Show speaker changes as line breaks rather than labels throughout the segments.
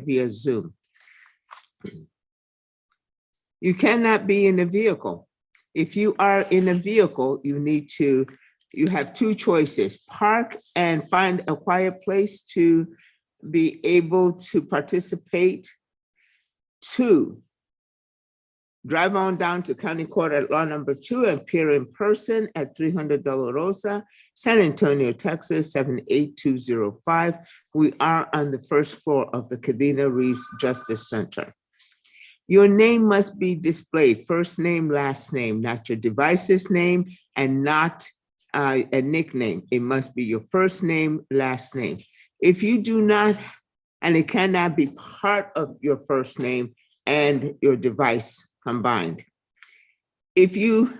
via Zoom. You cannot be in a vehicle. If you are in a vehicle, you have two choices: park and find a quiet place to be able to participate. 2, drive on down to County Court at Law Number 2 and appear in person at 300 Dolorosa, San Antonio, Texas, 78205. We are on the first floor of the Kadena Reeves Justice Center. Your name must be displayed, first name, last name, not your device's name, and not a nickname. It must be your first name, last name. If you do not, and it cannot be part of your first name and your device combined. If you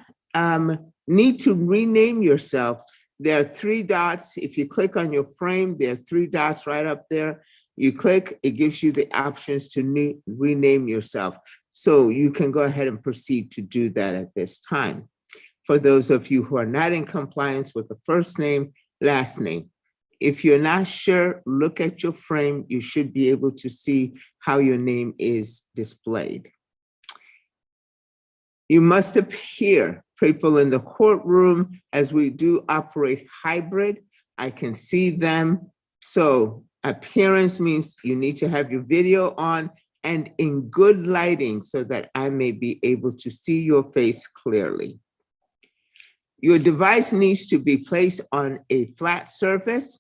need to rename yourself, there are 3 dots. If you click on your frame, there are 3 dots right up there. You click, it gives you the options to rename yourself. So you can go ahead and proceed to do that at this time. For those of you who are not in compliance with the first name, last name, if you're not sure, look at your frame. You should be able to see how your name is displayed. You must appear, people in the courtroom, as we do operate hybrid. I can see them. So appearance means you need to have your video on and in good lighting so that I may be able to see your face clearly. Your device needs to be placed on a flat surface.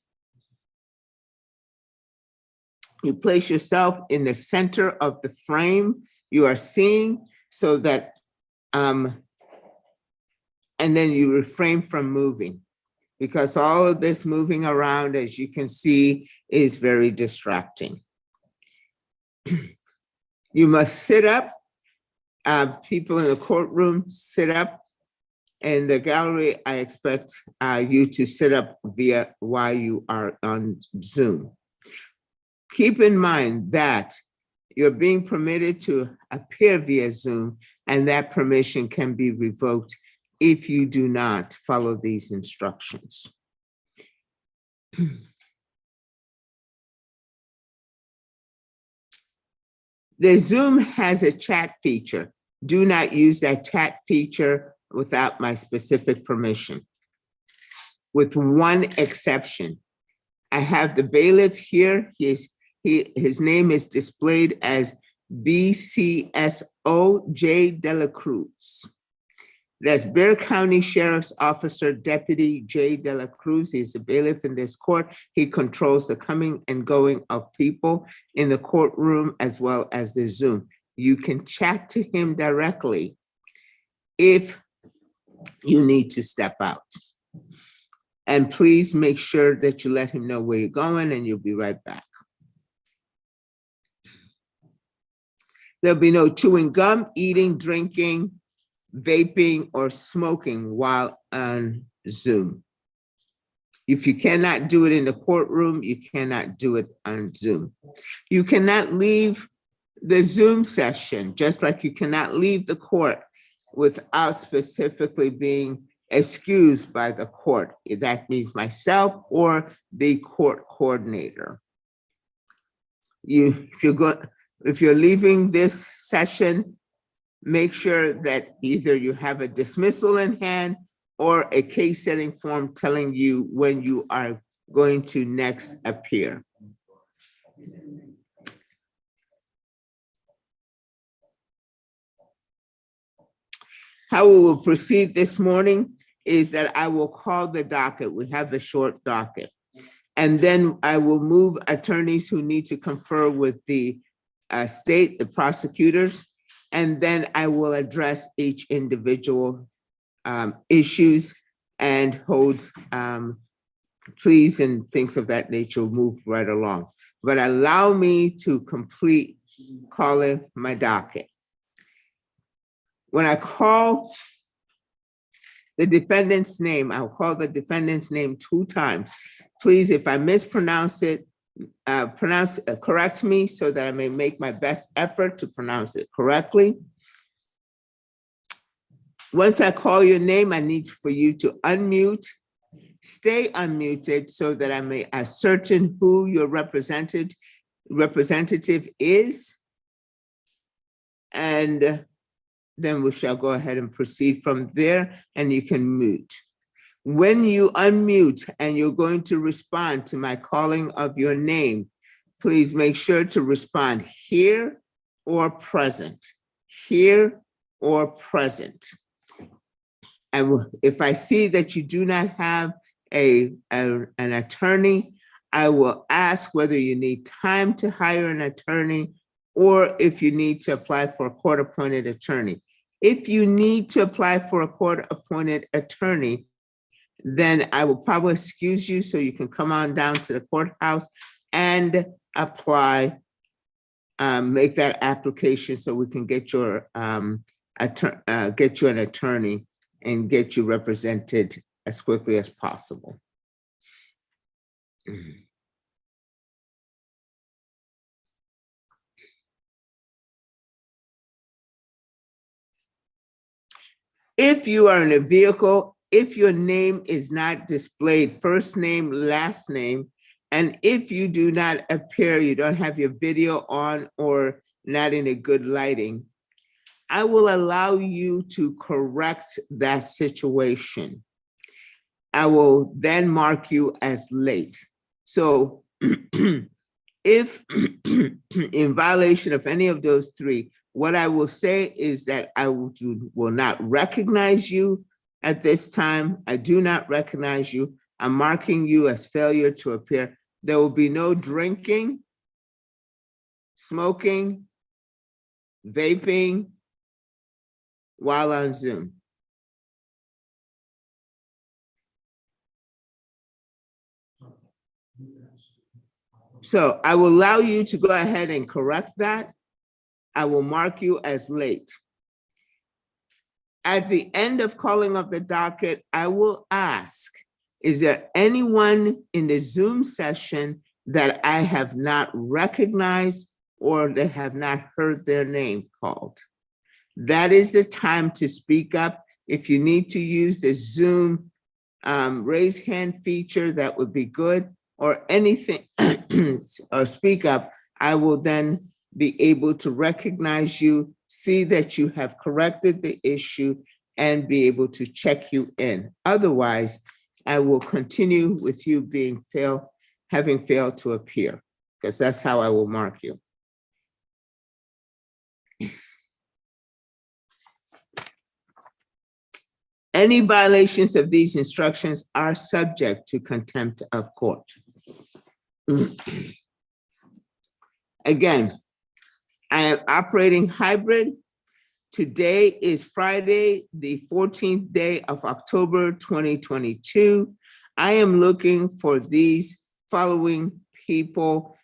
You place yourself in the center of the frame you are seeing so that, and then you refrain from moving, because all of this moving around, as you can see, is very distracting. You must sit up. People in the courtroom sit up. In the gallery, I expect you to sit up while you are on Zoom. Keep in mind that you're being permitted to appear via Zoom, and that permission can be revoked if you do not follow these instructions. The Zoom has a chat feature. Do not use that chat feature without my specific permission, with one exception. I have the bailiff here. His name is displayed as BCSO J. De La Cruz. That's Bexar County Sheriff's Officer Deputy J. De La Cruz. He's the bailiff in this court. He controls the coming and going of people in the courtroom as well as the Zoom. You can chat to him directly if you need to step out. And please make sure that you let him know where you're going, and you'll be right back. There'll be no chewing gum, eating, drinking, vaping, or smoking while on Zoom. If you cannot do it in the courtroom, you cannot do it on Zoom. You cannot leave the Zoom session, just like you cannot leave the court without specifically being excused by the court. That means myself or the court coordinator. If you're leaving this session, make sure that either you have a dismissal in hand or a case setting form telling you when you are going to next appear. How we will proceed this morning is that I will call the docket. We have the short docket. And then I will move attorneys who need to confer with the state, the prosecutors, and then I will address each individual issues and hold pleas and things of that nature, move right along. But allow me to complete calling my docket. When I call the defendant's name, I'll call the defendant's name 2 times. Please, if I mispronounce it, correct me so that I may make my best effort to pronounce it correctly. Once I call your name, I need for you to unmute, stay unmuted so that I may ascertain who you're representing representative is, and then we shall go ahead and proceed from there, and you can mute. When you unmute and you're going to respond to my calling of your name, please make sure to respond here or present, here or present. And if I see that you do not have an attorney, I will ask whether you need time to hire an attorney or if you need to apply for a court-appointed attorney. If you need to apply for a court-appointed attorney, then I will probably excuse you so you can come on down to the courthouse and apply, make that application so we can get your get you an attorney and get you represented as quickly as possible. If you are in a vehicle, if your name is not displayed, first name, last name, and if you do not appear, you don't have your video on or not in a good lighting, I will allow you to correct that situation. I will then mark you as late. So if in violation of any of those three, what I will say is that I will not recognize you at this time. I do not recognize you. I'm marking you as failure to appear. There will be no drinking, smoking, vaping while on Zoom. So I will allow you to go ahead and correct that. I will mark you as late. At the end of calling of the docket, I will ask, is there anyone in the Zoom session that I have not recognized or they have not heard their name called? That is the time to speak up. If you need to use the Zoom raise hand feature, that would be good, or anything, or speak up, I will then be able to recognize you, see that you have corrected the issue, and be able to check you in. Otherwise, I will continue with you being having failed to appear, because that's how I will mark you. Any violations of these instructions are subject to contempt of court. Again, I am operating hybrid. Today is Friday, the 14th day of October, 2022. I am looking for these following people.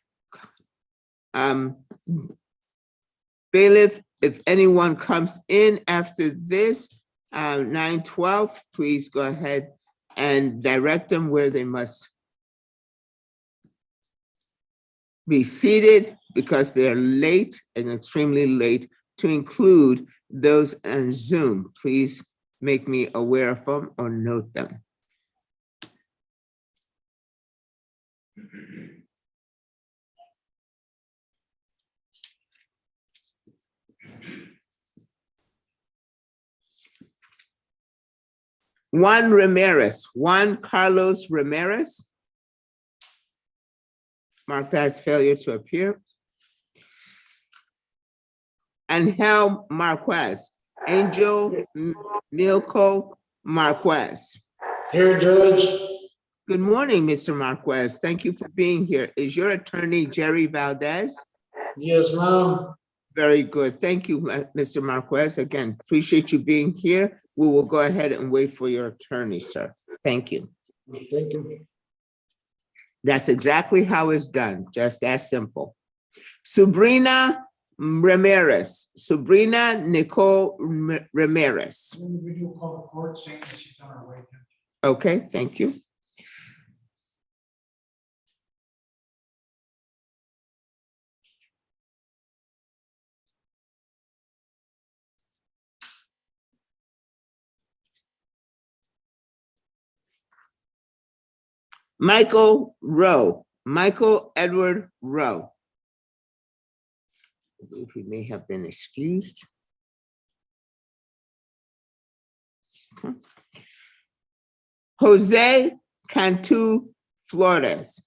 Bailiff, if anyone comes in after this, 9:12, please go ahead and direct them where they must be seated because they're late and extremely late, to include those on Zoom. Please make me aware of them or note them. Juan Carlos Ramirez, marked as failure to appear. Angel Marquez, Angel Milko Marquez.
Here, Judge.
Good morning, Mr. Marquez. Thank you for being here. Is your attorney Jerry Valdez?
Yes, ma'am.
Very good. Thank you, Mr. Marquez. Again, appreciate you being here. We will go ahead and wait for your attorney, sir. Thank you.
Thank you.
That's exactly how it's done, just that simple. Sabrina Ramirez, Sabrina Nicole Ramirez.
Individual called the court saying that she's on her way.
Okay, thank you. Michael Rowe, Michael Edward Rowe. I believe he may have been excused. Okay. Jose Cantu Flores.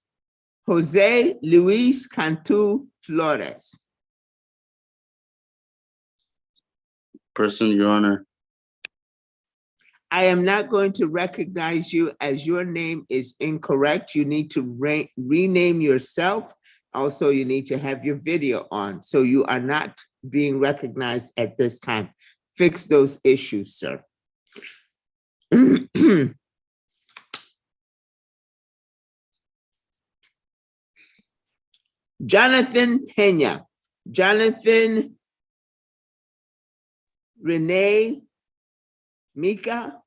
Jose Luis Cantu Flores.
Present, Your Honor.
I am not going to recognize you as your name is incorrect. You need to rename yourself. Also, you need to have your video on, so you are not being recognized at this time. Fix those issues, sir. Jonathan Pena. Jonathan Renee Mika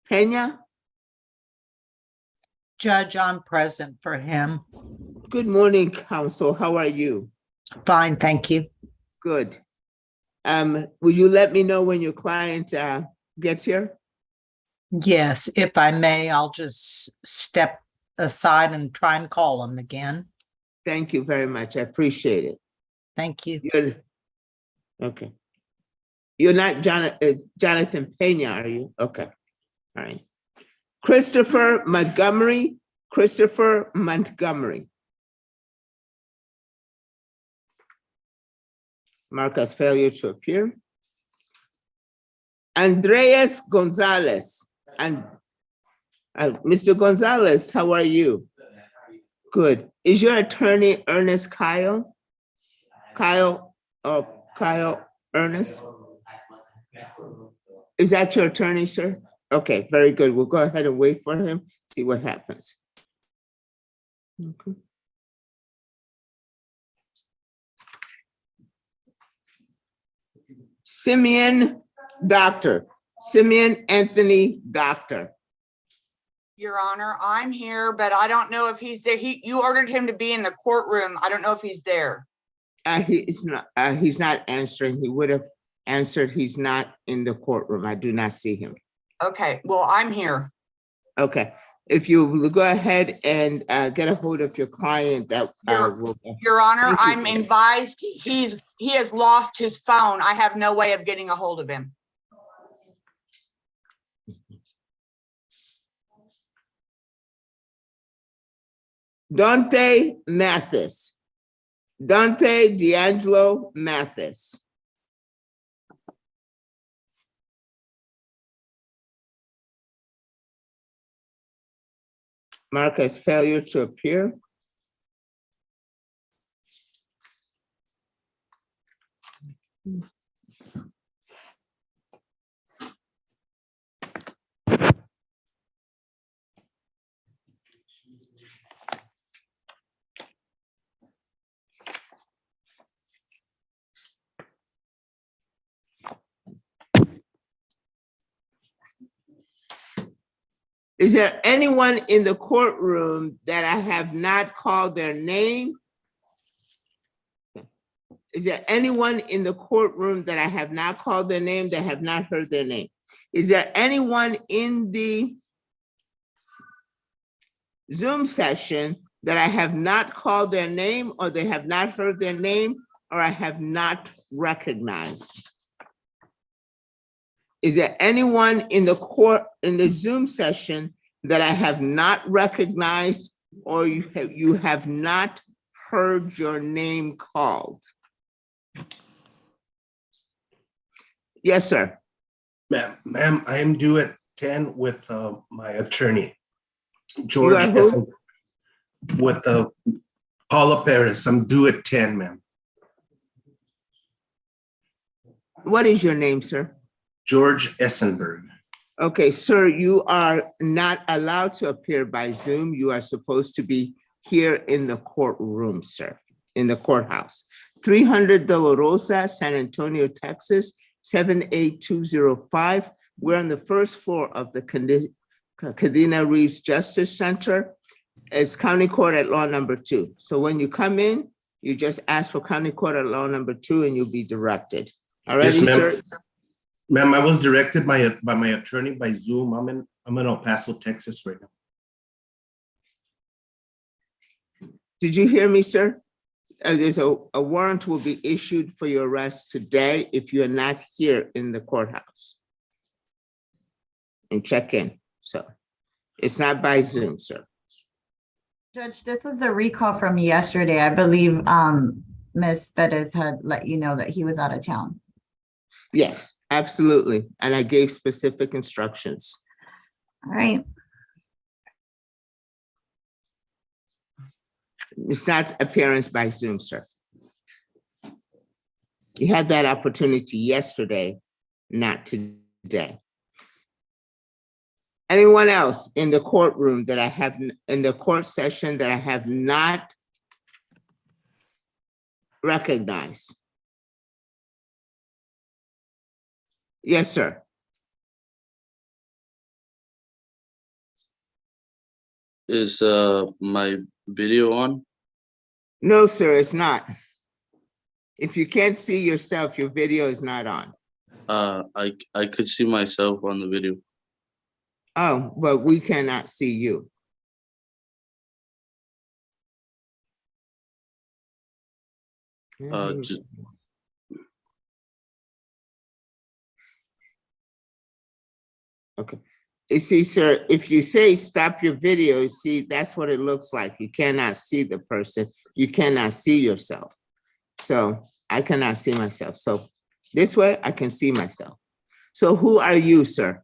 Pena.
Judge, I'm present for him.
Good morning, counsel. How are you?
Fine, thank you.
Good. Will you let me know when your client gets here?
Yes, if I may, I'll just step aside and try and call him again.
Thank you very much. I appreciate it.
Thank you.
Okay. You're not Jonathan Pena, are you? Okay. All right. Christopher Montgomery. Christopher Montgomery. Mark as failure to appear. Andreas Gonzalez. And Mr. Gonzalez, how are you? Good. Is your attorney Ernest Kyle? Kyle Ernest? Is that your attorney, sir? Okay, very good. We'll go ahead and wait for him, see what happens. Okay. Simeon Anthony Doctor.
Your Honor, I'm here, but I don't know if he's there. You ordered him to be in the courtroom. I don't know if he's there.
He's not answering. He would have answered. He's not in the courtroom. I do not see him.
Okay, well, I'm here.
Okay, if you will go ahead and get a hold of your client, that will.
Your Honor,
Thank you.
I'm advised he has lost his phone. I have no way of getting a hold of him.
Dante Mathis. Dante D'Angelo Mathis. Mark as failure to appear. Is there anyone in the courtroom that I have not called their name? Is there anyone in the courtroom that I have not called their name, that have not heard their name? Is there anyone in the Zoom session that I have not called their name, or they have not heard their name, or I have not recognized? Is there anyone in the Zoom session that I have not recognized, or you have not heard your name called? Yes, sir.
Ma'am, I am due at 10 with my attorney,
You
George
are who?
Essen, with Paula Perez. I'm due at 10, ma'am.
What is your name, sir?
George Essenberg.
Okay, sir, you are not allowed to appear by Zoom. You are supposed to be here in the courtroom, sir, in the courthouse. 300 De La Rosa, San Antonio, Texas, 78205. We're on the first floor of the Kadena Reeves Justice Center. It's County Court at Law Number 2. So when you come in, you just ask for County Court at Law Number 2 and you'll be directed. All right,
Yes, ma'am.
sir?
Ma'am, I was directed by my attorney by Zoom. I'm in El Paso, Texas right now.
Did you hear me, sir? there's a warrant will be issued for your arrest today if you're not here in the courthouse. And check in, so it's not by Zoom, sir.
Judge, this was the recall from yesterday. I believe Ms. Bettis had let you know that he was out of town.
Yes, absolutely, and I gave specific instructions.
All right.
It's not appearance by Zoom, sir. You had that opportunity yesterday, not today. Anyone else in the courtroom that I have, in the court session that I have not recognized? Yes, sir.
Is my video on?
No, sir, it's not. If you can't see yourself, your video is not on.
I could see myself on the video.
Oh, but we cannot see you.
Just
Okay. You see, sir, if you say stop your video, you see, that's what it looks like. You cannot see the person. You cannot see yourself. So I cannot see myself. So this way I can see myself. So who are you, sir?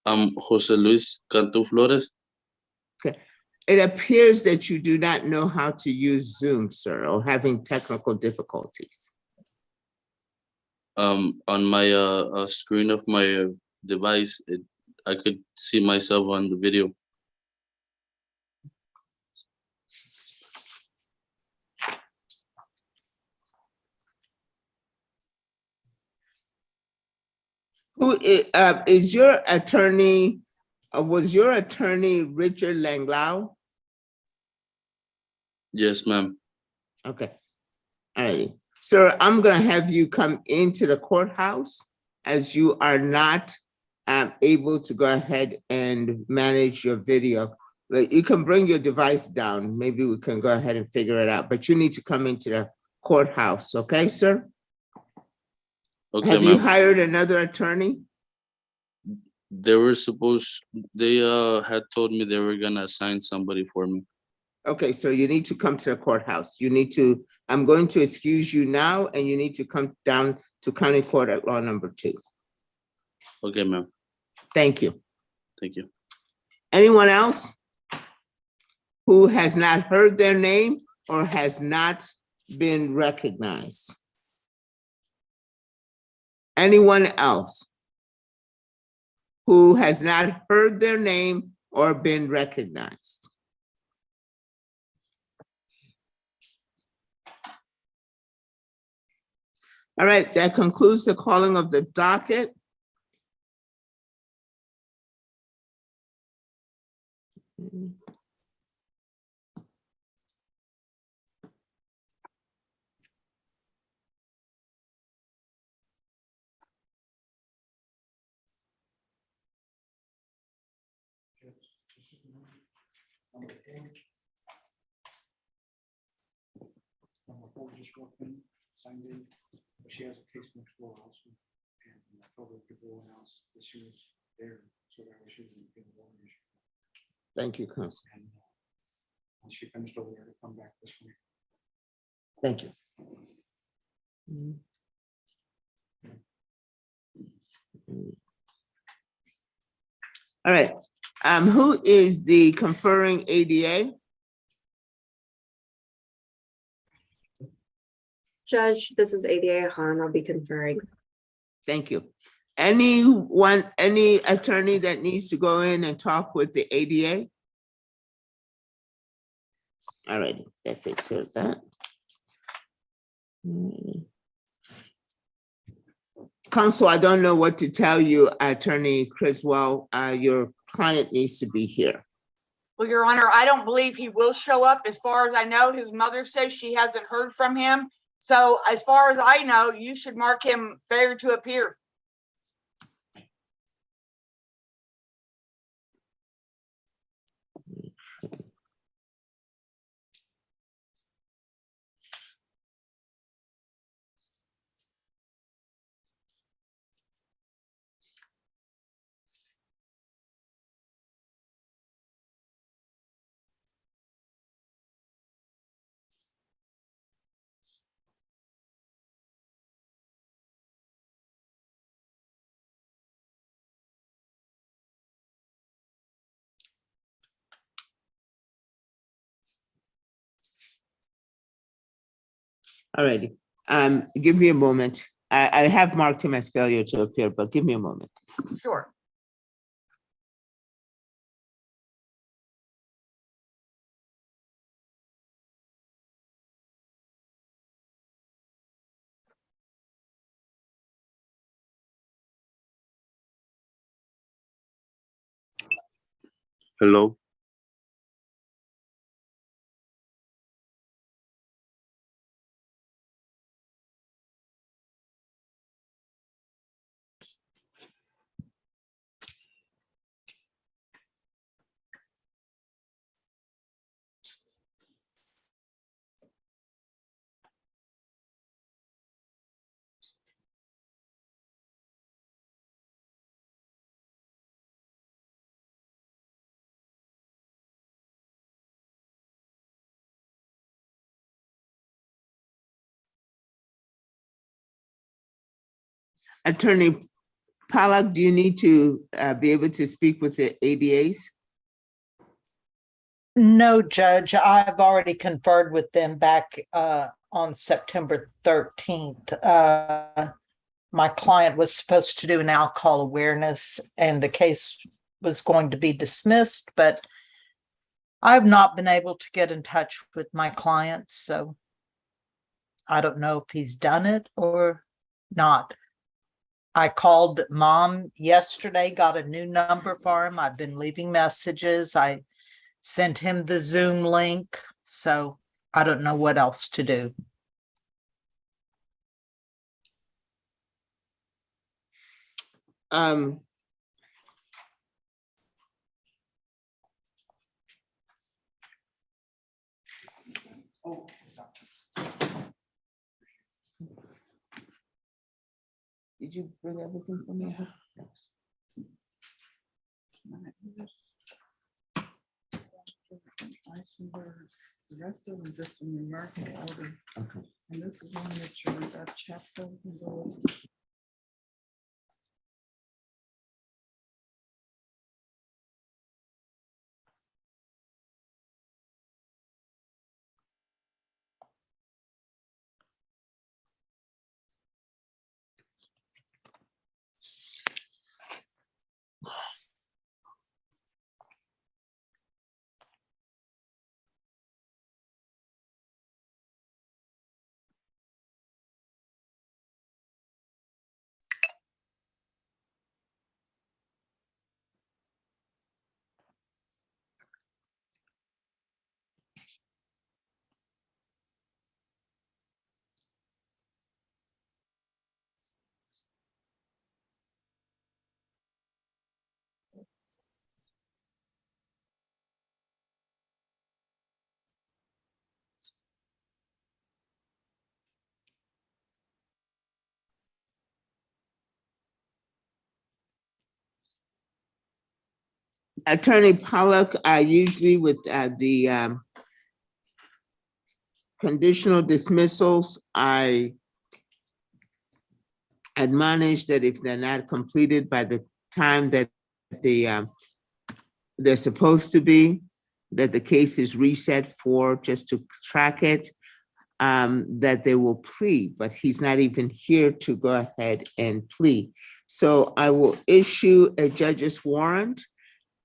I'm Jose Luis Cantu Flores.
It appears that you do not know how to use Zoom, sir, or having technical difficulties.
On my screen of my device, I could see myself on the video.
Who is your attorney? Was your attorney Richard Langlau?
Yes, ma'am.
Okay. All righty. Sir, I'm gonna have you come into the courthouse as you are not able to go ahead and manage your video. But you can bring your device down. Maybe we can go ahead and figure it out, but you need to come into the courthouse, okay, sir?
Okay,
Have you
ma'am.
hired another attorney?
They had told me they were gonna assign somebody for me.
Okay, so you need to come to the courthouse. You need to, I'm going to excuse you now, and you need to come down to County Court at Law Number 2.
Okay, ma'am.
Thank you.
Thank you.
Anyone else who has not heard their name or has not been recognized? Anyone else who has not heard their name or been recognized? All right, that concludes the calling of the docket.
Number 4 just walked in, signed in, but she has a case next door also. And I told her to go announce that she was there, so that she wouldn't be in the water issue.
Thank you, Council.
And once she finished over there, to come back this week.
Thank you. All right, who is the conferring ADA?
Judge, this is ADA Han. I'll be conferring.
Thank you. Anyone, any attorney that needs to go in and talk with the ADA? All right, that takes care of that. Counsel, I don't know what to tell you, Attorney Criswell. Your client needs to be here.
Well, Your Honor, I don't believe he will show up. As far as I know, his mother says she hasn't heard from him. So as far as I know, you should mark him failure to appear.
All righty. Give me a moment. I have marked him as failure to appear, but give me a moment.
Sure.
Hello.
Attorney Pollack, do you need to be able to speak with the ADAs?
No, Judge, I've already conferred with them back on September 13th. My client was supposed to do an alcohol awareness and the case was going to be dismissed, but I've not been able to get in touch with my client, so I don't know if he's done it or not. I called mom yesterday, got a new number for him. I've been leaving messages. I sent him the Zoom link, so I don't know what else to do.
Oh,
Did you bring everything for me?
The rest of them just in numerical order.
Okay.
And this is one that your chapter can go.
Attorney Pollack, usually with the conditional dismissals, I admonish that if they're not completed by the time that they're supposed to be, that the case is reset for just to track it, that they will plead, but he's not even here to go ahead and plead. So I will issue a judge's warrant.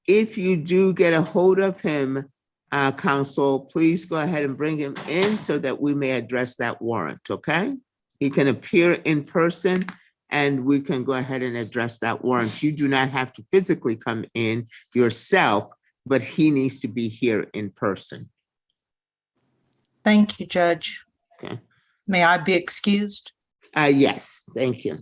If you do get a hold of him, counsel, please go ahead and bring him in so that we may address that warrant, okay? He can appear in person and we can go ahead and address that warrant. You do not have to physically come in yourself, but he needs to be here in person.
Thank you, Judge.
Okay.
May I be excused?
Yes, thank you.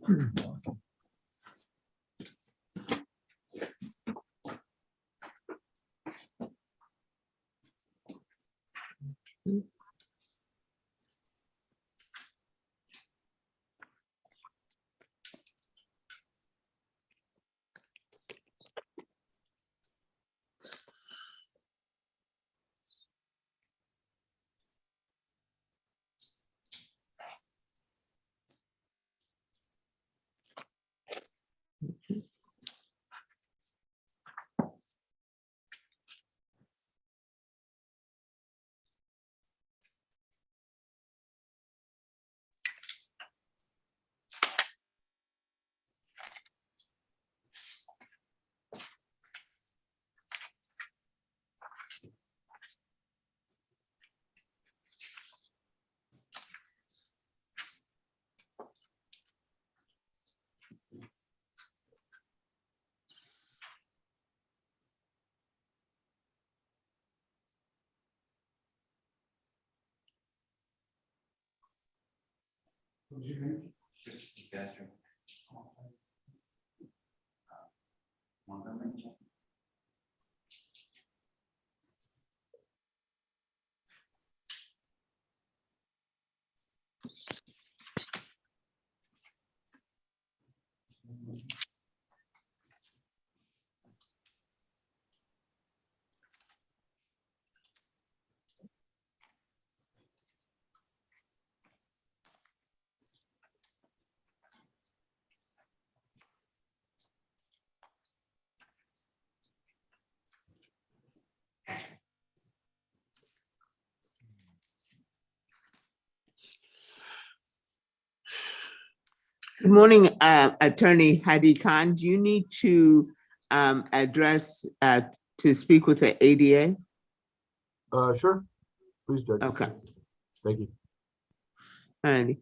What was your name?
Good morning, Attorney Hadi Khan. Do you need to address, to speak with the ADA?
Sure. Please, Judge.
Okay,
Thank you.
all righty.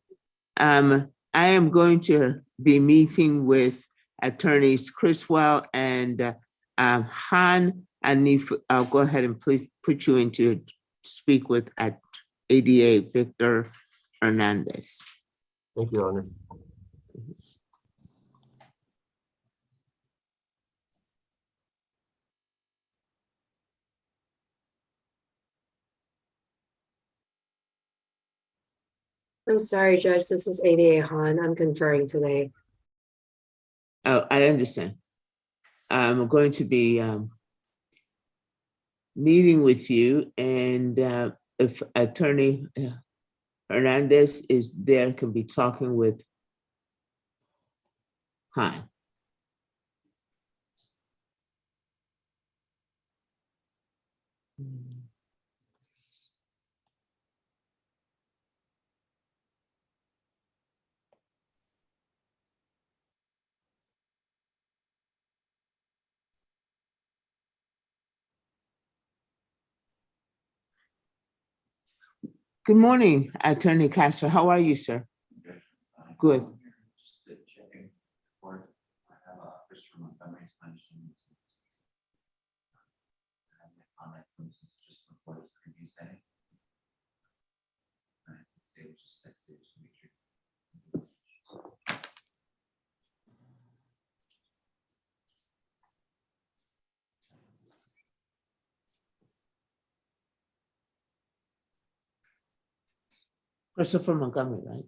I am going to be meeting with attorneys Chriswell and Han. And if, I'll go ahead and please put you into speak with at ADA Victor Hernandez.
Thank you, Your Honor.
I'm sorry, Judge, this is ADA Han. I'm conferring today.
Oh, I understand. I'm going to be meeting with you, and if Attorney Hernandez is there, can be talking with Han. Good morning, Attorney Castro. How are you, sir? Good. Christopher Montgomery, right?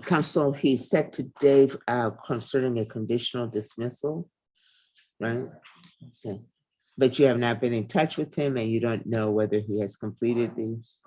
Council, he said today concerning a conditional dismissal, right? Okay. But you have not been in touch with him and you don't know whether he has completed these?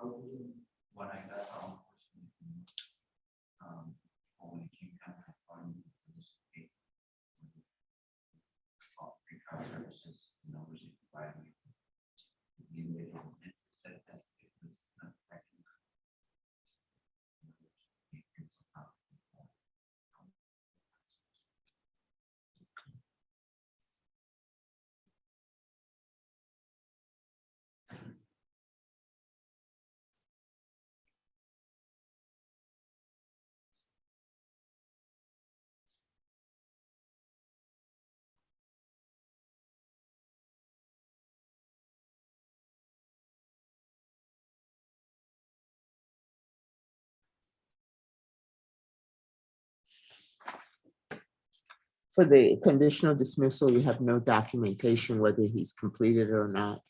For the conditional dismissal, you have no documentation whether he's completed it or not.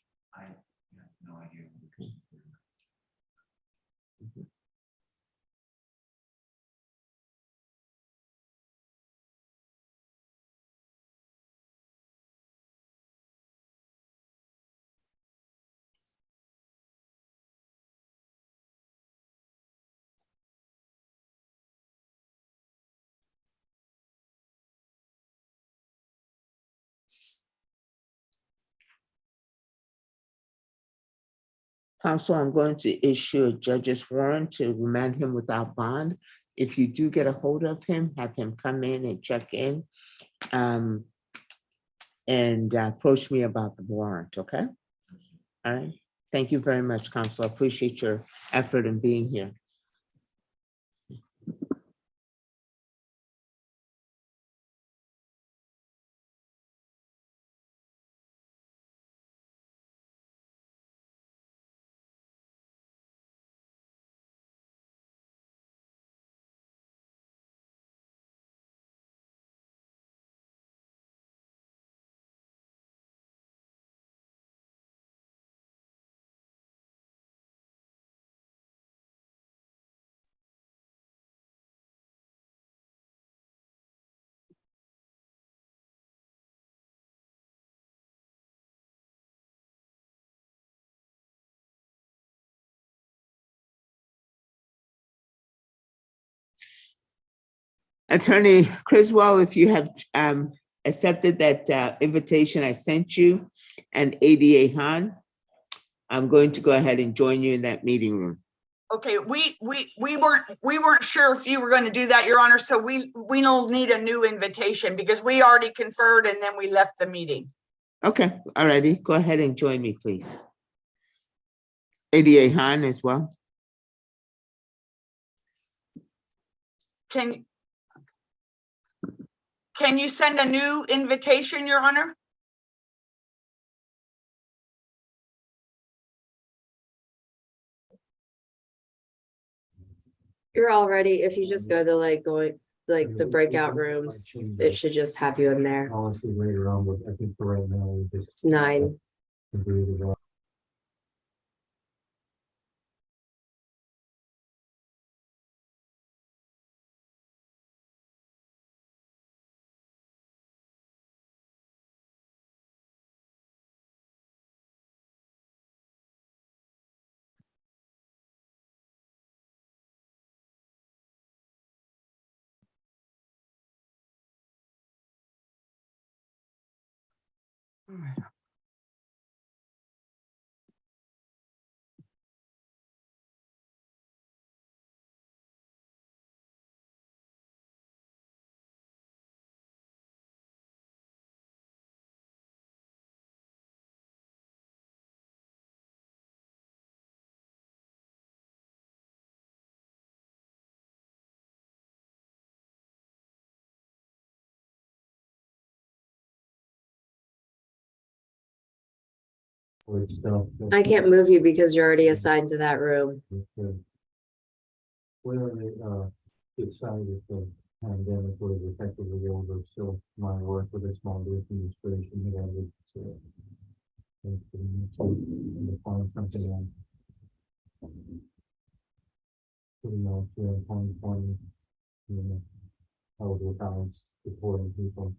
Council, I'm going to issue a judge's warrant to remand him without bond. If you do get a hold of him, have him come in and check in. And approach me about the warrant, okay? All right. Thank you very much, Council. I appreciate your effort in being here. Attorney Criswell, if you have accepted that invitation I sent you and ADA Han, I'm going to go ahead and join you in that meeting room.
Okay, we weren't sure if you were going to do that, Your Honor, so we don't need a new invitation because we already conferred and then we left the meeting.
Okay, all righty. Go ahead and join me, please. ADA Han as well.
Can you send a new invitation, Your Honor?
You're all ready. If you just go to the breakout rooms, it should just have you in there.
Honestly, later on, but I think for right now, we just.
It's 9.
Agree with that.
All right.
with stuff.
I can't move you because you're already assigned to that room.
Where decided that the pandemic was effectively over, so my work with a small group administration that I would find something on. Pretty much, 2020, you know, I was without supporting people.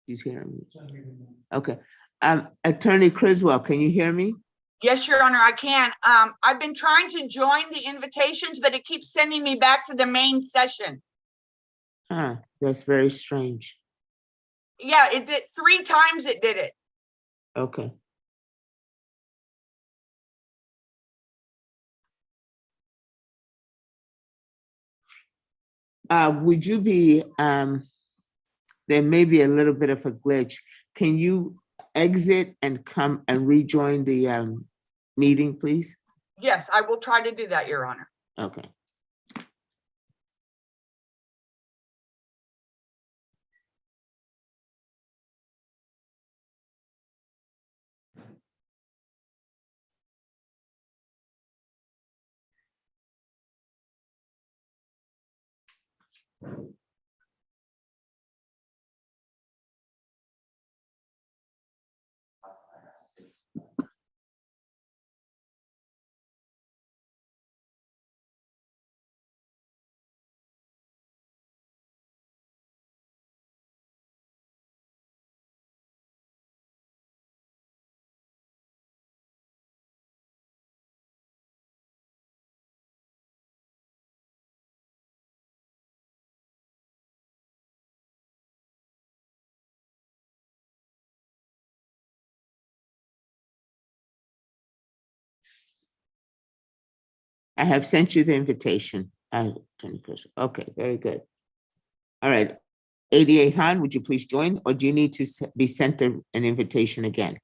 He's hearing me. Okay. Attorney Criswell, can you hear me?
Yes, Your Honor, I can. I've been trying to join the invitations, but it keeps sending me back to the main session.
Huh, that's very strange.
Yeah, it did 3 times it did it.
Okay. Would you be, there may be a little bit of a glitch. Can you exit and come and rejoin the meeting, please?
Yes, I will try to do that, Your Honor.
Okay. I have sent you the invitation. Attorney Criswell. Okay, very good. All right. ADA Han, would you please join, or do you need to be sent an invitation again?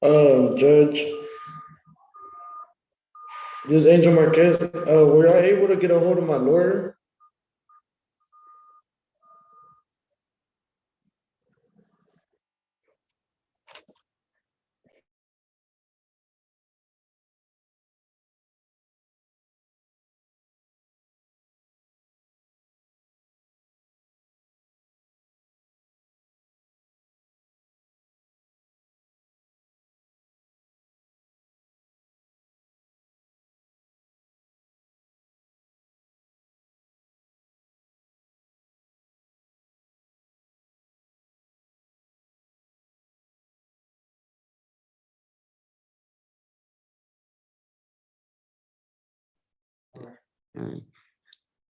Judge, this is Angel Marquez. Were I able to get a hold of my lawyer?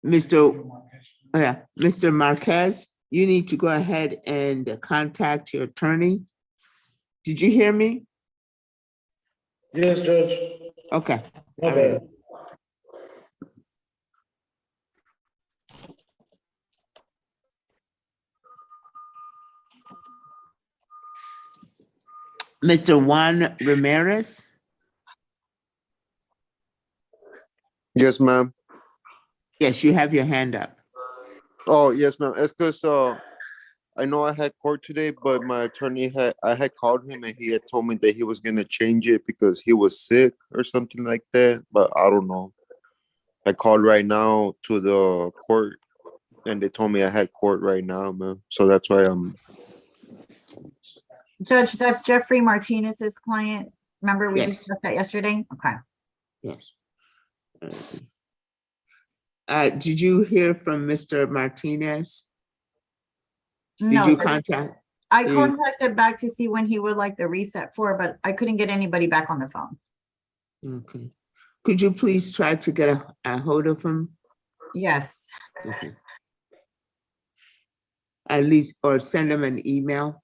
Mr. Marquez, you need to go ahead and contact your attorney. Did you hear me?
Yes, Judge.
Okay.
My
all right.
bad.
Mr. Juan Ramirez?
Yes, ma'am.
Yes, you have your hand up.
Oh, yes, ma'am. It's because I know I had court today, but my attorney I had called him and he had told me that he was gonna change it because he was sick or something like that. But I don't know. I called right now to the court and they told me I had court right now, man. So that's why I'm
Judge, that's Jeffrey Martinez's client. Remember we
Yes.
discussed that yesterday? Okay.
Yes. Did you hear from Mr. Martinez? Did
No,
you
but
contact?
I
you-
contacted back to see when he would like the reset for, but I couldn't get anybody back on the phone.
Okay. Could you please try to get a hold of him?
Yes.
Okay. At least, or send him an email?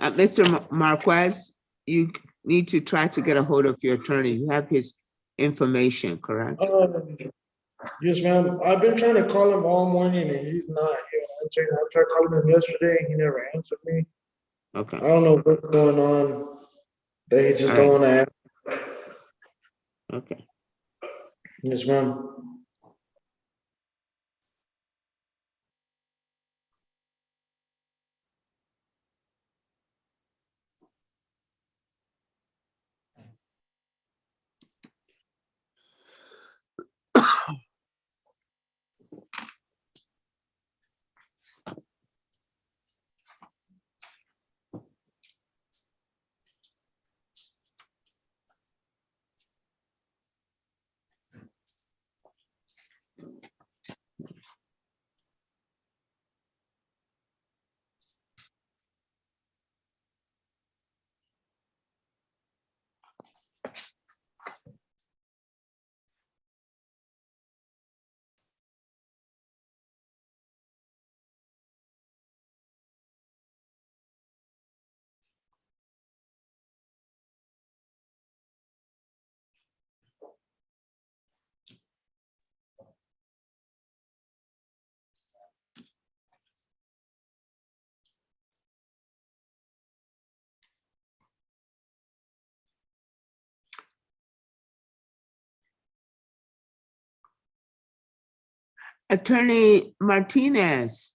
Mr. Marquez, you need to try to get a hold of your attorney. You have his information, correct?
Yes, ma'am. I've been trying to call him all morning and he's not here answering. I tried calling him yesterday. He never answered me.
Okay.
I don't know what's going on. That he just
All
don't want to answer.
Okay.
Yes, ma'am.
Attorney Martinez.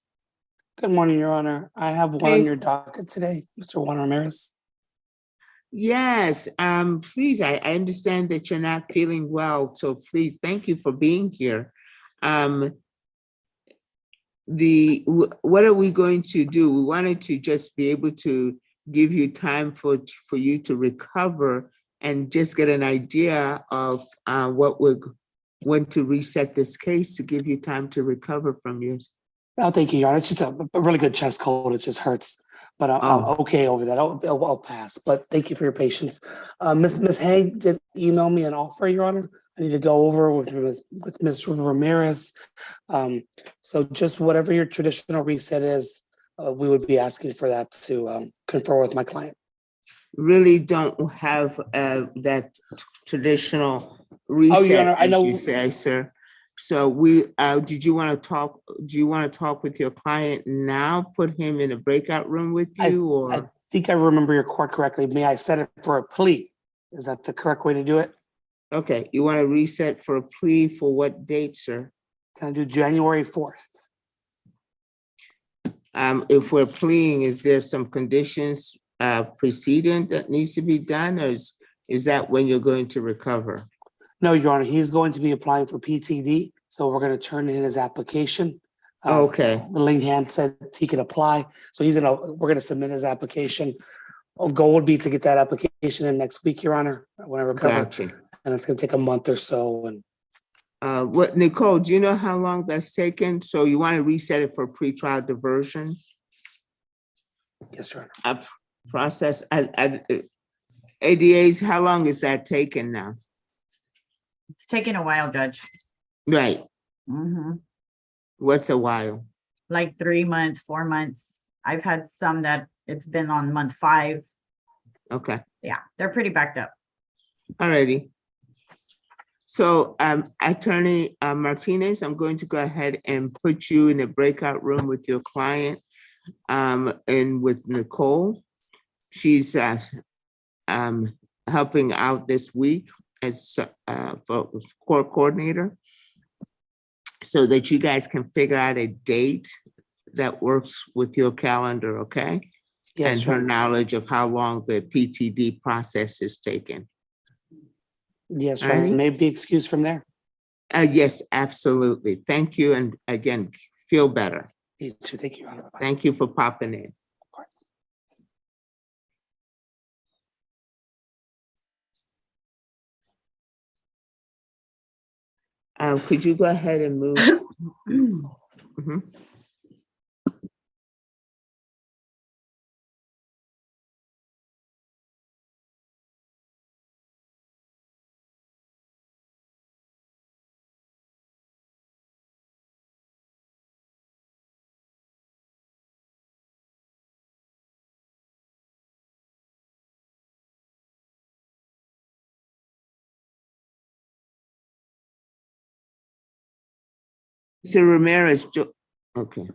Good morning, Your Honor. I have one
Hey.
on your docket today, Mr. Juan Ramirez.
Yes, please, I understand that you're not feeling well, so please, thank you for being here. What are we going to do? We wanted to just be able to give you time for you to recover and just get an idea of what we're when to reset this case to give you time to recover from yours.
Oh, thank you, Your Honor. It's just a really good chest cold. It just hurts. But I'm
Oh.
okay over that. I'll pass. But thank you for your patience. Miss Haig did email me an offer, Your Honor. I need to go over with Ms. Ramirez. So just whatever your traditional reset is, we would be asking for that to confer with my client.
Really don't have that traditional
Oh, Your
reset,
Honor, I
as
know.
you say, sir. So we, did you want to talk, do you want to talk with your client now? Put him in a breakout room with you or?
I think I remember your court correctly. May I set it for a plea? Is that the correct way to do it?
Okay, you want to reset for a plea for what date, sir?
Can I do January 4th?
If we're pleading, is there some conditions precedent that needs to be done, or is that when you're going to recover?
No, Your Honor, he's going to be applying for PTD, so we're gonna turn in his application.
Okay,
The link hand said he could apply, so we're gonna submit his application. Our goal would be to get that application in next week, Your Honor, when I recover,
gotcha.
and it's gonna take a month or so, and
What, Nicole, do you know how long that's taken? So you want to reset it for pretrial diversion?
yes, Your Honor.
Process, ADAs, how long is that taking now?
It's taken a while, Judge.
Right,
Mhm.
what's a while?
Like 3 months, 4 months. I've had some that it's been on month 5.
Okay,
Yeah, they're pretty backed up.
alrighty. So, Attorney Martinez, I'm going to go ahead and put you in a breakout room with your client, and with Nicole. She's helping out this week as for court coordinator, so that you guys can figure out a date that works with your calendar, okay?
Yes,
And
Your
her
Honor.
knowledge of how long the PTD process is taking.
Yes, Your Honor,
Alrighty.
may be excused from there.
Yes, absolutely. Thank you. And again, feel better.
You too. Thank you, Your Honor. Bye-bye.
Thank you for popping in.
Of course.
Could you go ahead and move? Mhm. Mr. Ramirez, okay.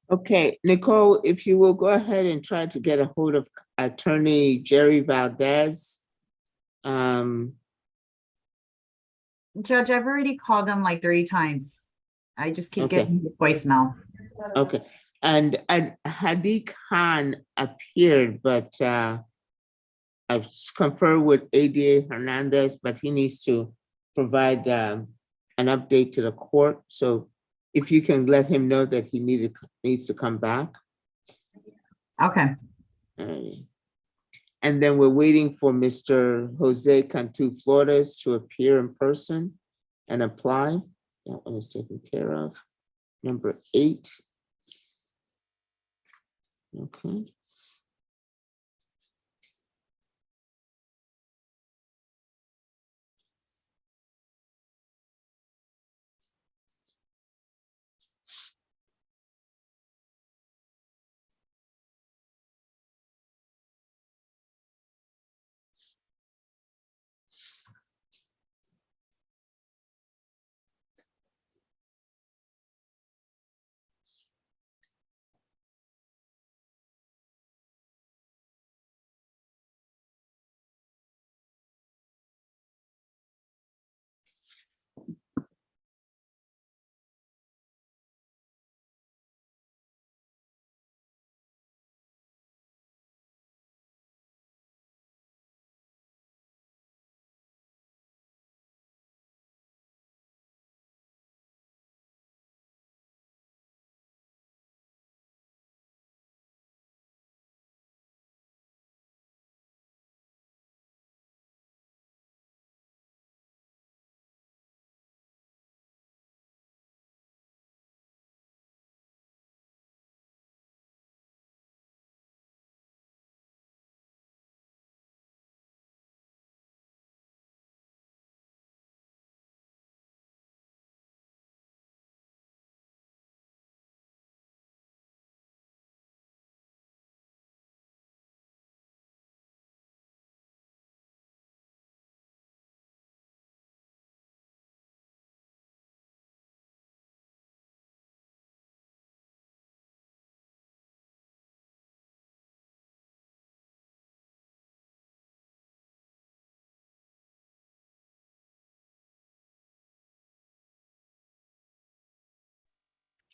Okay, Nicole, if you will go ahead and try to get a hold of Attorney Jerry Valdez.
Judge, I've already called them like 3 times. I just keep
Okay.
getting his voicemail.
Okay, and Hadi Khan appeared, but I've conferred with ADA Hernandez, but he needs to provide an update to the court. So if you can let him know that he needs to come back.
Okay.
And then we're waiting for Mr. Jose Cantu Flores to appear in person and apply. That one is taken care of. Number 8. Okay.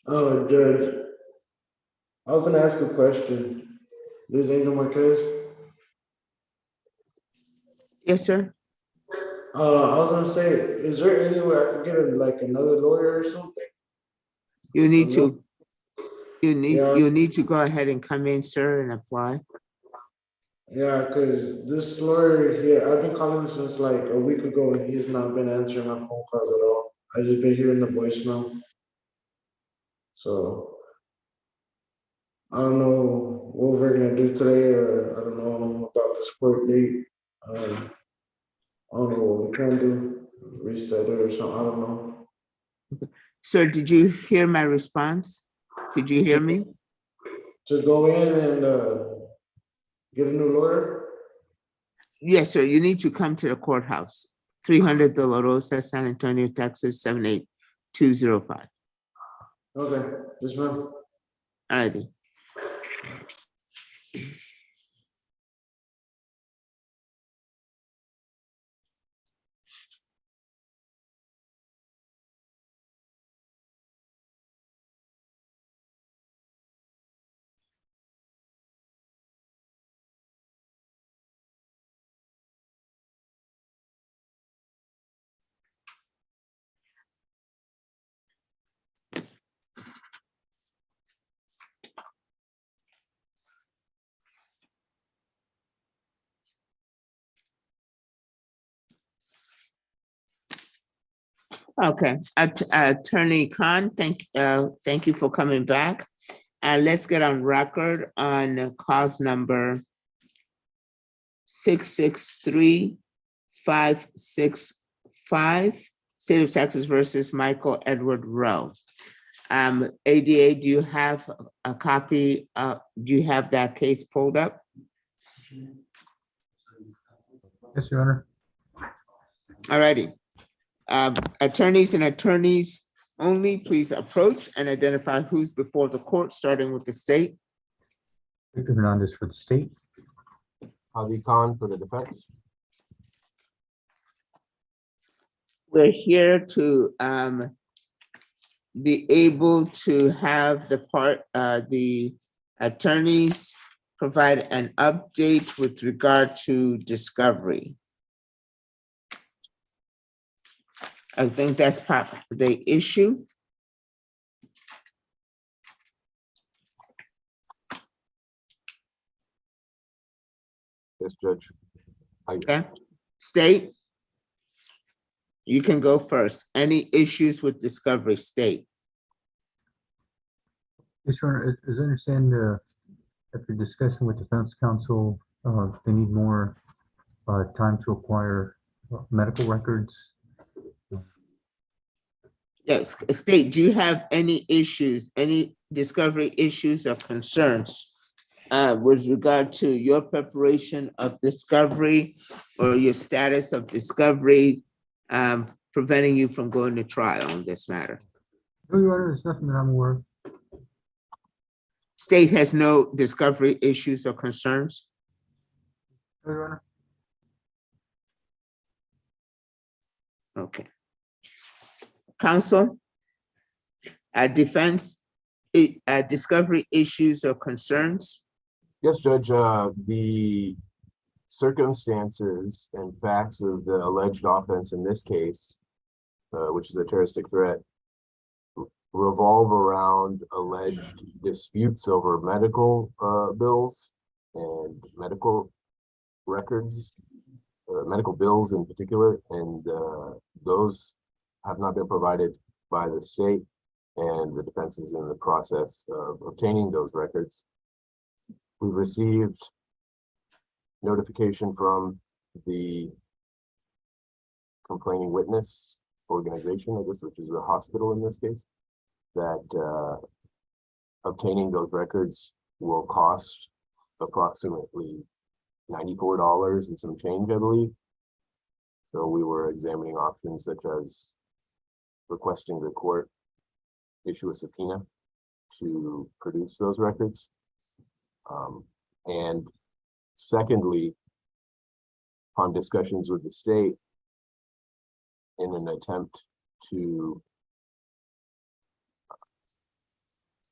Oh, Judge, I was gonna ask a question. This is Angel Marquez.
Yes, sir.
I was gonna say, is there any way I could get like another lawyer or something?
You need
Hello?
to, you need to go ahead and come in, sir, and apply.
Yeah, cause this lawyer here, I've been calling him since like a week ago and he's not been answering my phone calls at all. I just been hearing the voicemail. So I don't know what we're gonna do today, or I don't know about this court date. I don't know what we can do, reset it or something, I don't know.
Sir, did you hear my response? Did you hear me?
To go in and get a new lawyer?
Yes, sir. You need to come to the courthouse, 300 De La Rosa, San Antonio, Texas, 78205.
Okay, yes, ma'am.
All righty. Okay, Attorney Khan, thank you for coming back. Let's get on record on cause number 663565, State of Texas versus Michael Edward Rowe. ADA, do you have a copy? Do you have that case pulled up?
Yes, Your Honor.
All righty. Attorneys, only. Please approach and identify who's before the court, starting with the state.
Victor Hernandez for the state.
Ali Khan for the defense.
We're here to be able to have the attorneys provide an update with regard to discovery. I think that's the issue.
Yes, Judge.
Okay, state. You can go first. Any issues with discovery, state?
Yes, Your Honor, as I understand, after discussion with defense counsel, they need more time to acquire medical records.
Yes, state, do you have any issues, any discovery issues or concerns with regard to your preparation of discovery or your status of discovery preventing you from going to trial on this matter?
No, Your Honor, there's nothing that I'm aware of.
State has no discovery issues or concerns?
No, Your Honor.
Okay. Counsel, defense, discovery issues or concerns?
Yes, Judge, the circumstances and facts of the alleged offense in this case, which is a terroristic threat, revolve around alleged disputes over medical bills and medical records, medical bills in particular, and those have not been provided by the state, and the defense is in the process of obtaining those records. We've received notification from the complaining witness organization, I guess, which is the hospital in this case, that obtaining those records will cost approximately $94 and some change, I believe. So we were examining options such as requesting the court issue a subpoena to produce those records. And secondly, upon discussions with the state, in an attempt to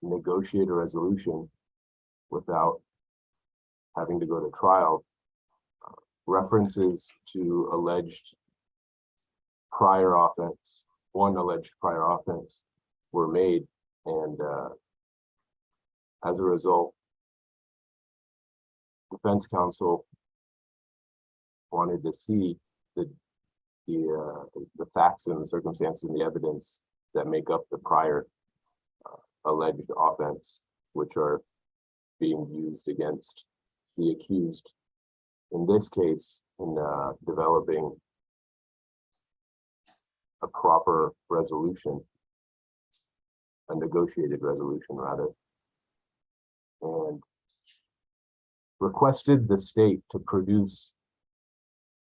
negotiate a resolution without having to go to trial, references to alleged prior offense, one alleged prior offense, were made, and as a result, defense counsel wanted to see the facts and the circumstances and the evidence that make up the prior alleged offense, which are being used against the accused in this case in developing a proper resolution, a negotiated resolution rather, and requested the state to produce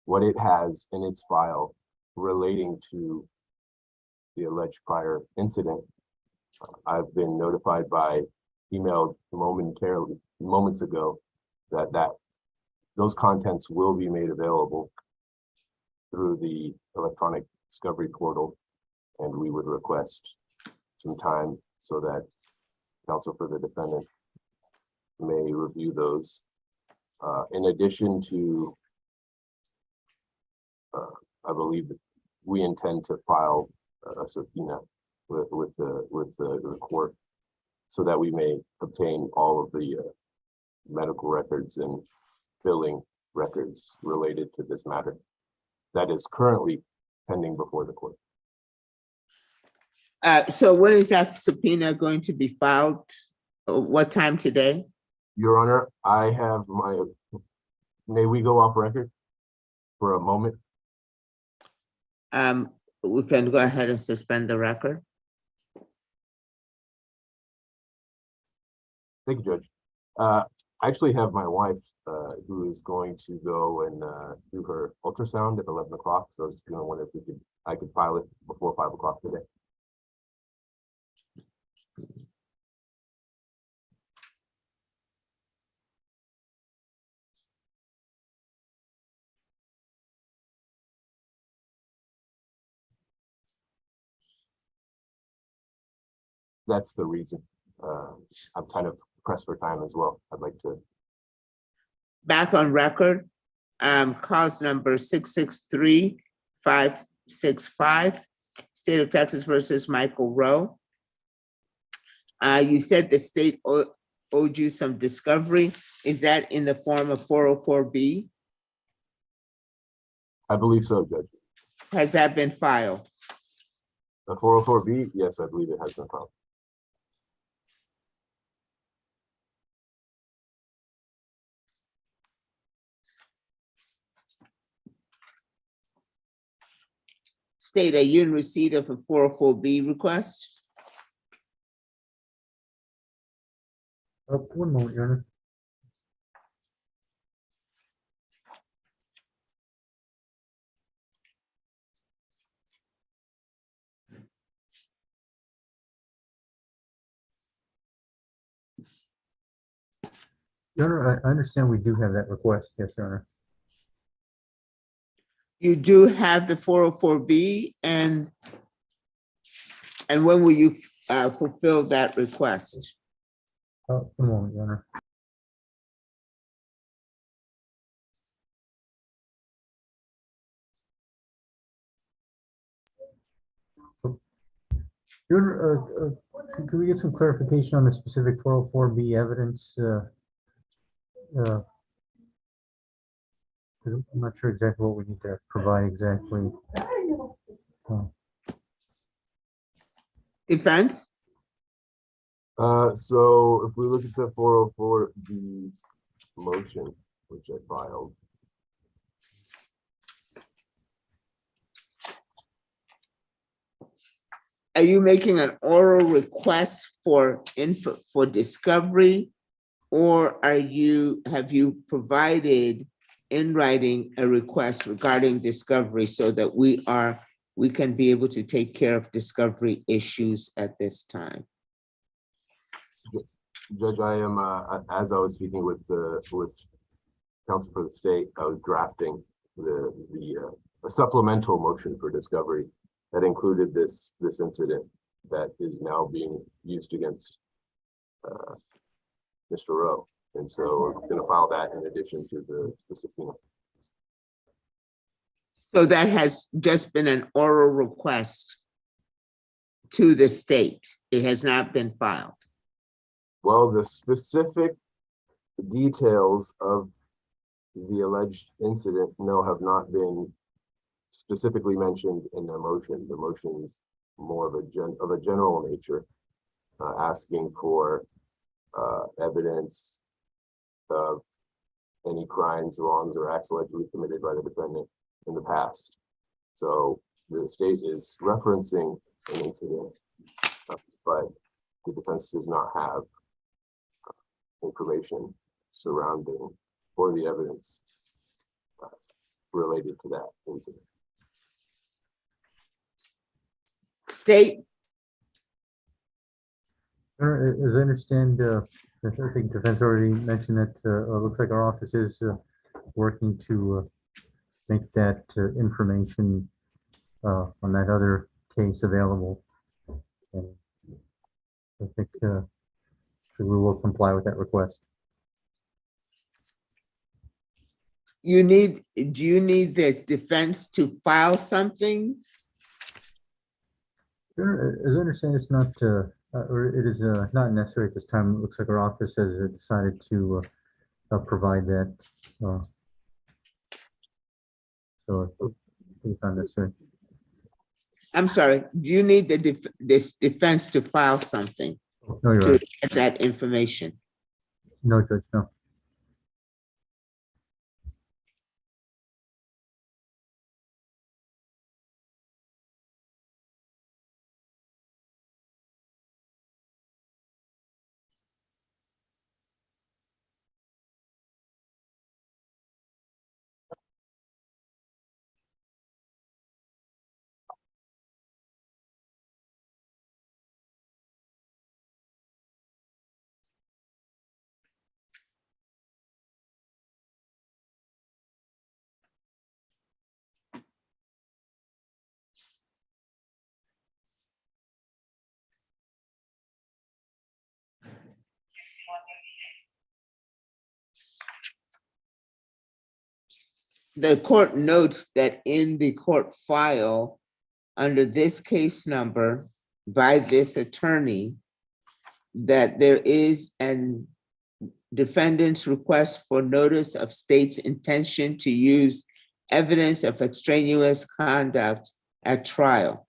what it has in its file relating to the alleged prior incident. I've been notified by email moments ago that those contents will be made available through the electronic discovery portal, and we would request some time so that counsel for the defendant may review those. In addition to, I believe that we intend to file a subpoena with the court so that we may obtain all of the medical records and billing records related to this matter that is currently pending before the court.
So when is that subpoena going to be filed? What time today?
Your Honor, I have may we go off record for a moment?
We can go ahead and suspend the record.
Thank you, Judge. I actually have my wife who is going to go and do her ultrasound at 11 o'clock. So I was going to wonder if I could file it before 5 o'clock today. that's the reason. I'm kind of pressed for time as well. I'd like to.
Back on record, cause number 663-565, State of Texas versus Michael Rowe. You said the state owed you some discovery. Is that in the form of 404B?
I believe so, Judge.
Has that been filed?
The 404B, yes, I believe it has been filed.
State, are you in receipt of a 404B request?
One moment, Your Honor. Your Honor, I understand we do have that request. Yes, Your Honor.
You do have the 404B, and when will you fulfill that request?
One moment, Your Honor. Your Honor, could we get some clarification on the specific 404B evidence? I'm not sure exactly what we need to provide exactly.
Defense?
So if we look at the 404B motion, which I filed.
Are you making an oral request for info, for discovery? Or have you provided in writing a request regarding discovery so that we can be able to take care of discovery issues at this time?
Judge, I am, as I was speaking with counsel for the state, I was drafting a supplemental motion for discovery that included this incident that is now being used against Mr. Rowe. And so I'm going to file that in addition to the subpoena.
So that has just been an oral request to the state. It has not been filed.
Well, the specific details of the alleged incident, no, have not been specifically mentioned in the motion. The motion is more of a general nature, asking for evidence of any crimes, wrongs, or acts allegedly committed by the defendant in the past. So the state is referencing an incident, but the defense does not have information surrounding or the evidence related to that incident.
State?
As I understand, I think defense already mentioned that it looks like our office is working to make that information on that other case available. And I think we will comply with that request.
Do you need the defense to file something?
As I understand, it's not, or it is not necessary at this time. It looks like our office has decided to provide that. So it's not necessary.
I'm sorry, do you need this defense to file something
No, you're
to
right.
get that information?
No, Judge, no.
the court notes that in the court file, under this case number by this attorney, that there is an defendant's request for notice of state's intention to use evidence of extraneous conduct at trial.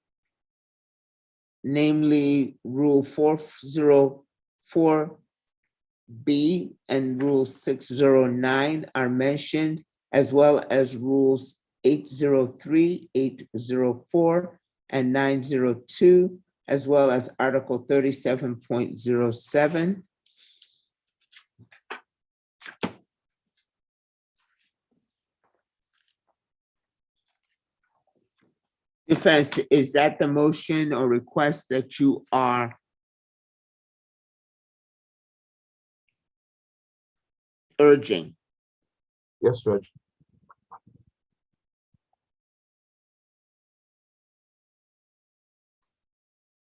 Namely, Rule 404B and Rule 609 are mentioned, as well as Rules 803, 804, and 902, as well as Article 37.07. Defense, is that the motion or request that you are urging?
Yes, Judge.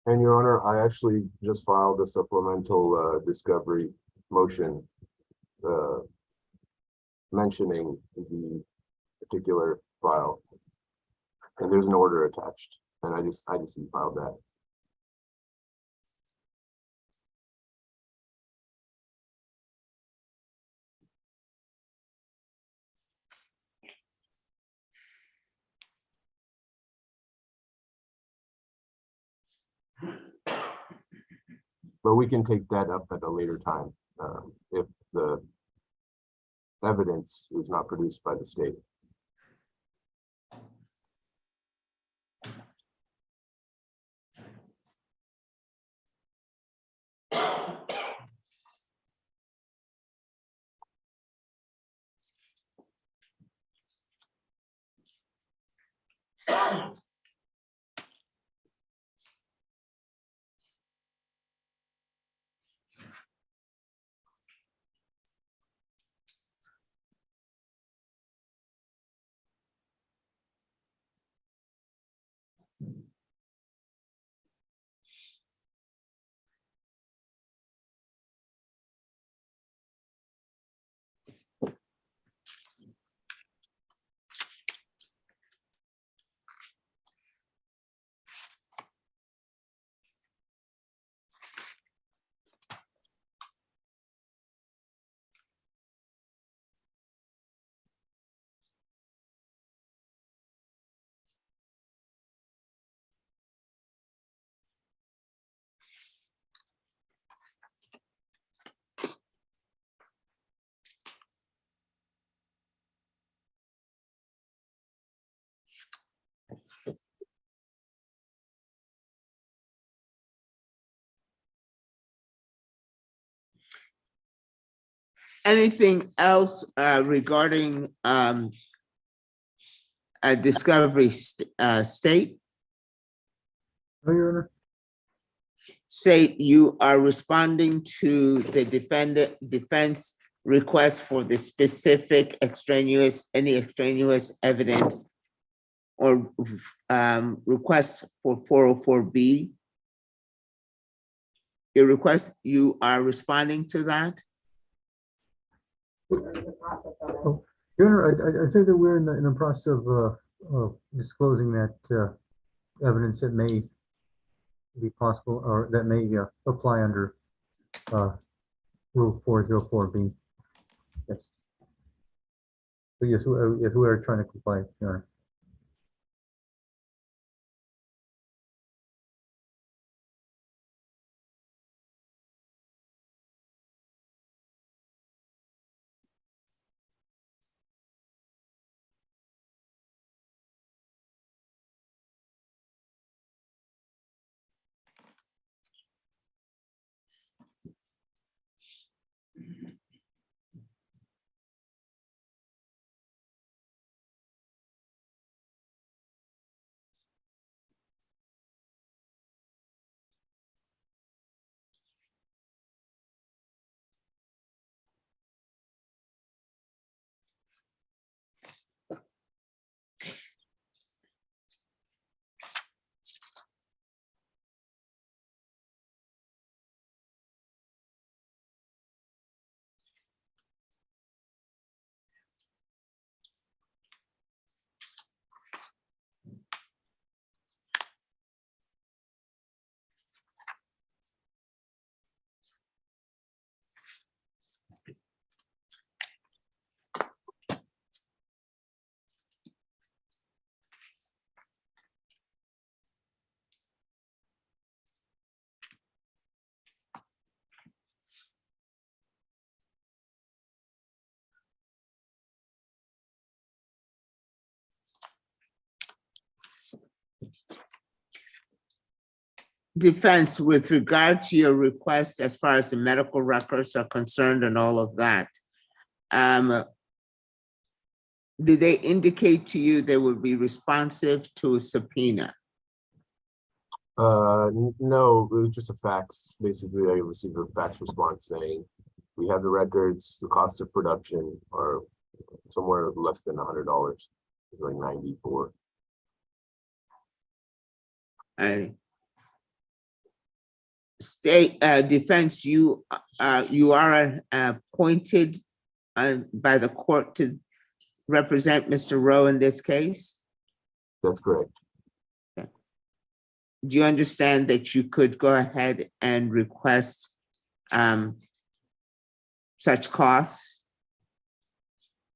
And Your Honor, I actually just filed a supplemental discovery motion mentioning the particular file. And there's an order attached, and I just filed that. But we can take that up at a later time if the evidence is not produced by the state.
Anything else regarding a discovery state?
No, Your Honor.
Say you are responding to the defense request for the specific any extraneous evidence or request for 404B. Your request, you are responding to that?
Oh, Your Honor, I think that we're in the process of disclosing that evidence that may be possible or that may apply under Rule 404B. Yes. So yes, we are trying to comply, Your Honor.
defense, with regard to your request as far as the medical records are concerned and all of that, did they indicate to you they would be responsive to a subpoena?
No, it was just a fax. Basically, I received a fax response saying, we have the records, the cost of production are somewhere less than $100, like 94.
And state defense, you are appointed by the court to represent Mr. Rowe in this case?
That's correct.
Do you understand that you could go ahead and request such costs?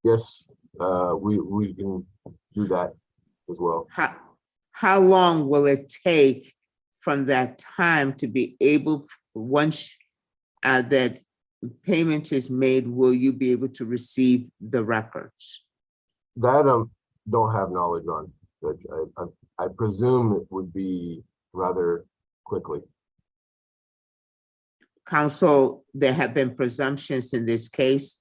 Yes, we can do that as well.
How long will it take from that time to be able, once that payment is made, will you be able to receive the records?
That don't have knowledge on, but I presume it would be rather quickly.
Counsel, there have been presumptions in this case.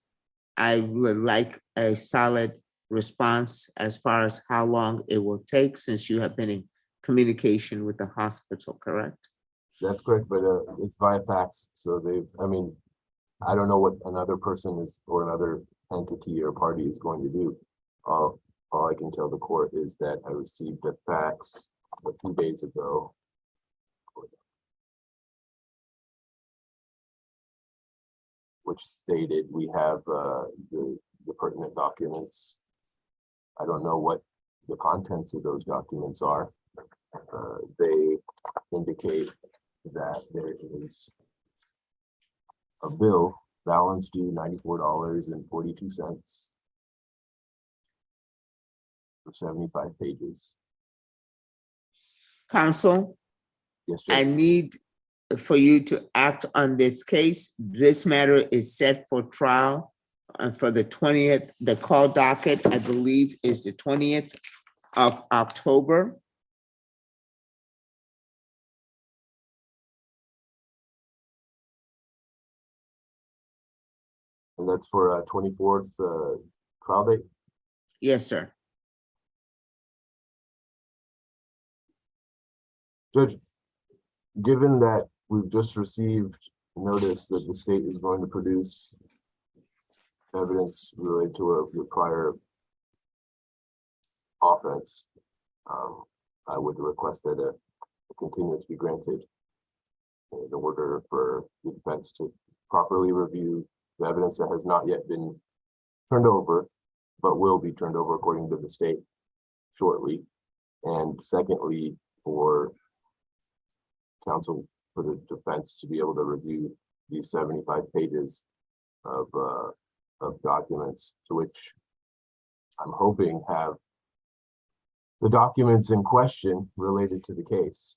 I would like a solid response as far as how long it will take, since you have been in communication with the hospital, correct?
That's correct, but it's via fax. So I don't know what another person is or another entity or party is going to do. All I can tell the court is that I received a fax a few days ago. Which stated we have the pertinent documents. I don't know what the contents of those documents are. They indicate that there is a bill, balance due $94.42 for 75 pages.
Counsel,
Yes,
I
Judge.
need for you to act on this case. This matter is set for trial for the 20th. The call docket, I believe, is the 20th of October.
And that's for 24th trial date.
Yes, sir.
Judge, given that we've just received notice that the state is going to produce evidence related to your prior offense, I would request that a continuance be granted in order for the defense to properly review the evidence that has not yet been turned over, but will be turned over according to the state shortly. And secondly, for counsel for the defense to be able to review these 75 pages of documents, to which I'm hoping have the documents in question related to the case.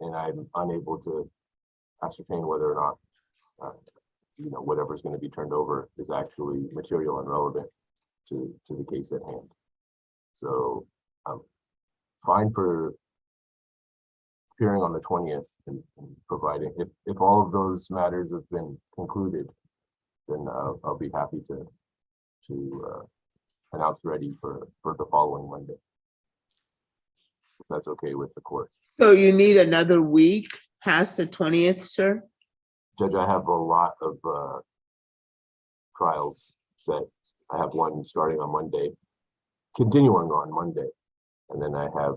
And I'm unable to ascertain whether or not, whatever's going to be turned over is actually material and relevant to the case at hand. So I'm fine for appearing on the 20th and providing, if all of those matters have been concluded, then I'll be happy to announce ready for the following Monday, if that's okay with the court.
So you need another week past the 20th, sir?
Judge, I have a lot of trials set. I have one starting on Monday, continuing on Monday, and then I have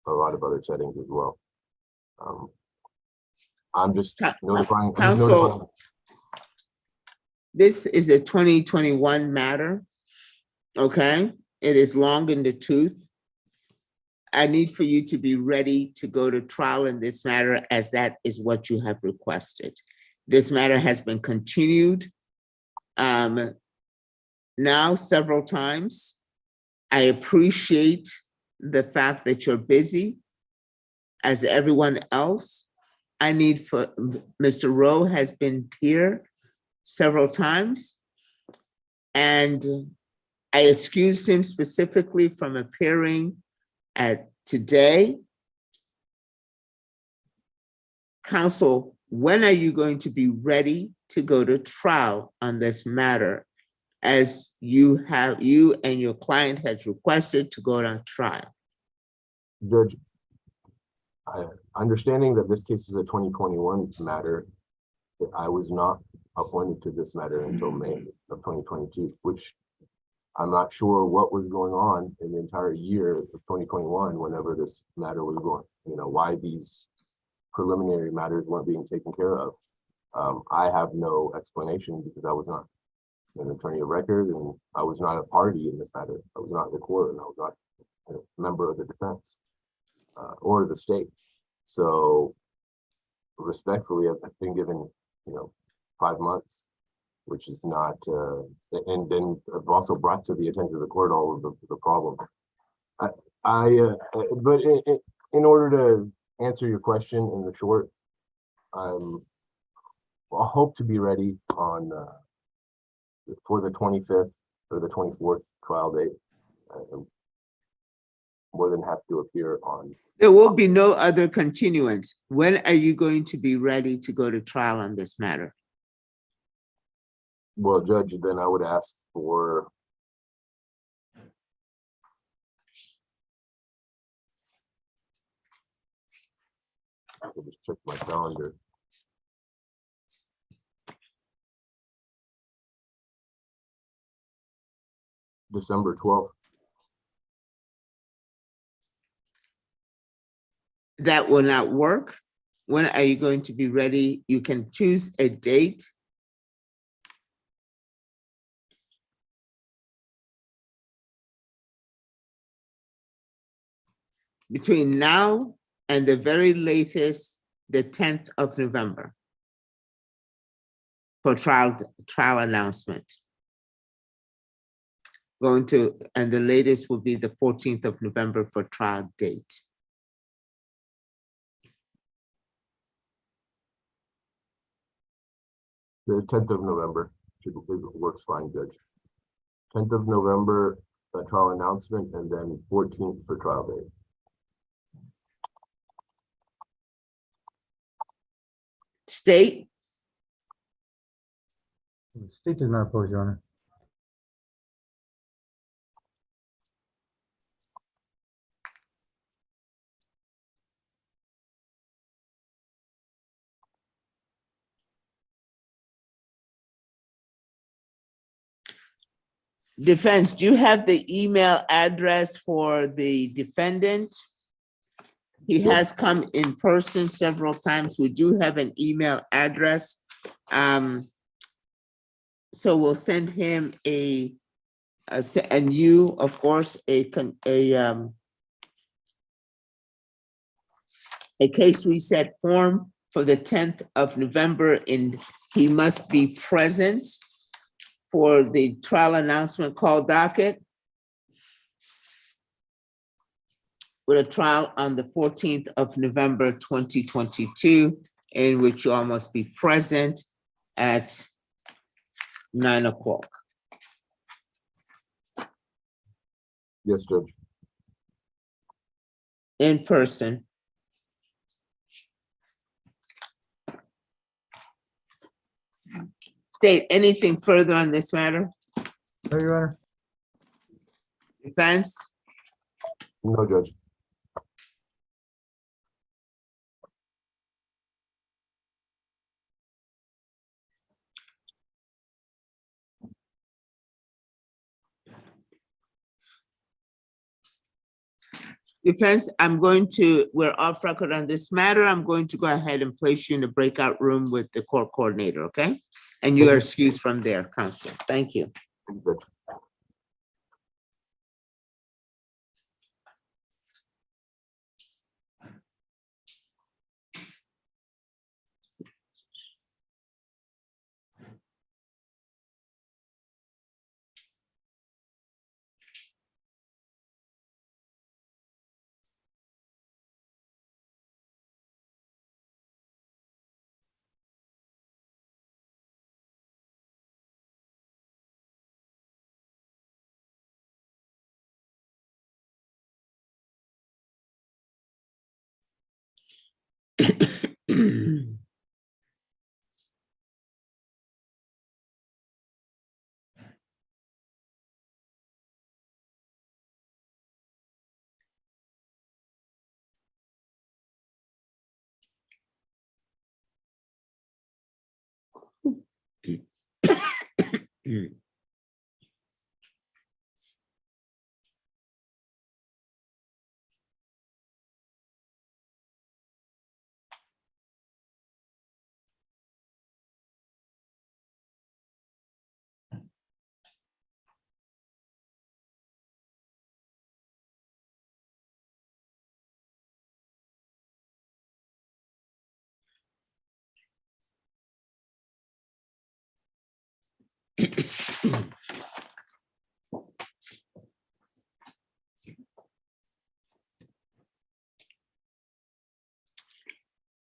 a lot of other settings as well. I'm just notifying.
Counsel, this is a 2021 matter, okay? It is long in the tooth. I need for you to be ready to go to trial in this matter, as that is what you have requested. This matter has been continued now several times. I appreciate the fact that you're busy, as everyone else. I need for, Mr. Rowe has been here several times, and I excused him specifically from appearing at today. Counsel, when are you going to be ready to go to trial on this matter, as you and your client has requested to go on trial?
Judge, understanding that this case is a 2021 matter, I was not appointed to this matter until May of 2022, which I'm not sure what was going on in the entire year of 2021 whenever this matter was going, why these preliminary matters weren't being taken care of. I have no explanation because I was not an attorney of record and I was not a party in this matter. I was not in the court and I was not a member of the defense or the state. So respectfully, I've been given, 5 months, which is not, and then I've also brought to the attention of the court all of the problems. But in order to answer your question in the short, I hope to be ready on for the 25th or the 24th trial date. I'm more than happy to appear on.
There will be no other continuance. When are you going to be ready to go to trial on this matter?
Well, Judge, then I would ask for I can just check my calendar. December 12th.
That will not work. When are you going to be ready? You can choose a date. Between now and the very latest, the 10th of November for trial announcement. And the latest will be the 14th of November for trial date.
The 10th of November works fine, Judge. 10th of November, trial announcement, and then 14th for trial date.
State?
The state does not oppose, Your Honor.
Defense, do you have the email address for the defendant? He has come in person several times. We do have an email address. So we'll send him and you, of course, a case reset form for the 10th of November, and he must be present for the trial announcement call docket with a trial on the 14th of November, 2022, in which you all must be present at 9 o'clock.
Yes, Judge.
In person. State, anything further on this matter?
No, Your Honor.
Defense?
No, Judge.
Defense, we're off record on this matter. I'm going to go ahead and place you in the breakout room with the court coordinator, okay? And you are excused from there, counsel. Thank you.
Judge.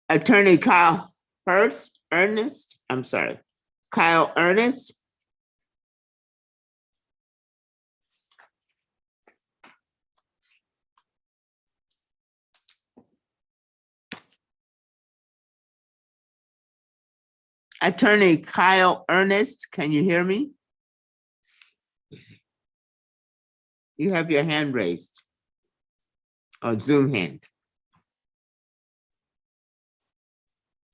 Attorney Kyle Ernest, I'm sorry, Kyle Ernest. Attorney Kyle Ernest, can you hear me? You have your hand raised. Or Zoom hand.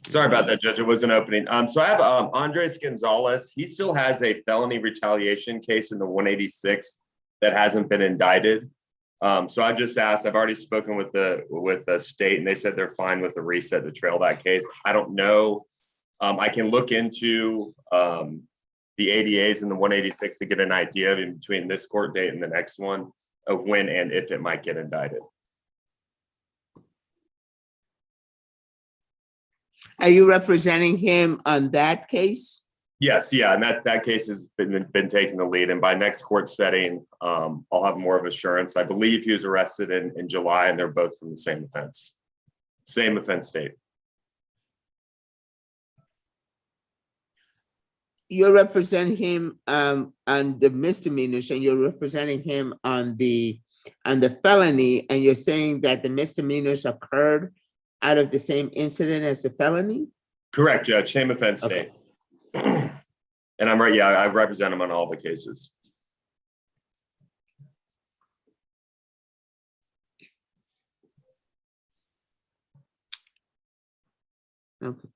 Sorry about that, Judge. It was an opening. So I have Andres Gonzalez. He still has a felony retaliation case in the 186 that hasn't been indicted. So I just asked. I've already spoken with the state, and they said they're fine with the reset to trail that case. I don't know. I can look into the ADAs and the 186 to get an idea in between this court date and the next one of when and if it might get indicted.
Are you representing him on that case?
Yes, yeah, and that case has been taking the lead, and by next court setting, I'll have more of assurance. I believe he was arrested in July, and they're both from the same offense date.
You're representing him on the misdemeanors, and you're representing him on the felony, and you're saying that the misdemeanors occurred out of the same incident as the felony?
Correct, Judge, same offense date. And I'm right, yeah, I represent him on all the cases.
Okay.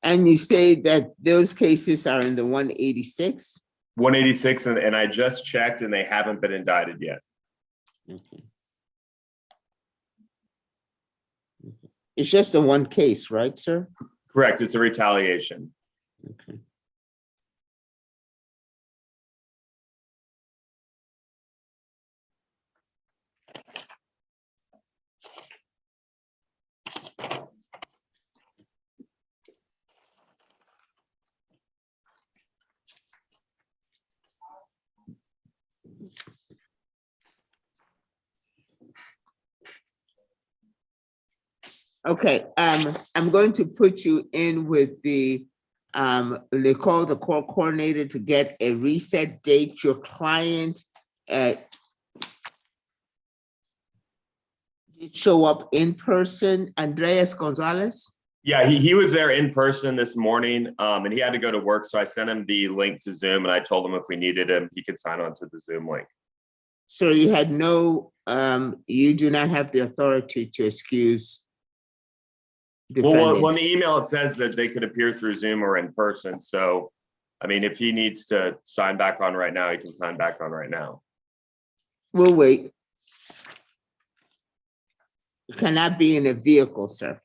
And you say that those cases are in the 186?
186, and I just checked, and they haven't been indicted yet.
Okay. It's just the one case, right, sir?
Correct, it's a retaliation.
Okay. Okay, I'm going to put you in with Nicole, the court coordinator, to get a reset date. Your client did show up in person, Andres Gonzalez?
Yeah, he was there in person this morning, and he had to go to work, so I sent him the link to Zoom, and I told him if we needed him, he could sign on to the Zoom link.
So you had no, you do not have the authority to excuse
Well, on
defendants?
the email, it says that they could appear through Zoom or in person. So, I mean, if he needs to sign back on right now, he can sign back on right now.
We'll wait. You cannot be in a vehicle, sir.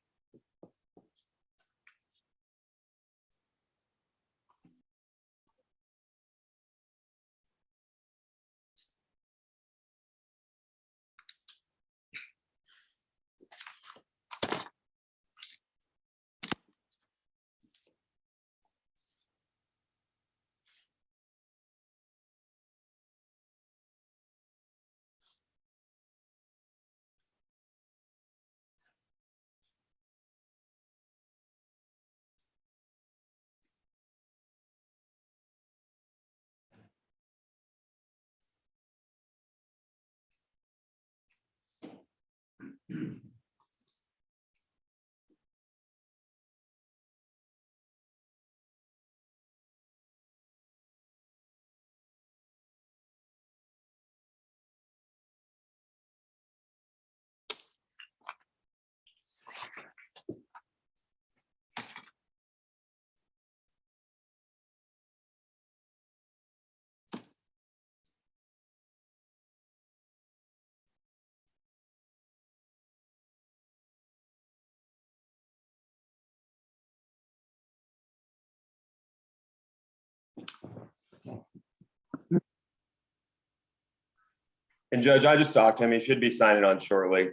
And Judge, I just talked to him. He should be signing on shortly.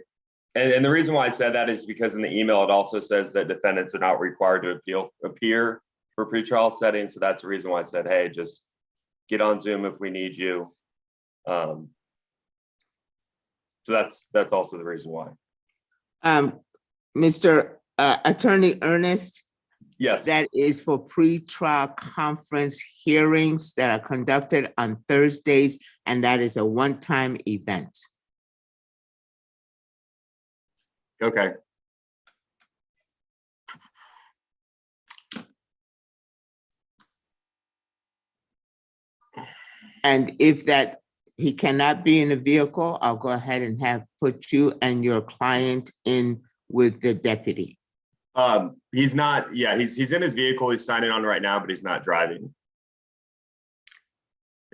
And the reason why I said that is because in the email, it also says that defendants are not required to appear for pretrial settings. So that's the reason why I said, hey, just get on Zoom if we need you. So that's also the reason why.
Mr. Attorney Ernest,
Yes.
that is for pre-trial conference hearings that are conducted on Thursdays, and that is a one-time event.
Okay.
And if that he cannot be in a vehicle, I'll go ahead and put you and your client in with the deputy.
He's not, yeah, he's in his vehicle. He's signing on right now, but he's not driving.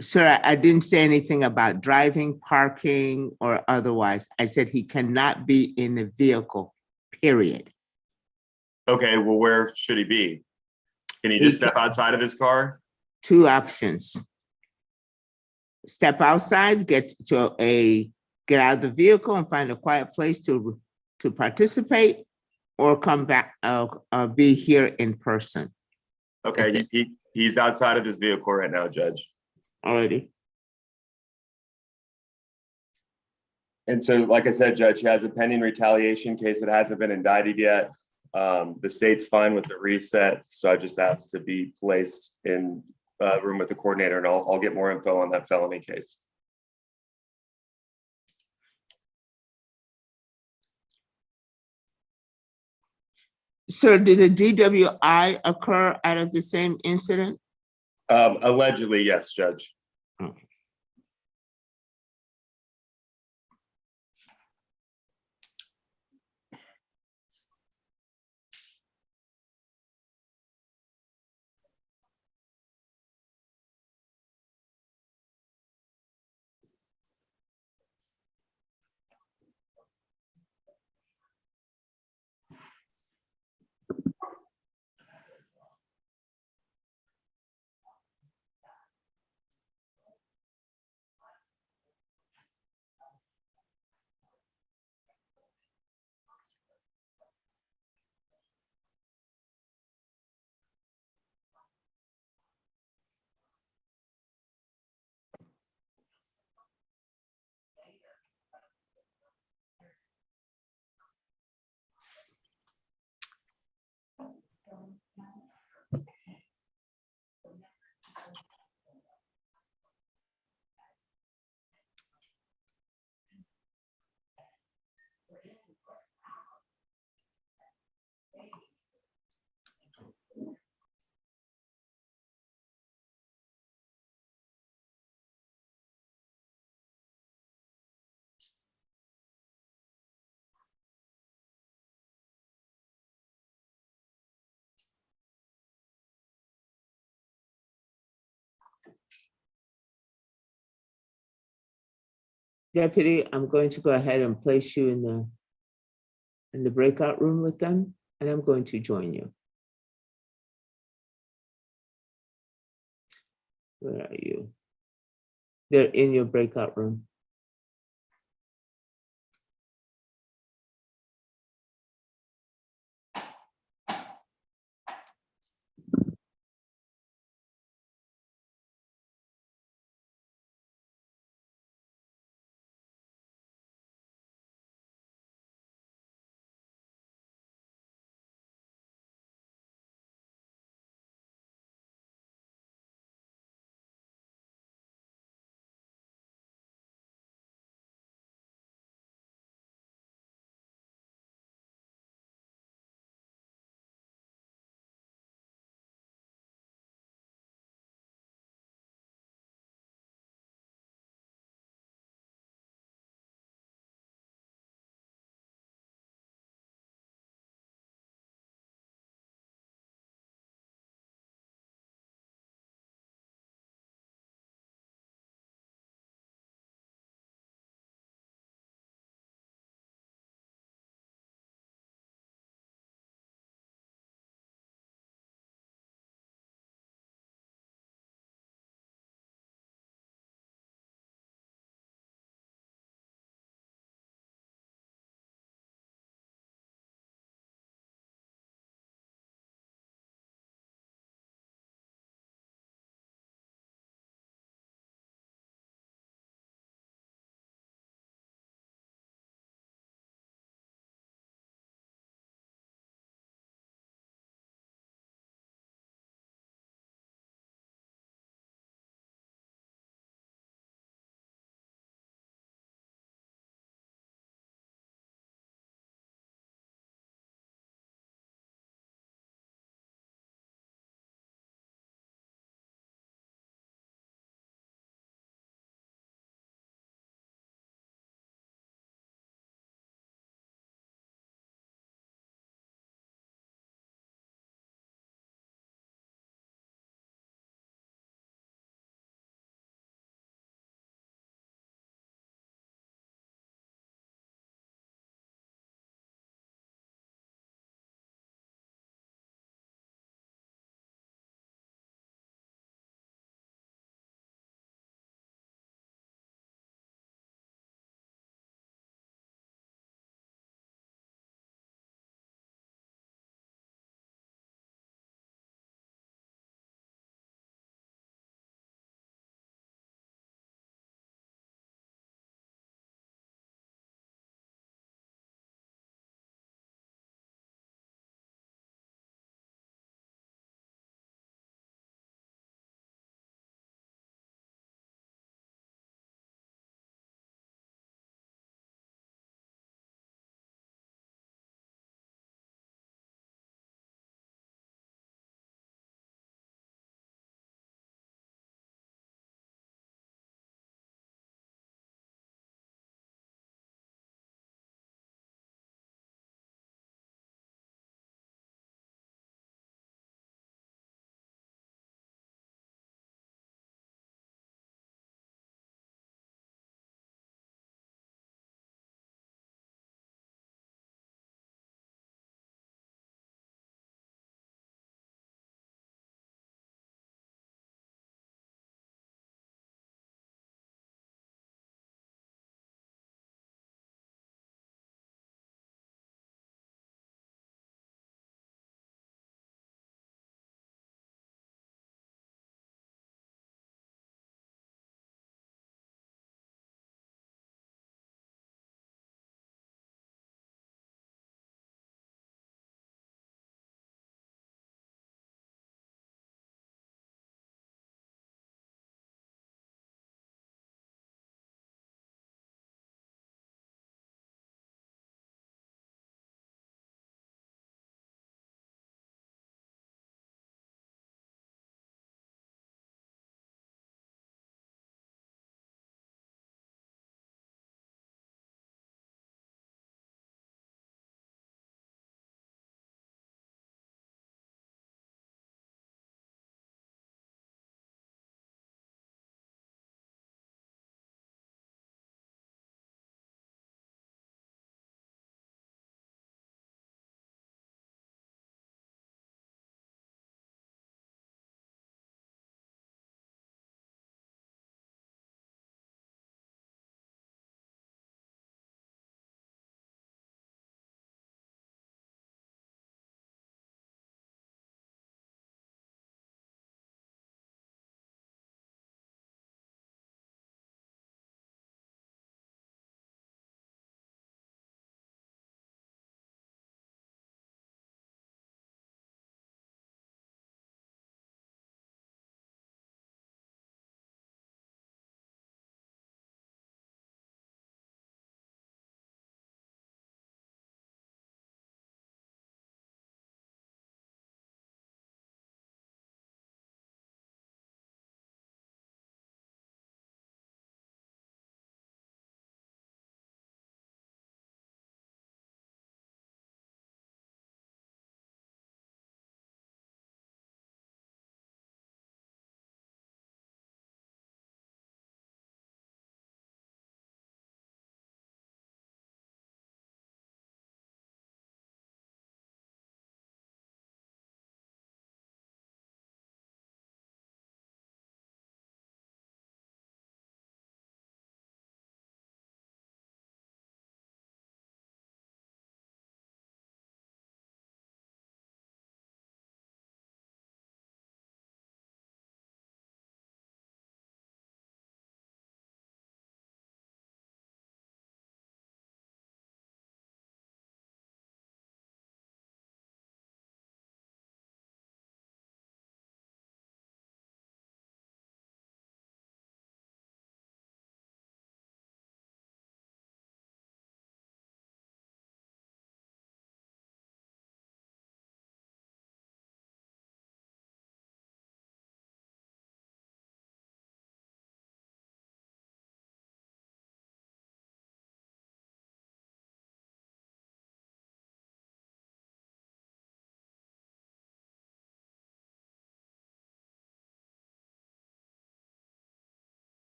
Sir, I didn't say anything about driving, parking, or otherwise. I said he cannot be in a vehicle, period.
Okay, well, where should he be? Can he just step outside of his car?
Two options. Step outside, get out of the vehicle and find a quiet place to participate, or come back, be here in person.
Okay, he's outside of his vehicle right now, Judge.
Already.
And so, like I said, Judge, he has a pending retaliation case that hasn't been indicted yet. The state's fine with the reset, so I just asked to be placed in a room with the coordinator, and I'll get more info on that felony case.
Sir, did a DWI occur out of the same incident?
Allegedly, yes, Judge.
Okay. Deputy, I'm going to go ahead and place you in the breakout room with them, and I'm going to join you. Where are you? They're in your breakout room.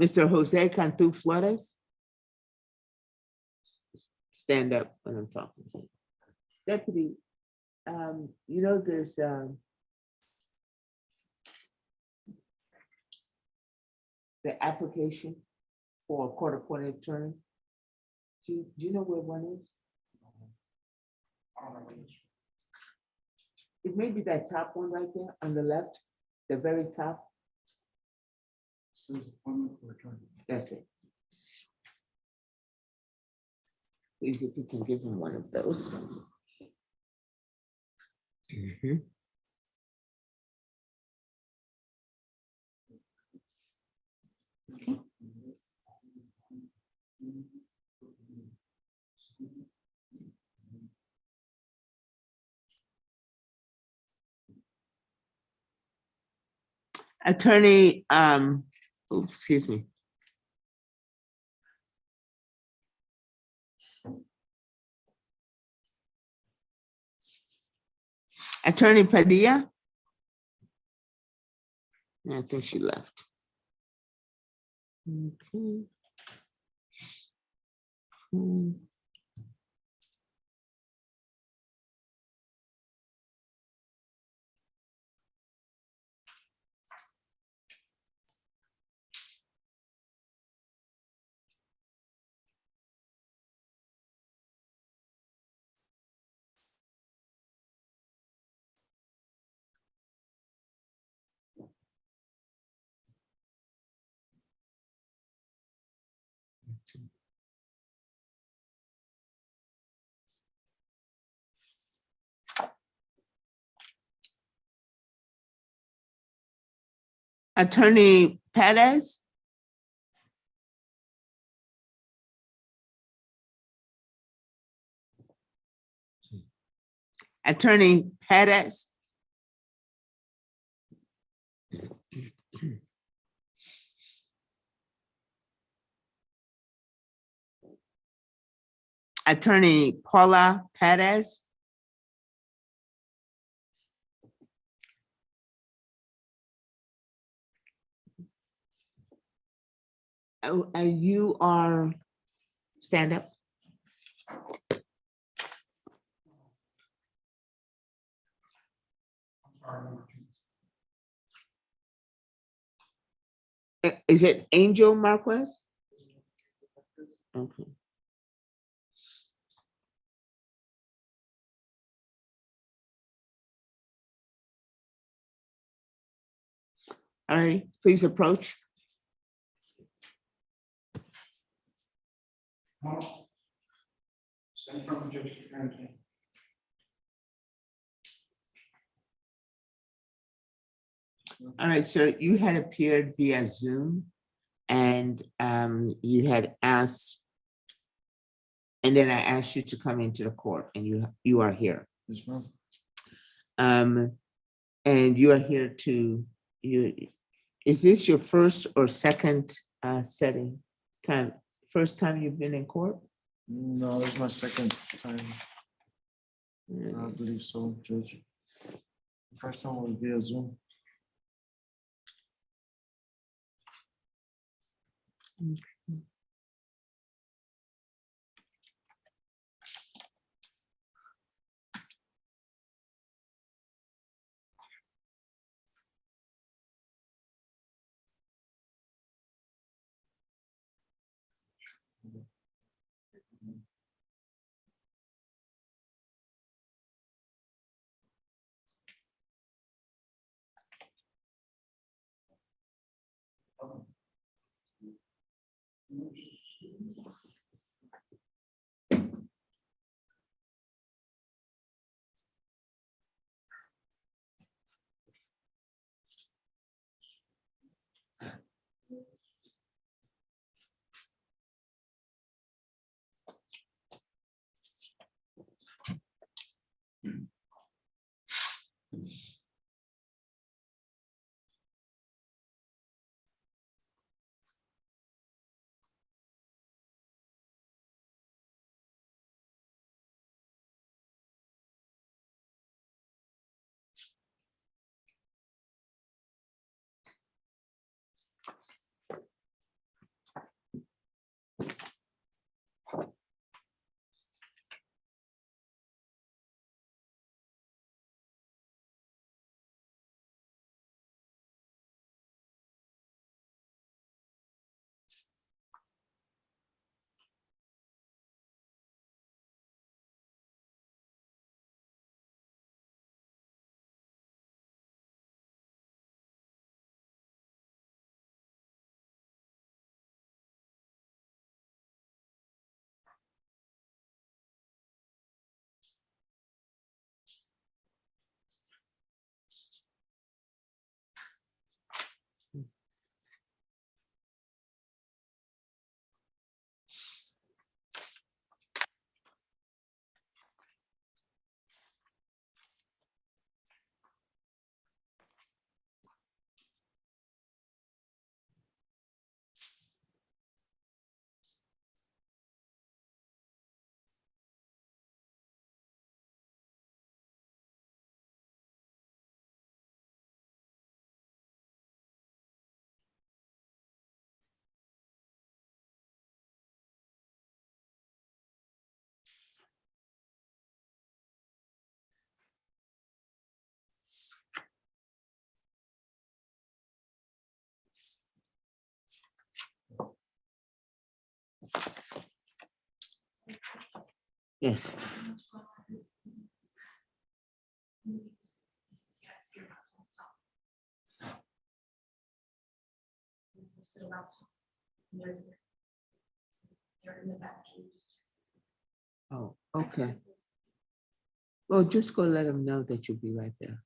Mr. Jose Cantu Flores. Stand up when I'm talking. Deputy, you know, there's, the application for a court-appointed attorney. Do you know where one is?
I don't know what it is.
It may be that top one right there on the left, the very top.
Says appointment for attorney.
That's it. Please, if you can give him one of those. Mhm. Attorney, excuse me. Attorney Padilla? I think she left. Okay. Attorney Perez? Attorney Perez? Attorney Paula Perez? Oh, and you are, stand up. Is it Angel Marquez? Okay. All right, please approach.
Stand from the judge.
All right, sir, you had appeared via Zoom and you had asked, and then I asked you to come into the court and you are here.
Yes, ma'am.
And you are here to, is this your first or second first time you've been in court?
No, it's my second time. I believe so, Judge. First time was via Zoom.
Yes. Oh, okay. Well, just go let them know that you'll be right there.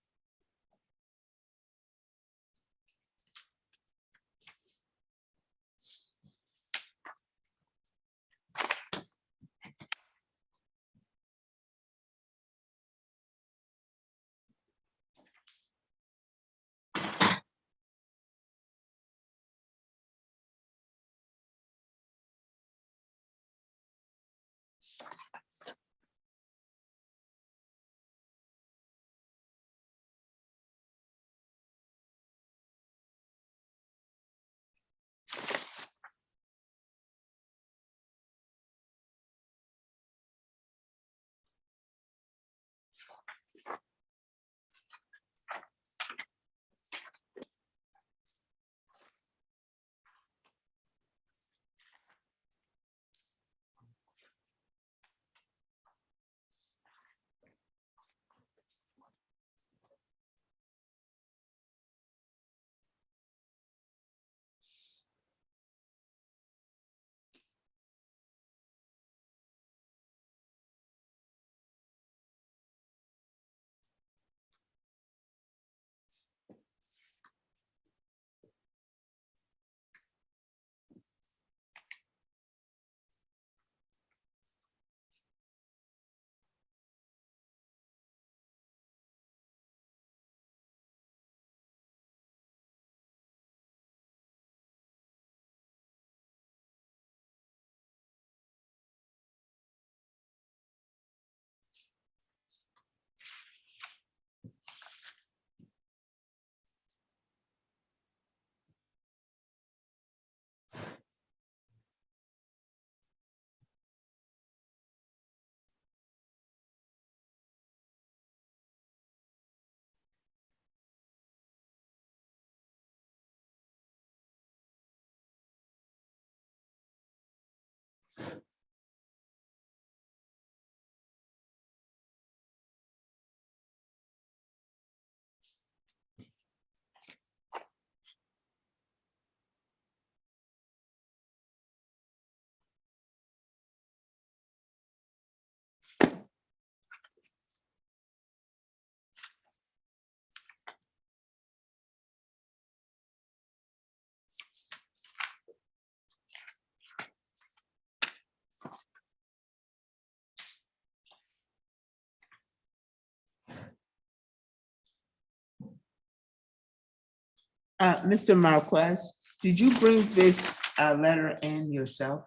Mr. Marquez, did you bring this letter in yourself?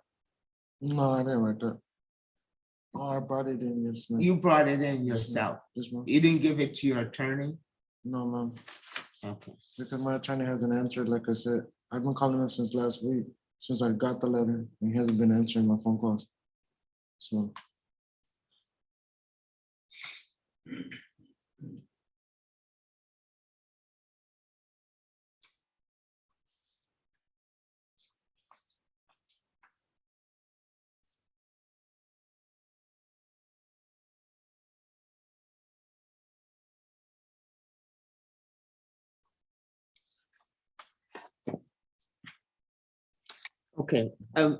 No, I didn't write that. Oh, I brought it in, yes, ma'am.
You brought it in
Yes, ma'am.
yourself.
Yes, ma'am.
You didn't give it to your attorney?
No, ma'am,
Okay.
because my attorney hasn't answered, like I said. I've been calling him since last week, since I got the letter, and he hasn't been answering my phone calls. So.
Okay,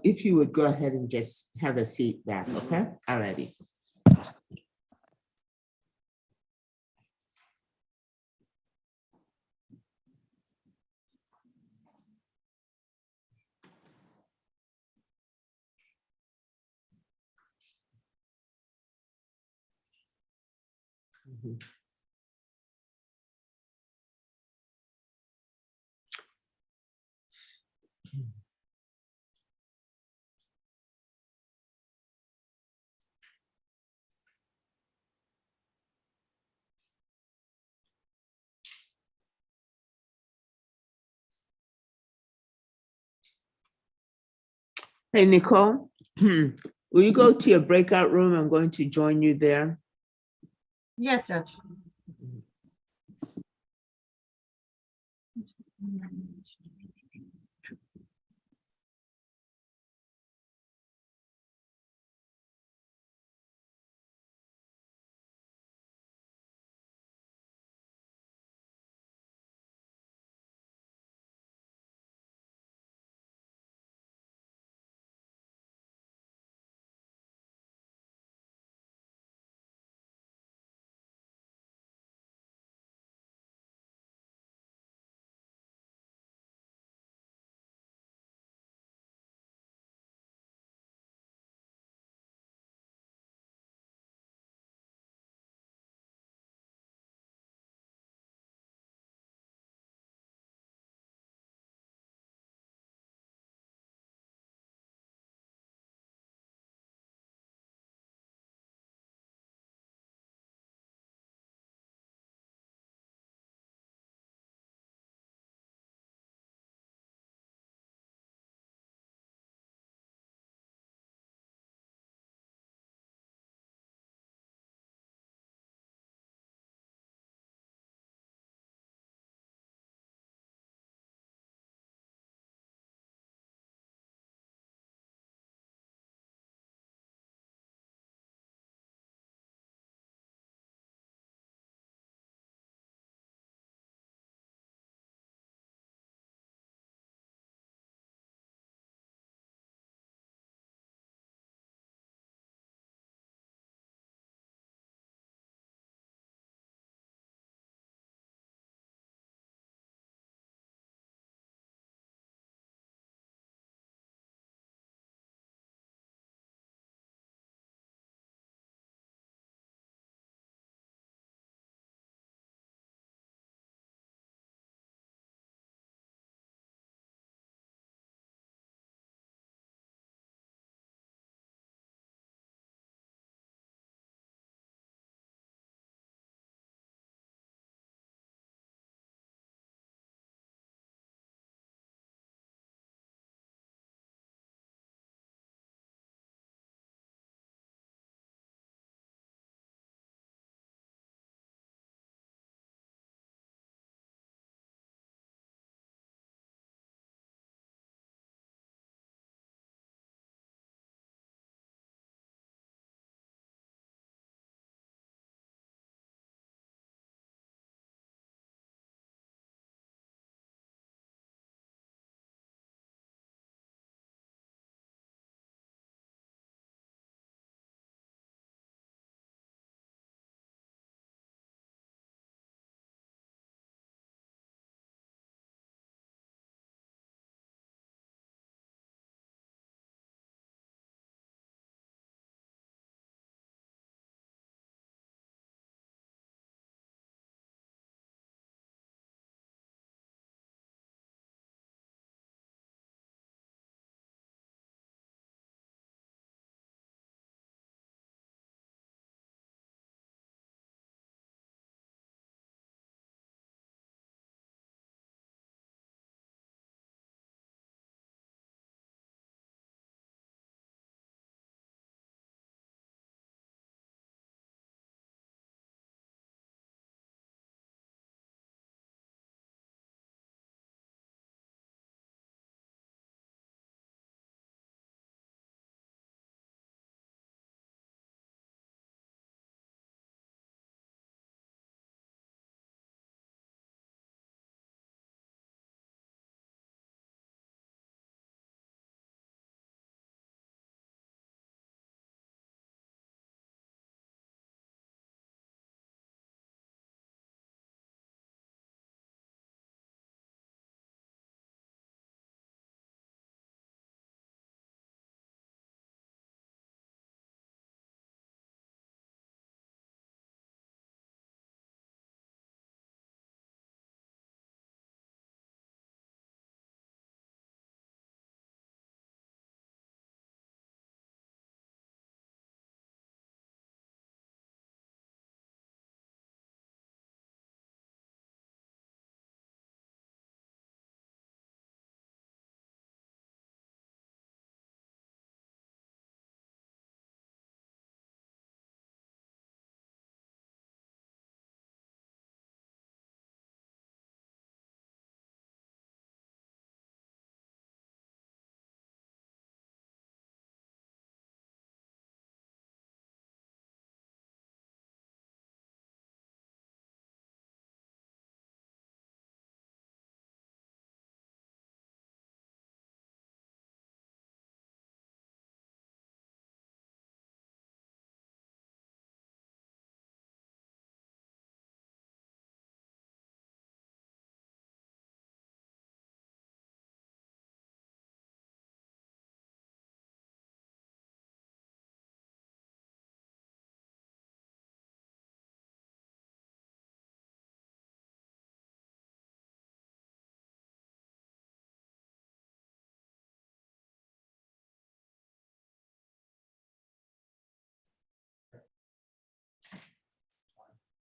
if you would go ahead and just have a seat back, okay? Alrighty. Mhm. Hey, Nicole, will you go to your breakout room? I'm going to join you there.
Yes, Judge.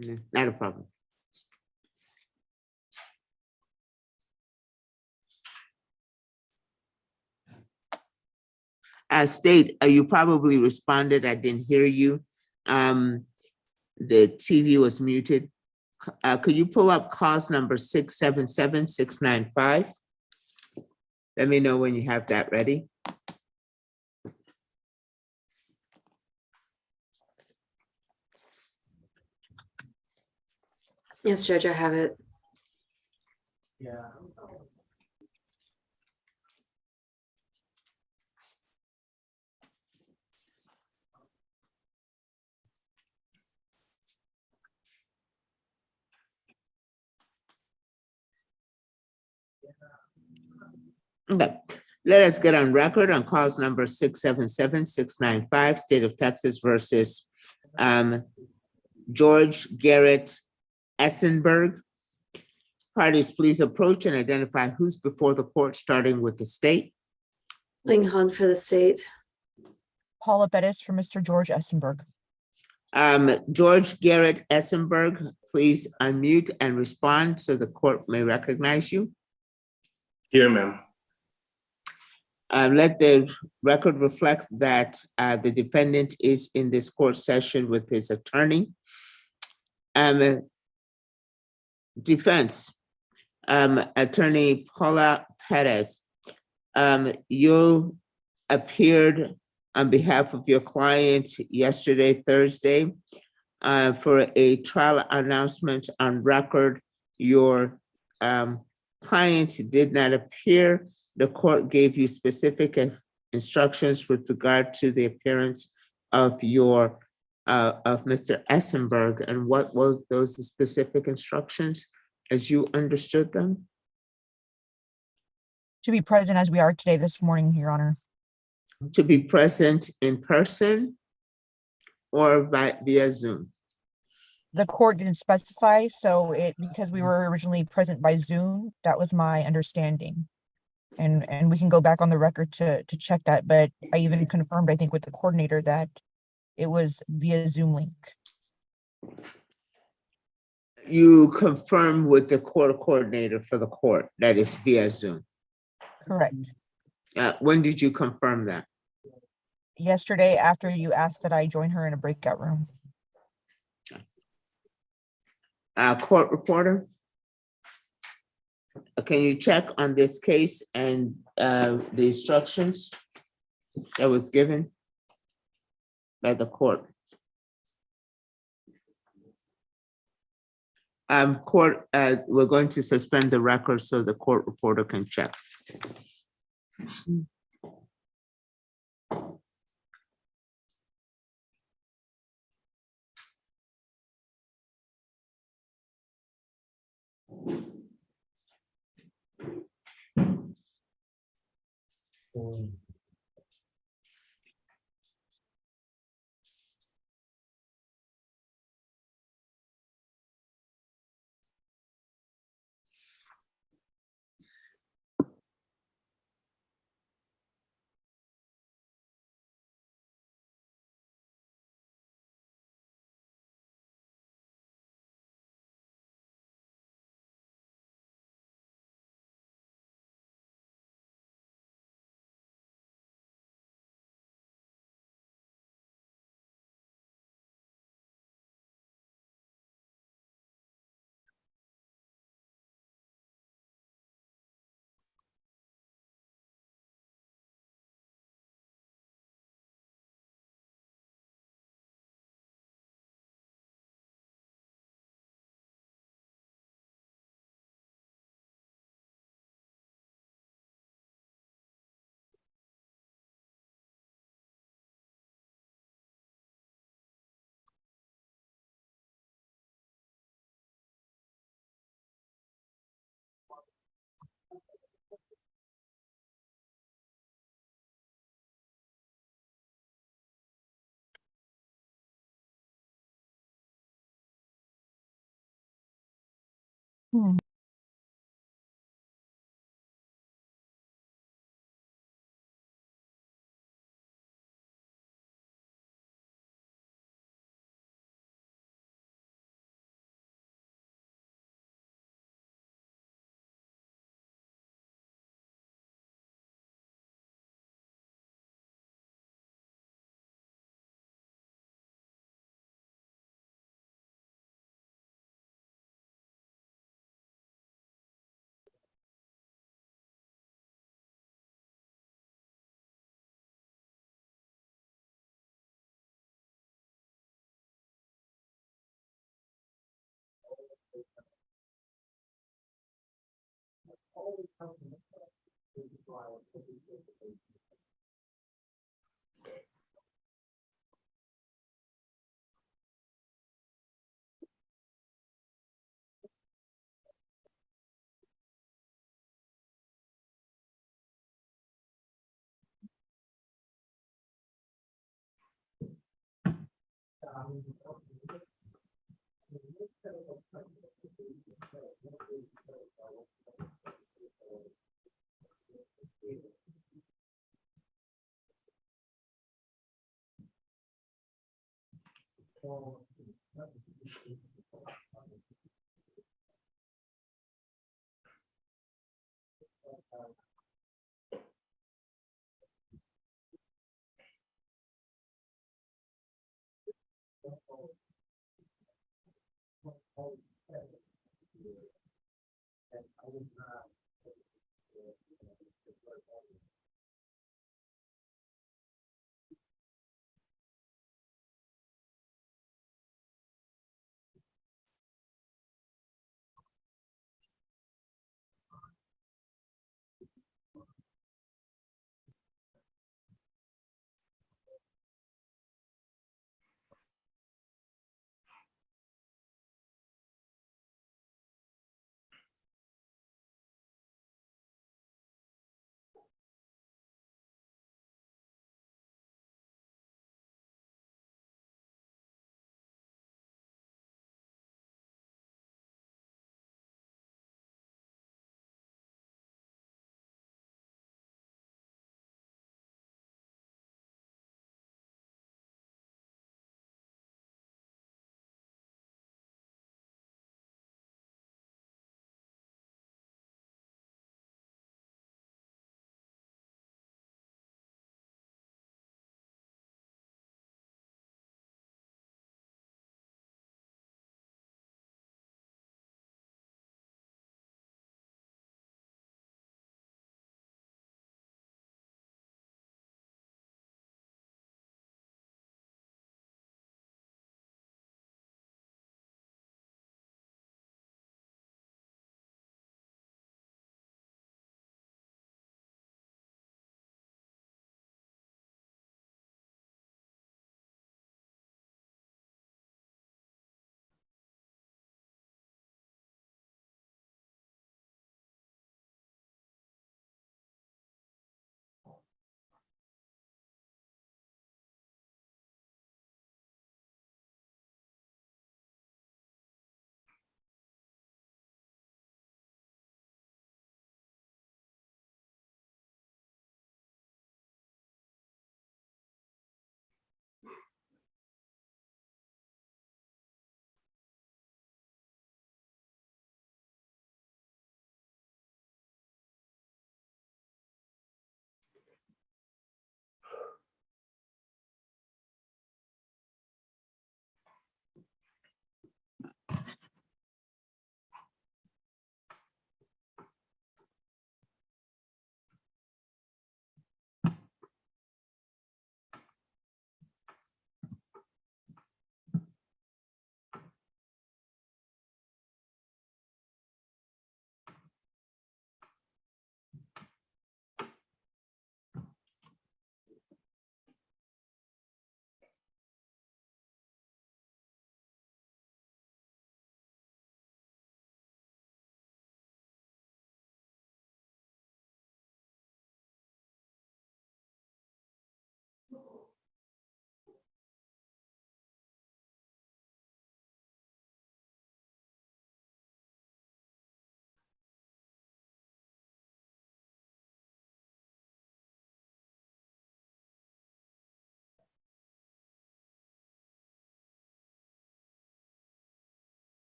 No, not a problem. State, you probably responded. I didn't hear you. The TV was muted. Could you pull up cause number 677-695? Let me know when you have that ready.
Yes, Judge, I have it.
Okay, let us get on record on cause number 677-695, State of Texas versus George Garrett Essenberg. Parties, please approach and identify who's before the court, starting with the state.
Ling Hong for the state.
Paula Bettis for Mr. George Essenberg.
George Garrett Essenberg, please unmute and respond so the court may recognize you.
Here, ma'am.
Let the record reflect that the defendant is in this court session with his attorney. Defense, Attorney Paula Perez, you appeared on behalf of your client yesterday, Thursday, for a trial announcement on record. Your client did not appear. The court gave you specific instructions with regard to the appearance of your of Mr. Essenberg, and what were those specific instructions as you understood them?
To be present as we are today this morning, Your Honor.
To be present in person or via Zoom?
The court didn't specify, so because we were originally present by Zoom, that was my understanding. And we can go back on the record to check that, but I even confirmed, I think, with the coordinator that it was via Zoom link.
You confirmed with the court coordinator for the court that is via Zoom?
Correct.
When did you confirm that?
Yesterday, after you asked that I join her in a breakout room.
Court reporter? Can you check on this case and the instructions that was given by the court? Court, we're going to suspend the record so the court reporter can check.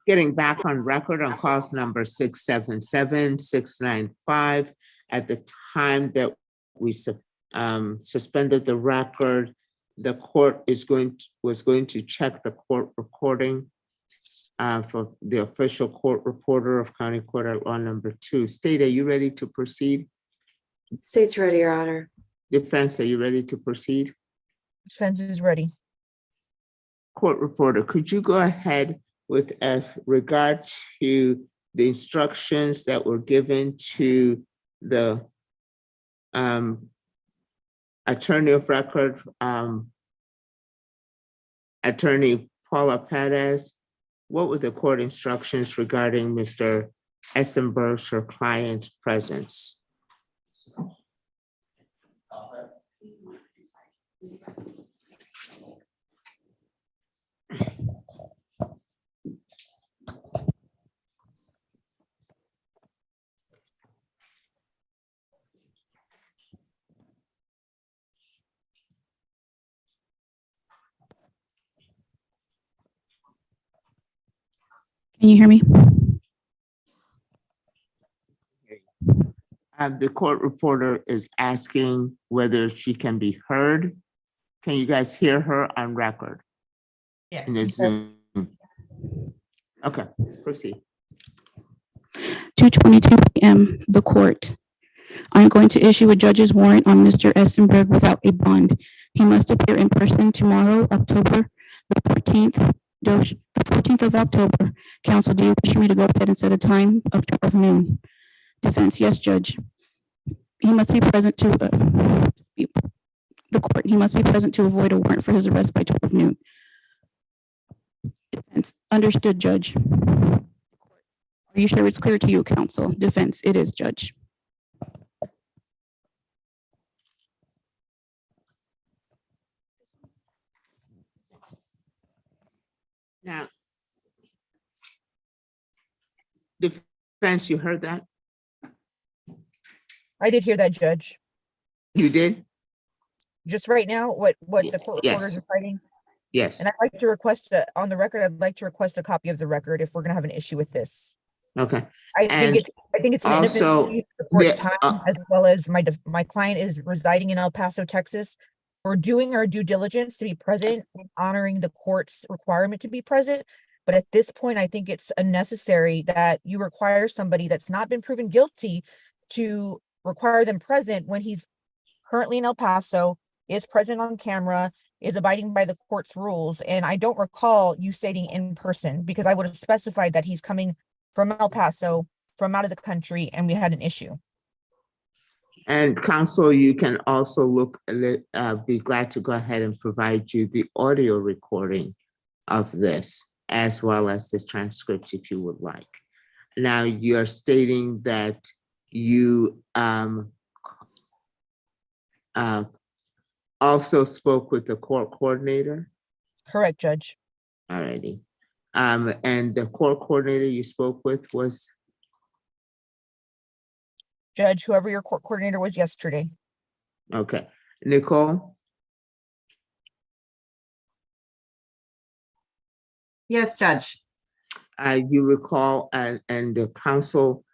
Getting back on record on cause number 677-695. At the time that we suspended the record, the court was going to check the court recording for the official court reporter of County Court at Law number 2. State, are you ready to proceed?
State's ready, Your Honor.
Defense, are you ready to proceed?
Defense is ready.
Court reporter, could you go ahead with as regard to the instructions that were given to the attorney of record, Attorney Paula Perez? What were the court instructions regarding Mr. Essenberg's, her client's presence?
Can you hear me?
The court reporter is asking whether she can be heard. Can you guys hear her on record?
Yes.
In the Zoom? Okay, proceed.
2:22 p.m. The court. I am going to issue a judge's warrant on Mr. Essenberg without a bond. He must appear in person tomorrow, October the 14th. The 14th of October. Counsel, do you wish me to go ahead and set a time of 12 noon? Defense, yes, Judge. He must be present to, the court, he must be present to avoid a warrant for his arrest by 12 noon. Defense, understood, Judge. Are you sure it's clear to you, counsel? Defense, it is, Judge.
Now, defense, you heard that?
I did hear that, Judge.
You did?
Just right now, what the court reporters
Yes.
are citing.
Yes.
And I'd like to request on the record, I'd like to request a copy of the record if we're gonna have an issue with this.
Okay.
I
And
think it's an
also,
inefficient use of the court's
the-
time, as well as my client is residing in El Paso, Texas. We're doing our due diligence to be present, and honoring the court's requirement to be present. But at this point, I think it's unnecessary that you require somebody that's not been proven guilty to require them present when he's currently in El Paso, is present on camera, is abiding by the court's rules. And I don't recall you stating in person, because I would have specified that he's coming from El Paso, from out of the country, and we had an issue.
And counsel, you can also be glad to go ahead and provide you the audio recording of this, as well as this transcript if you would like. Now, you're stating that you also spoke with the court coordinator?
Correct, Judge.
Alrighty. And the court coordinator you spoke with was?
Judge, whoever your court coordinator was yesterday.
Okay. Nicole?
Yes, Judge.
You recall, and the counsel,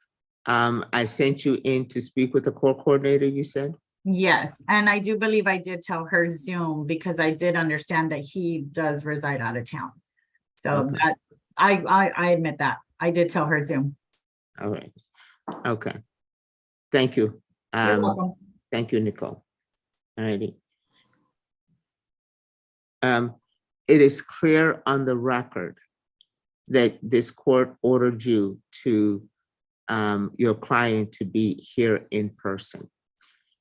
I sent you in to speak with the court coordinator, you said?
Yes, and I do believe I did tell her Zoom because I did understand that he does reside out of town. So
Okay.
that, I admit that. I did tell her Zoom.
All right. Okay. Thank you.
You're welcome.
Thank you, Nicole. All righty. It is clear on the record that this court ordered you to, your client to be here in person.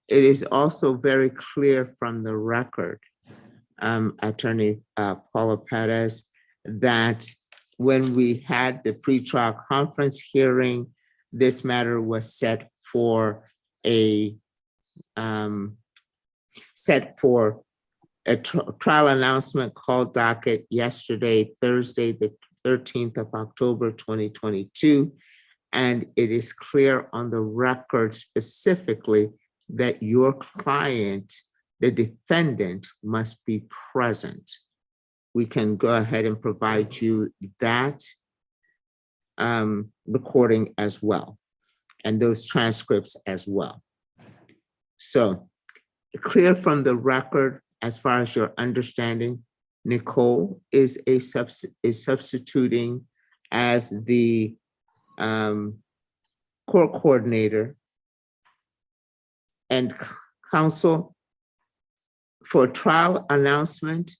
It is also very clear from the record, Attorney Paula Perez, that when we had the pretrial conference hearing, this matter was set for a trial announcement called docket yesterday, Thursday, the 13th of October, 2022. And it is clear on the record specifically that your client, the defendant, must be present. We can go ahead and provide you that recording as well, and those transcripts as well. So clear from the record, as far as your understanding, Nicole is substituting as the court coordinator, and counsel for trial announcement.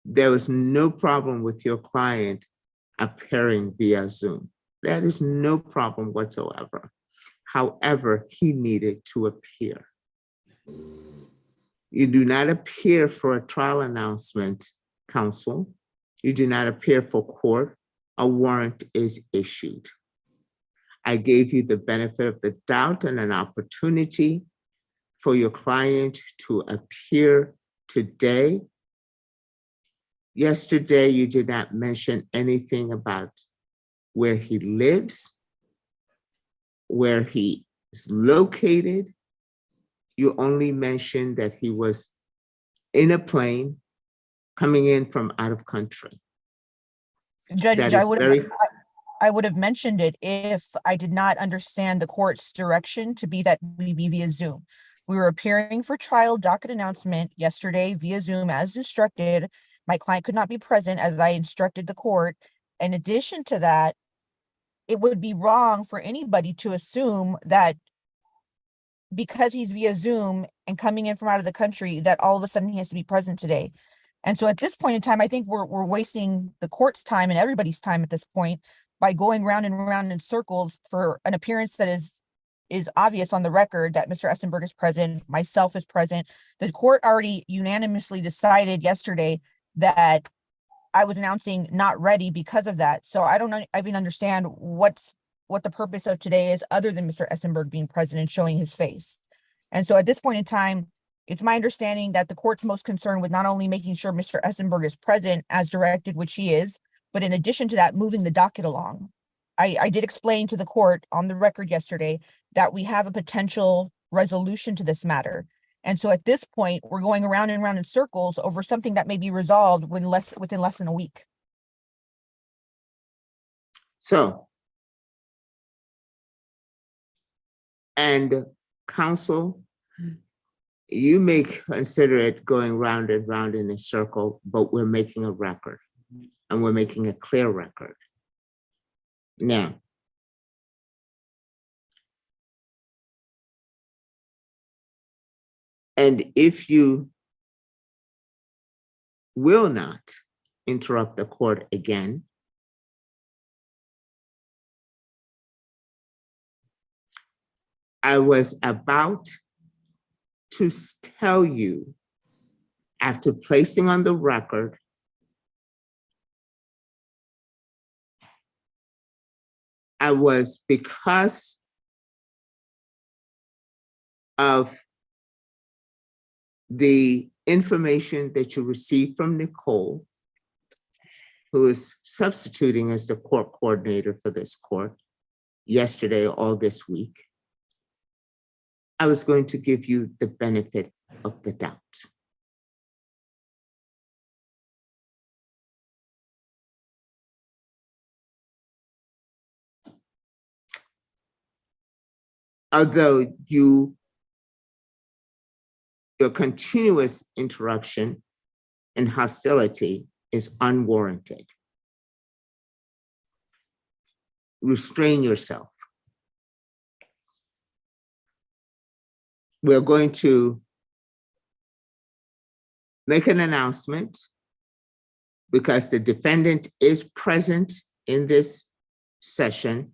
There was no problem with your client appearing via Zoom. That is no problem whatsoever. However, he needed to appear. You do not appear for a trial announcement, counsel. You do not appear for court. A warrant is issued. I gave you the benefit of the doubt and an opportunity for your client to appear today. Yesterday, you did not mention anything about where he lives, where he is located. You only mentioned that he was in a plane coming in from out of country.
Judge,
That
I
is
would
very-
I would have mentioned it if I did not understand the court's direction to be that we be via Zoom. We were appearing for trial docket announcement yesterday via Zoom as instructed. My client could not be present as I instructed the court. In addition to that, it would be wrong for anybody to assume that because he's via Zoom and coming in from out of the country, that all of a sudden he has to be present today. And so at this point in time, I think we're wasting the court's time and everybody's time at this point by going round and round in circles for an appearance that is obvious on the record that Mr. Essenberg is present, myself is present. The court already unanimously decided yesterday that I was announcing not ready because of that. So I don't know, I even understand what the purpose of today is other than Mr. Essenberg being present and showing his face. And so at this point in time, it's my understanding that the court's most concerned with not only making sure Mr. Essenberg is present as directed, which he is, but in addition to that, moving the docket along. I did explain to the court on the record yesterday that we have a potential resolution to this matter. And so at this point, we're going around and around in circles over something that may be resolved within less than a week.
So, and counsel, you may consider it going round and round in a circle, but we're making a record, and we're making a clear record. Now, and if you will not interrupt the court again, I was about to tell you, after placing on the record because of the information that you received from Nicole, who is substituting as the court coordinator for this court yesterday, all this week, I was going to give you the benefit of the doubt. Although your continuous interruption and hostility is unwarranted. Restrain yourself. We're going to make an announcement because the defendant is present in this session.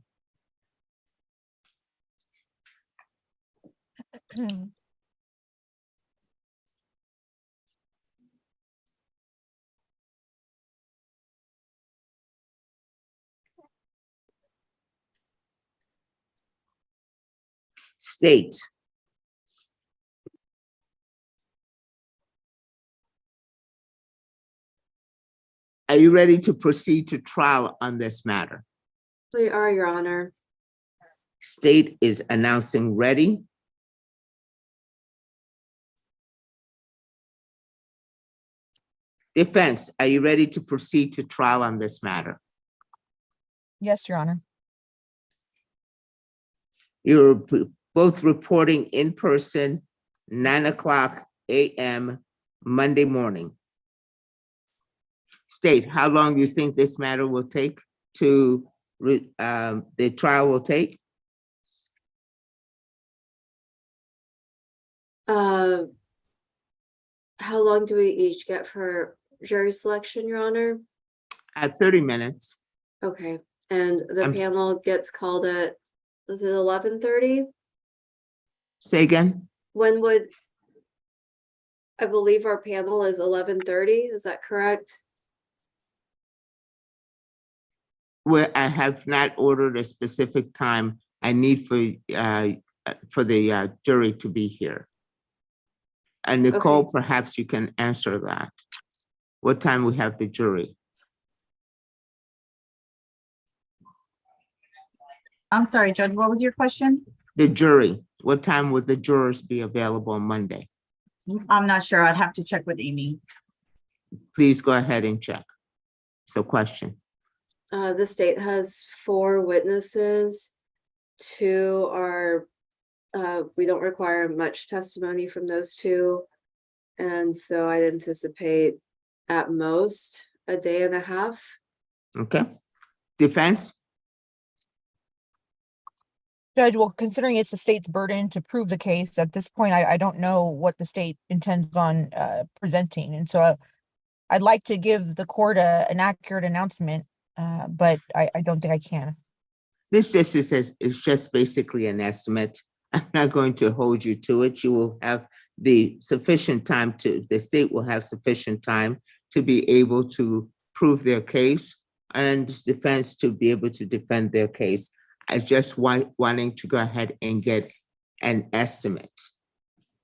State. Are you ready to proceed to trial on this matter?
We are, Your Honor.
State is announcing ready. Defense, are you ready to proceed to trial on this matter?
Yes, Your Honor.
You're both reporting in person, 9:00 a.m. Monday morning. State, how long do you think this matter will take to, the trial will take?
How long do we each get for jury selection, Your Honor?
At 30 minutes.
Okay, and the
I'm-
panel gets called at, was it 11:30?
Say again?
When would, I believe our panel is 11:30, is that correct?
Where I have not ordered a specific time I need for the jury to be here. And Nicole, perhaps you can answer that. What time we have the jury?
I'm sorry, Judge, what was your question?
The jury, what time would the jurors be available on Monday?
I'm not sure. I'd have to check with Amy.
Please go ahead and check. So question.
The state has 4 witnesses. 2 are, we don't require much testimony from those 2. And so I'd anticipate at most a day and a half.
Okay. Defense?
Judge, well, considering it's the state's burden to prove the case, at this point, I don't know what the state intends on presenting. And so I'd like to give the court an accurate announcement But I don't think I can.
This just says, it's just basically an estimate. I'm not going to hold you to it. You will have the sufficient time the state will have sufficient time to be able to prove their case and defense to be able to defend their case. I just wanting to go ahead and get an estimate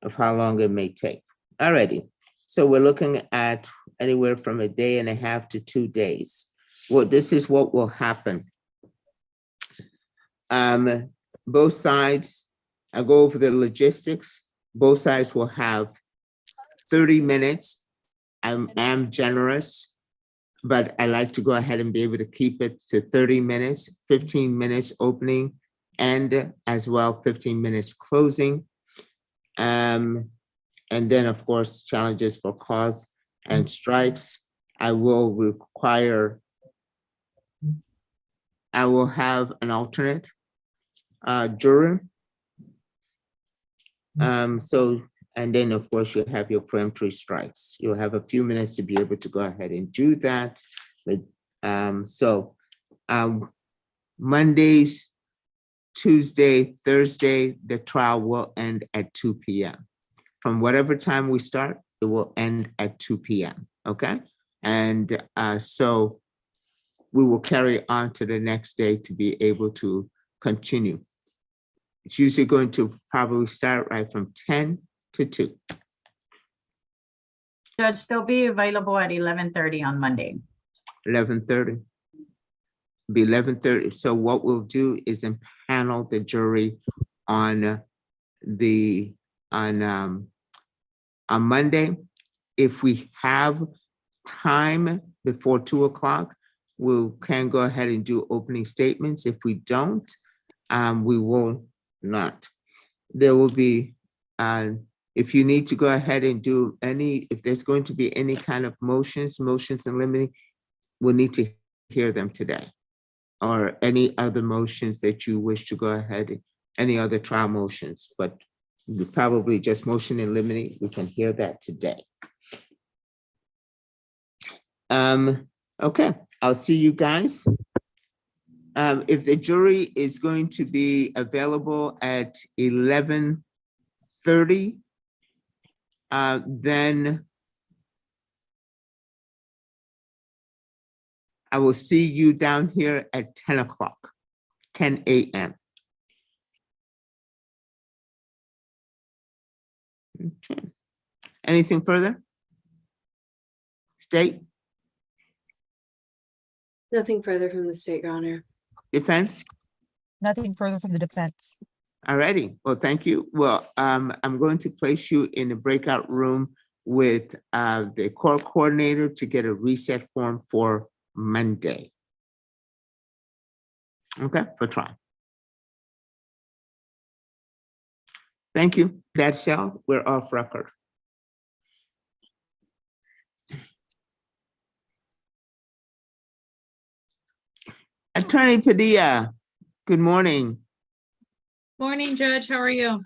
of how long it may take. Alrighty, so we're looking at anywhere from a day and a half to 2 days. Well, this is what will happen. Both sides, I go over the logistics. Both sides will have 30 minutes. I'm generous, but I like to go ahead and be able to keep it to 30 minutes, 15 minutes opening, and as well 15 minutes closing. And then, of course, challenges for cause and strikes. I will have an alternate juror. And then, of course, you'll have your peremptory strikes. You'll have a few minutes to be able to go ahead and do that. But Mondays, Tuesday, Thursday, the trial will end at 2 p.m. From whatever time we start, it will end at 2 p.m. Okay? And so we will carry on to the next day to be able to continue. It's usually going to probably start right from 10 to 2.
Judge, they'll be available at 11:30 on Monday.
11:30. Be 11:30. So what we'll do is impanel the jury on Monday. If we have time before 2 o'clock, we can go ahead and do opening statements. If we don't, we will not. There will be, if you need to go ahead and do if there's going to be any kind of motions and limiting, we'll need to hear them today. Or any other motions that you wish to go ahead, any other trial motions, but probably just motion and limiting, we can hear that today. Okay, I'll see you guys. If the jury is going to be available at 11:30, then I will see you down here at 10 o'clock, 10 a.m. Okay. Anything further? State?
Nothing further from the state, Your Honor.
Defense?
Nothing further from the defense.
Alrighty, well, thank you. Well, I'm going to place you in a breakout room with the court coordinator to get a reset form for Monday. Okay, for trial. Thank you. That's all. We're off record. Attorney Padilla, good morning.
Morning, Judge. How are you?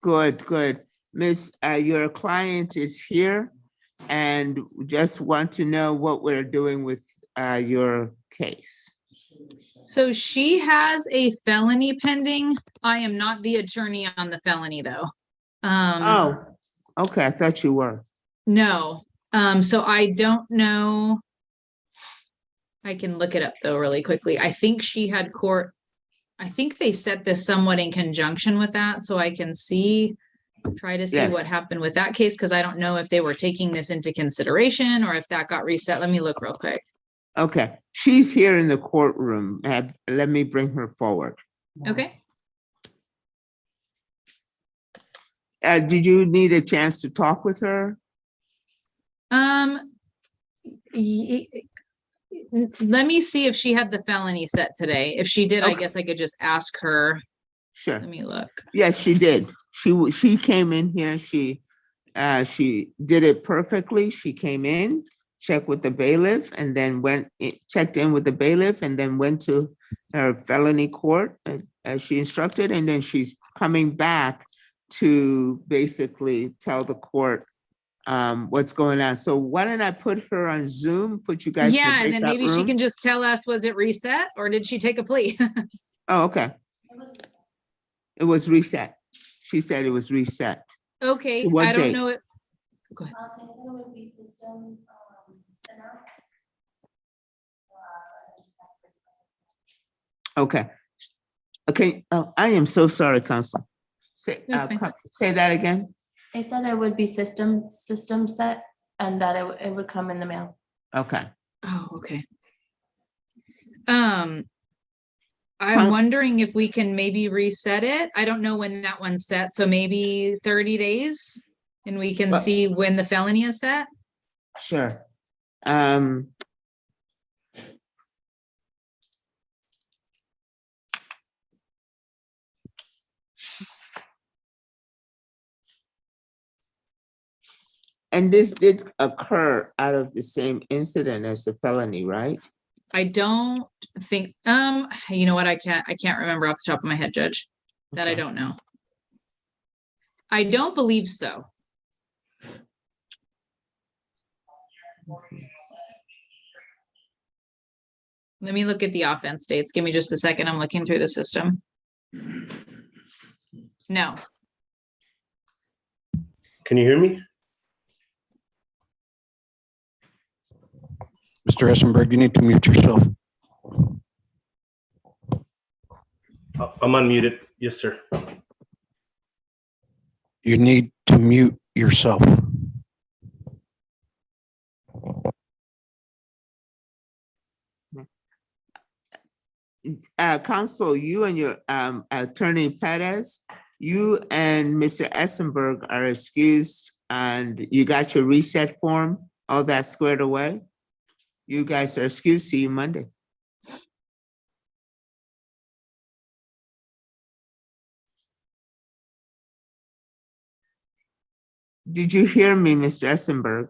Good, good. Miss, your client is here and just want to know what we're doing with your case.
So she has a felony pending. I am not the attorney on the felony, though.
Oh, okay. I thought you were.
No. So I don't know. I can look it up though really quickly. I think she had court. I think they set this somewhat in conjunction with that, so I can try to see
Yes.
what happened with that case, because I don't know if they were taking this into consideration or if that got reset. Let me look real quick.
Okay, she's here in the courtroom. Let me bring her forward.
Okay.
Did you need a chance to talk with her?
Let me see if she had the felony set today. If she did, I
Okay.
guess I could just ask her.
Sure.
Let me look.
Yes, she did. She came in here. She did it perfectly. She came in, checked with the bailiff, and then checked in with the bailiff, and then went to her felony court as she instructed, and then she's coming back to basically tell the court what's going on. So why don't I put her on Zoom, put you guys in
Yeah,
the
and then
breakout
maybe she
room?
can just tell us, was it reset or did she take a plea?
Oh, okay. It was reset. She said it was reset.
Okay,
To what
I don't
date?
know it. Go ahead.
Okay. Okay, oh, I am so sorry, Council. Say,
That's fine.
say that again?
They said it would be system set and that it would come in the mail.
Okay.
Oh, okay. I'm
Coun-
wondering if we can maybe reset it. I don't know when that one's set, so maybe 30 days and we can
Well-
see when the felony is set.
Sure. And this did occur out of the same incident as the felony, right?
I don't think, you know what? I can't remember off the top of my head, Judge. That I
Okay.
don't know. I don't believe so. Let me look at the offense dates. Give me just a second. I'm looking through the system. No,
Can you hear me?
Mr. Essenberg, you need to mute yourself.
I'm unmuted. Yes, sir.
You need to mute yourself.
Counsel, you and your attorney Perez, you and Mr. Essenberg are excused and you got your reset form, all that squared away. You guys are excused. See you Monday. Did you hear me, Mr. Essenberg?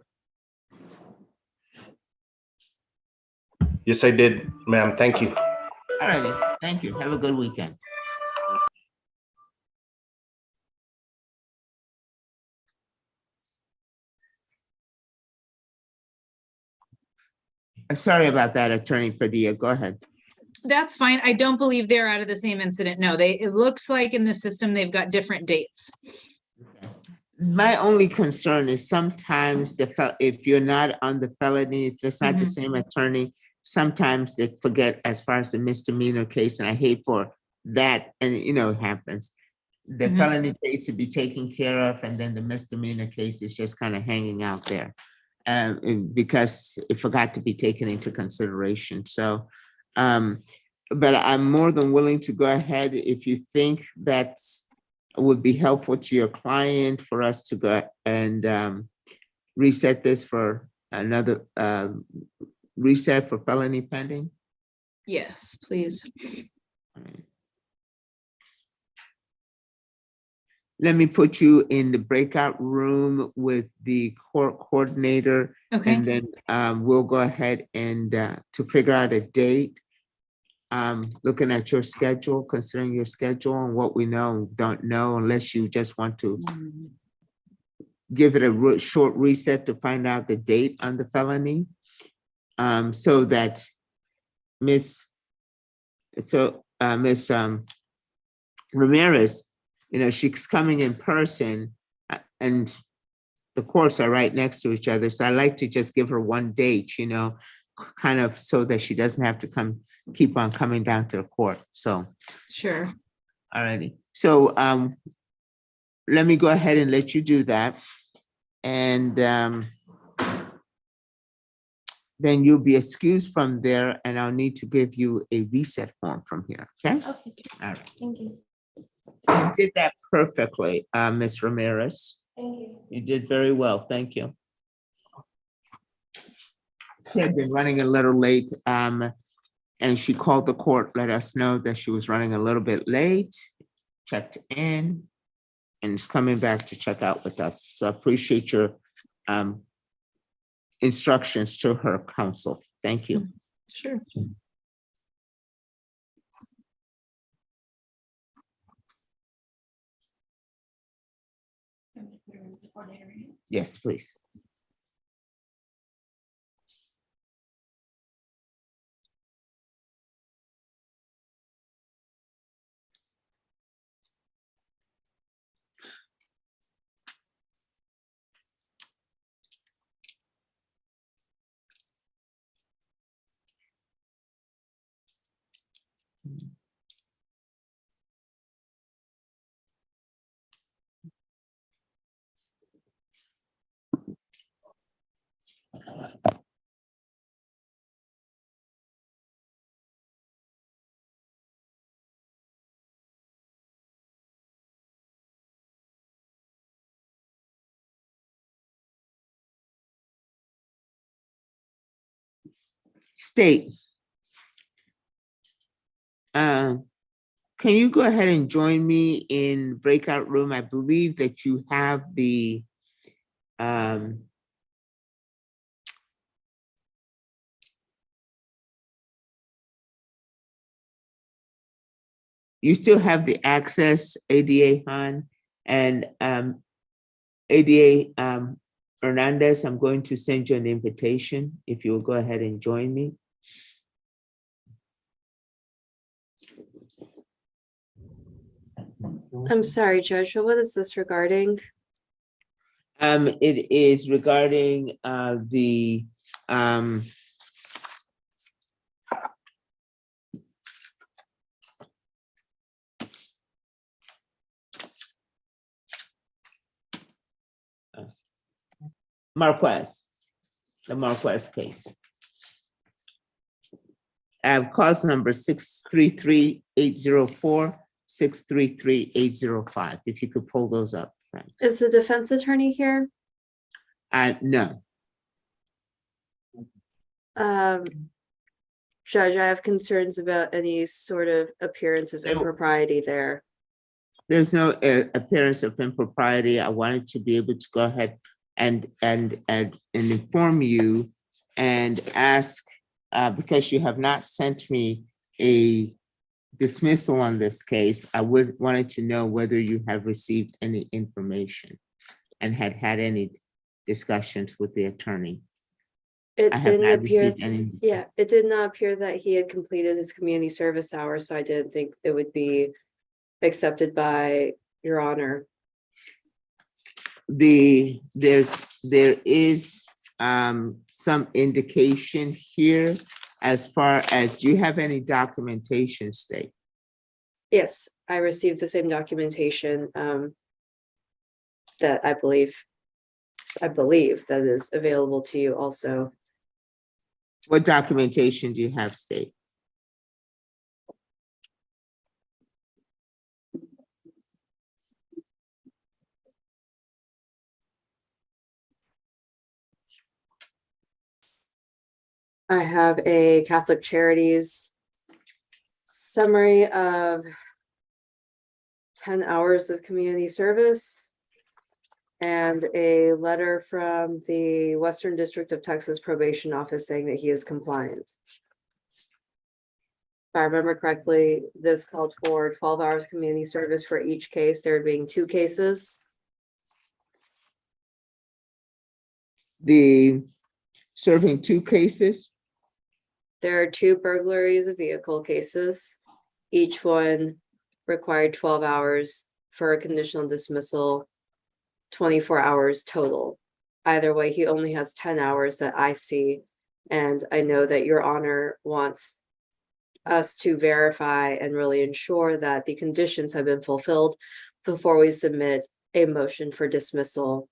Yes, I did, ma'am. Thank you.
All righty. Thank you. Have a good weekend. Sorry about that, Attorney Padilla. Go ahead.
that's fine. I don't believe they're out of the same incident. No, it looks like in the system, they've got different dates.
My only concern is sometimes if you're not on the felony, if it's not the same attorney, sometimes they forget as far as the misdemeanor case, and I hate for that, and it happens. The felony case to be taken care of, and then the misdemeanor case is just kind of hanging out there. Because it forgot to be taken into consideration. So, but I'm more than willing to go ahead if you think that's would be helpful to your client for us to go and reset this for another reset for felony pending.
Yes, please.
Let me put you in the breakout room with the court coordinator.
Okay.
And then we'll go ahead and to figure out a date. Looking at your schedule, considering your schedule and what we know and don't know, unless you just want to give it a short reset to find out the date on the felony. So that Miss Ramirez, she's coming in person and the courts are right next to each other. So I like to just give her one date, kind of so that she doesn't have to keep on coming down to the court. So.
Sure.
All righty. So let me go ahead and let you do that. And then you'll be excused from there and I'll need to give you a reset form from here. Okay?
Okay,
All right.
thank you.
You did that perfectly, Ms. Ramirez.
Thank you.
You did very well. Thank you. She had been running a little late, and she called the court, let us know that she was running a little bit late, checked in, and is coming back to check out with us. So I appreciate your instructions to her counsel. Thank you.
Sure.
Yes, please. State. Can you go ahead and join me in breakout room? I believe that you have the you still have the access, ADA Han and ADA Hernandez. I'm going to send you an invitation if you'll go ahead and join me.
I'm sorry, Judge, what is this regarding?
It is regarding the Marquez, the Marquez case. Cause number 633-804, 633-805. If you could pull those up, thanks.
Is the defense attorney here?
No.
Judge, I have concerns about any sort of appearance of impropriety there.
There's no appearance of impropriety. I wanted to be able to go ahead and inform you and ask, because you have not sent me a dismissal on this case, I wanted to know whether you have received any information and had any discussions with the attorney.
It
I have
didn't
not
appear,
received any.
yeah, it did not appear that he had completed his community service hours, so I didn't think it would be accepted by Your Honor.
There is some indication here as far as, do you have any documentation, State?
Yes, I received the same documentation that I believe that is available to you also.
What documentation do you have, State?
I have a Catholic Charities summary of 10 hours of community service and a letter from the Western District of Texas Probation Office saying that he is compliant. If I remember correctly, this called for 12 hours community service for each case, there being 2 cases.
The serving 2 cases?
There are 2 burglaries of vehicle cases. Each one required 12 hours for a conditional dismissal, 24 hours total. Either way, he only has 10 hours that I see. And I know that Your Honor wants us to verify and really ensure that the conditions have been fulfilled before we submit a motion for dismissal.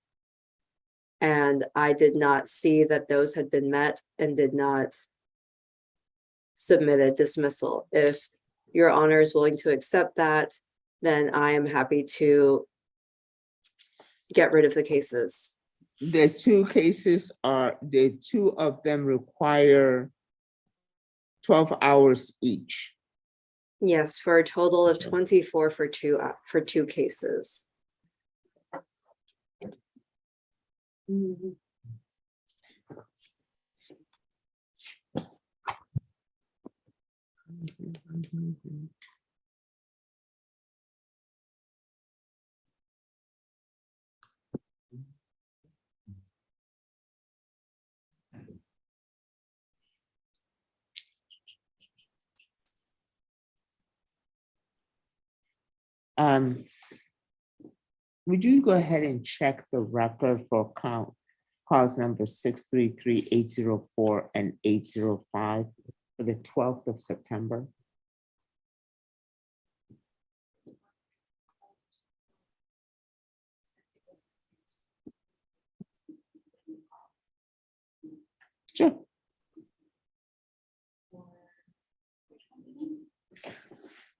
And I did not see that those had been met and did not submit a dismissal. If Your Honor is willing to accept that, then I am happy to get rid of the cases.
The 2 cases the 2 of them require 12 hours each.
Yes, for a total of 24 for 2 cases.
Would you go ahead and check the record for cause number 633-804 and 805 for the 12th of September? Sure.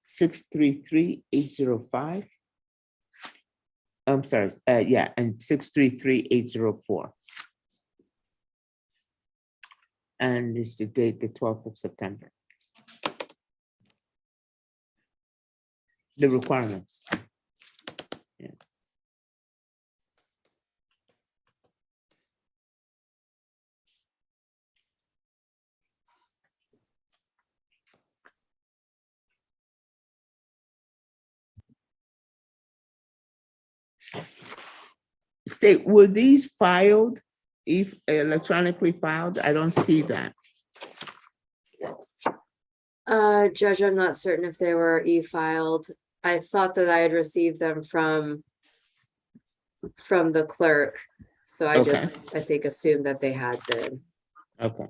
Six three three 805. I'm sorry, yeah, and 633-804. And it's the date, the 12th of September. The requirements. Yeah. State, were these filed, if electronically filed? I don't see that.
Judge, I'm not certain if they were e-filed. I thought that I had received them from the clerk. So I
Okay.
just, I think, assumed that they had been.
Okay.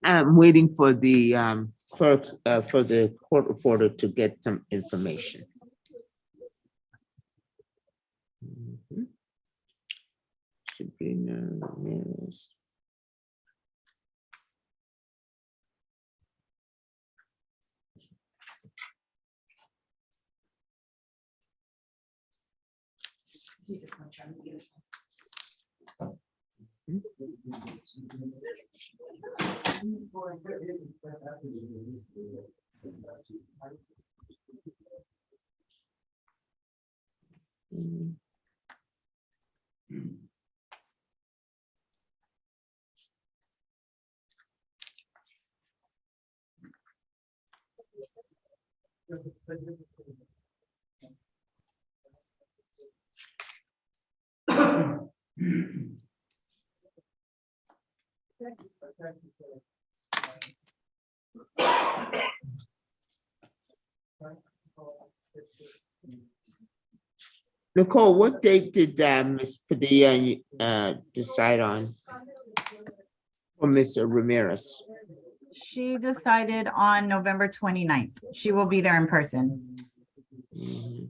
I'm waiting for the clerk, for the court reporter to get some information. Mhm. Sabrina Ramirez. Nicole, what date did Ms. Padilla decide on? Or Ms. Ramirez?
She decided on November 29th. She will be there in person.
Mhm.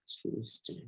Tuesday.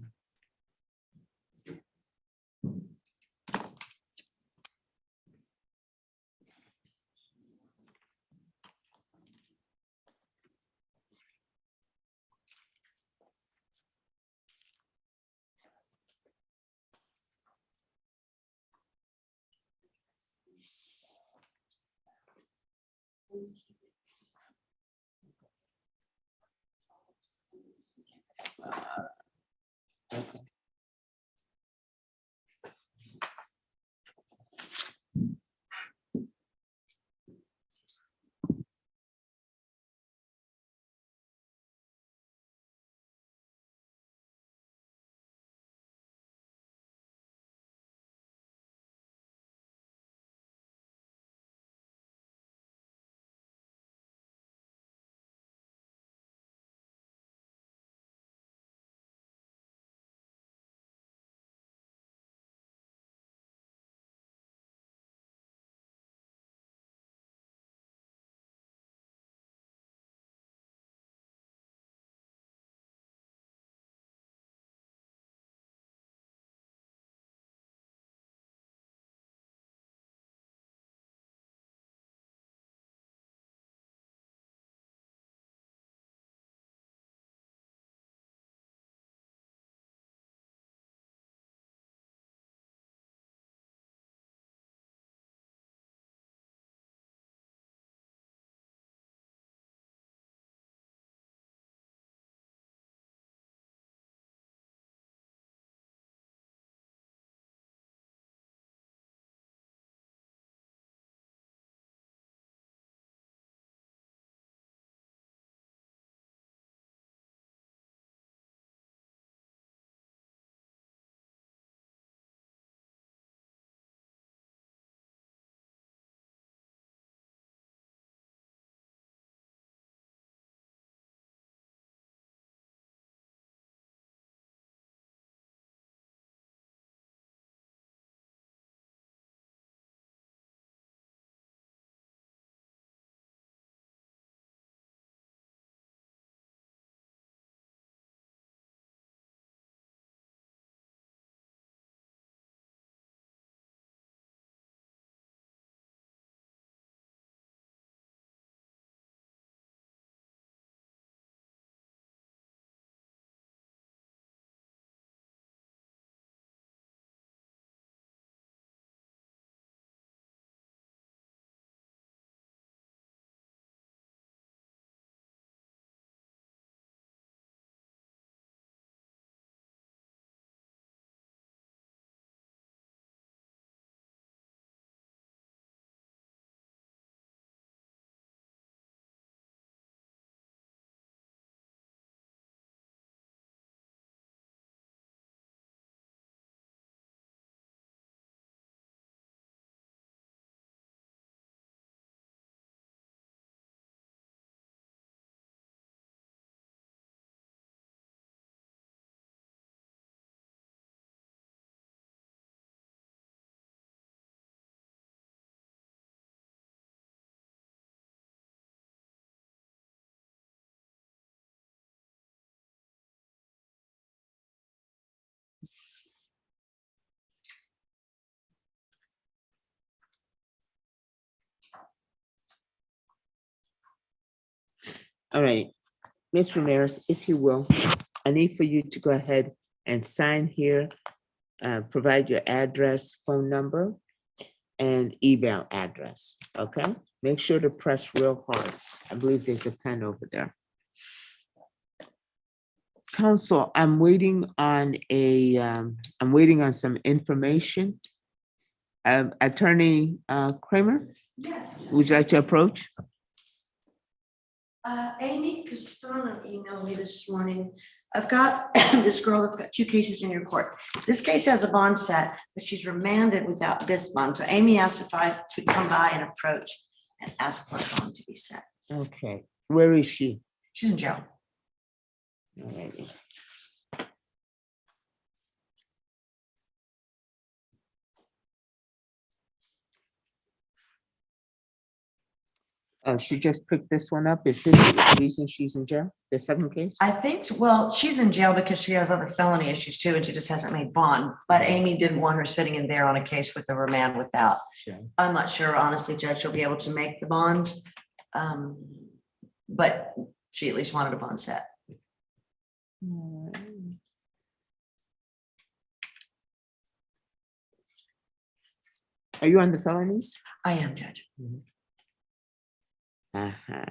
All right, Ms. Ramirez, if you will, I need for you to go ahead and sign here. Provide your address, phone number, and email address, okay? Make sure to press real hard. I believe there's a pen over there. Counsel, I'm waiting on some information. Attorney Kramer,
Yes.
would you like to approach?
Amy Castrano emailed me this morning. I've got this girl that's got 2 cases in your court. This case has a bond set, but she's remanded without this bond. So Amy asked if I could come by and approach and ask for a bond to be set.
Okay, where is she?
She's in jail.
All righty. She just picked this one up. Is this the reason she's in jail? The second case?
I think, well, she's in jail because she has other felony issues too, and she just hasn't made bond. But Amy didn't want her sitting in there on a case with a remand without.
Sure.
I'm not sure, honestly, Judge, she'll be able to make the bonds. But she at least wanted a bond set.
Are you on the felonies?
I am, Judge.
Uh-huh.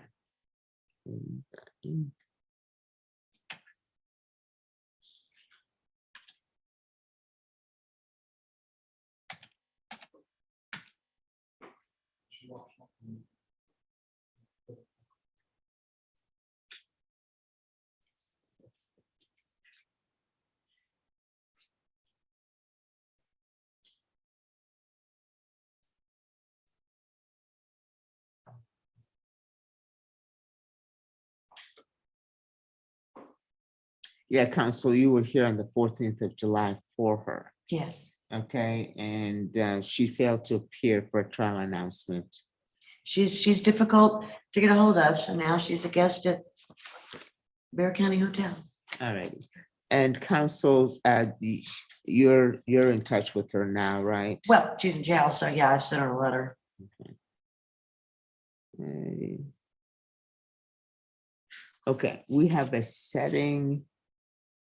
Yeah, Counsel, you were here on the 14th of July for her.
Yes.
Okay, and she failed to appear for a trial announcement.
She's difficult to get a hold of, so now she's a guest at Bear County Hotel.
All righty. And Counsel, you're in touch with her now, right?
Well, she's in jail, so yeah, I've sent her a letter.
Okay, we have a setting.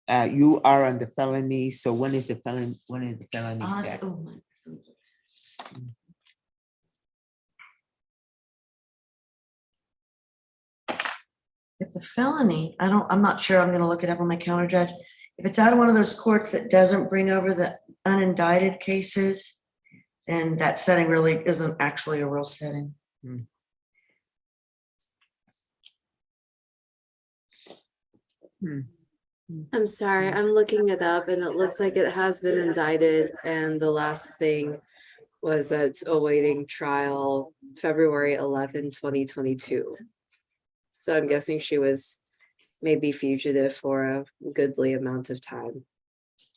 You are on the felony, so when is the felony set?
If the felony, I'm not sure, I'm gonna look it up on my counter, Judge. If it's out of one of those courts that doesn't bring over the unindicted cases, then that setting really isn't actually a real setting.
I'm sorry, I'm looking it up and it looks like it has been indicted and the last thing was that it's awaiting trial February 11, 2022. So I'm guessing she was maybe fugitive for a goodly amount of time.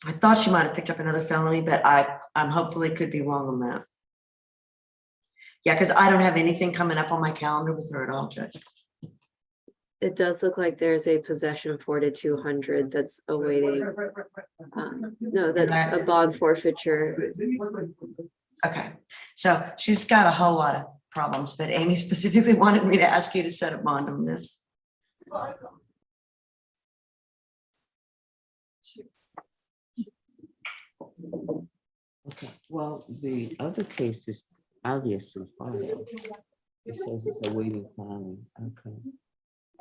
I thought she might have picked up another felony, but I'm hopefully could be wrong on that. Yeah, because I don't have anything coming up on my calendar with her at all, Judge.
It does look like there's a possession 4200 that's awaiting. No, that's a bond forfeiture.
Okay, so she's got a whole lot of problems, but Amy specifically wanted me to ask you to set a bond on this.
Okay, well, the other case is obviously filed. It says it's awaiting filing. Okay.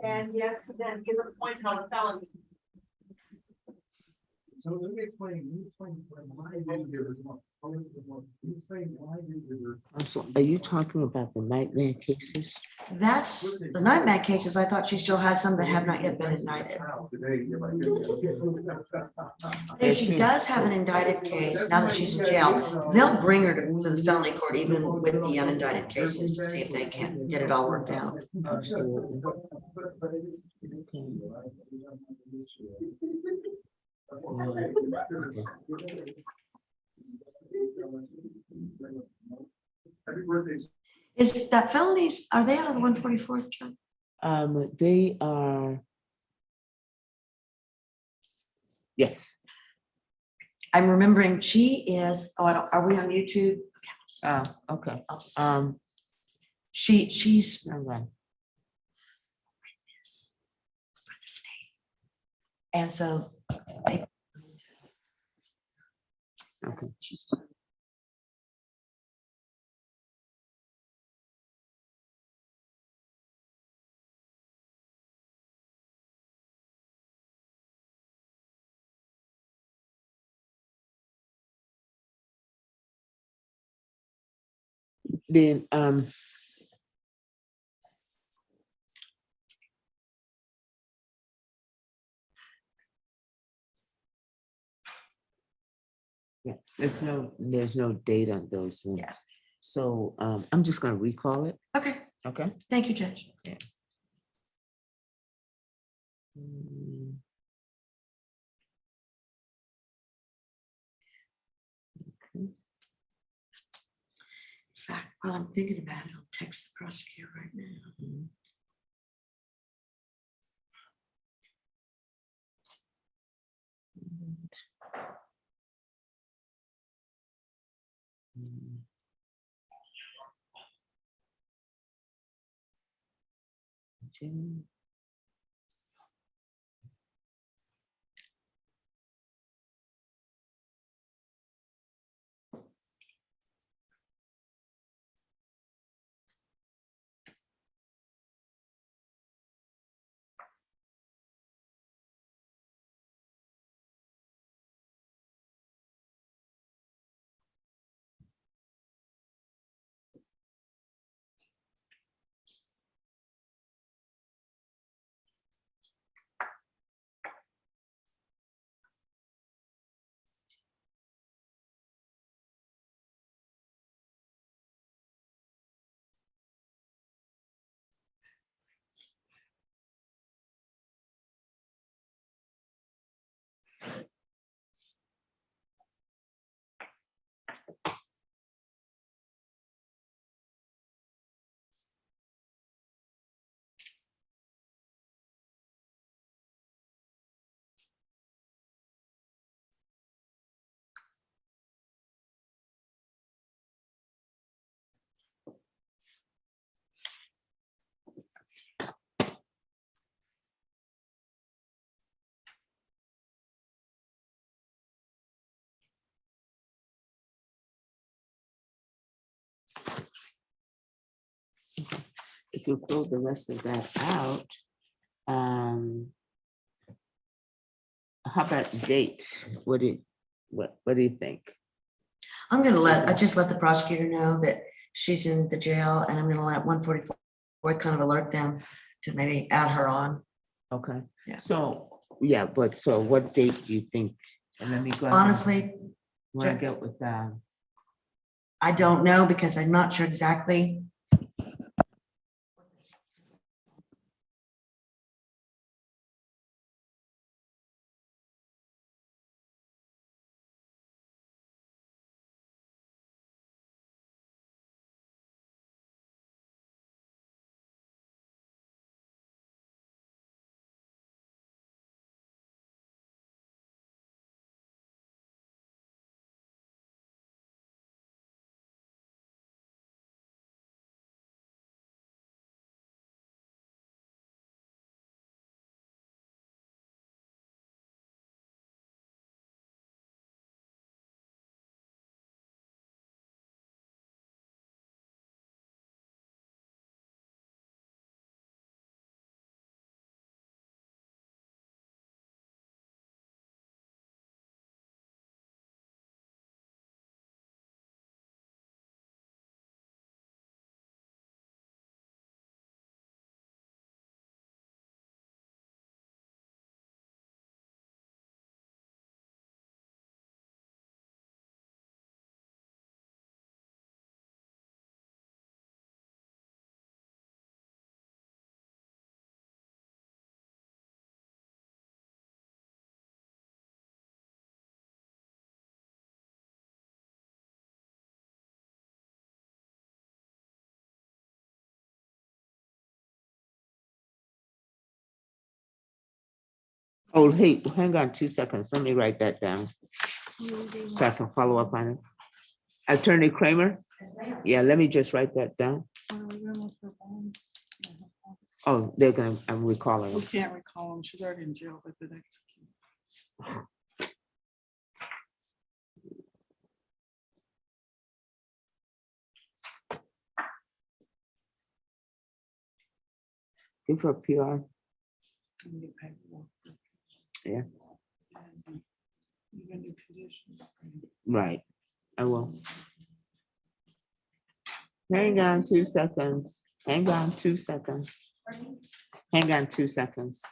And yes, then give a point on the felony. So let me explain why
So are you talking about the nightmare cases?
That's the nightmare cases. I thought she still had some that have not yet been indicted. If she does have an indicted case, now that she's in jail, they'll bring her to the felony court even with the unindicted cases to see if they can get it all worked out. Is that felonies, are they out of the 144th, John?
They are. Yes.
I'm remembering she is, are we on YouTube?
Okay.
I'll just,
Um,
she's,
all right.
And so
Okay. Then, yeah, there's no date on those ones.
Yeah.
So, I'm just gonna recall it.
Okay,
Okay.
thank you, Judge.
Mm. Okay.
In fact, while I'm thinking about it, I'll text the prosecutor right now.
Mm. June. If you pull the rest of that out, how about date? What do you think?
I'm gonna I just let the prosecutor know that she's in the jail, and I'm gonna let 144 kind of alert them to maybe add her on.
Okay.
Yeah.
So, yeah, but so what date do you think? And let me go.
Honestly,
When I get with
I don't know, because I'm not sure exactly.
Oh, hey, hang on 2 seconds. Let me write that down so I can follow up on it. Attorney Kramer? Yeah, let me just write that down. Oh, they're gonna, I'm recalling.
We can't recall him. She's already in jail. They've been executed.
Give her PR. Yeah, right. I will. Hang on 2 seconds. Hang on 2 seconds. Hang on 2 seconds.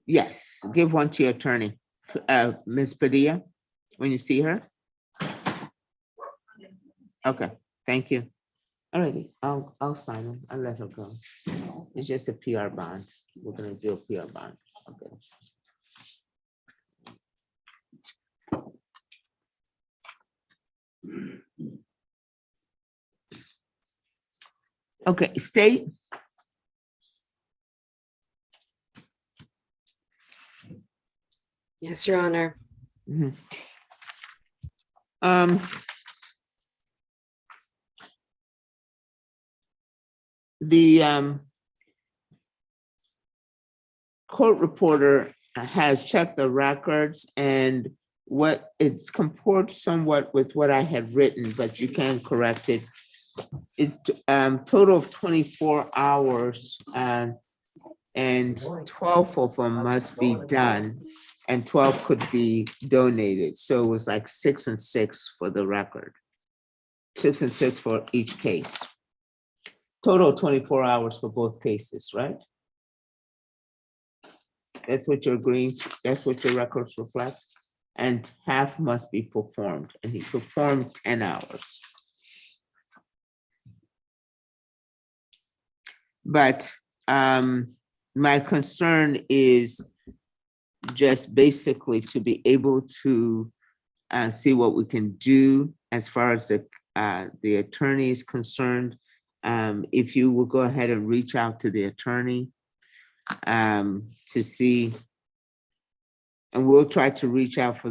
Yes, give one to your attorney, Ms. Padilla, when you see her. Okay, thank you. Alrighty, I'll sign them. I'll let her go. It's just a PR bond. We're gonna do a PR bond. Okay. Okay, state.
Yes, Your Honor.
Mhm. Um. The court reporter has checked the records, and what it comports somewhat with what I had written, but you can correct it. It's total of 24 hours, and 12 of them must be done, and 12 could be donated. So it was like 6 and 6 for the record. 6 and 6 for each case. Total 24 hours for both cases, right? That's what you're agreeing, that's what your records reflect? And half must be performed, and he performed 10 hours. But my concern is just basically to be able to see what we can do as far as the attorney is concerned. If you will go ahead and reach out to the attorney to see, and we'll try to reach out to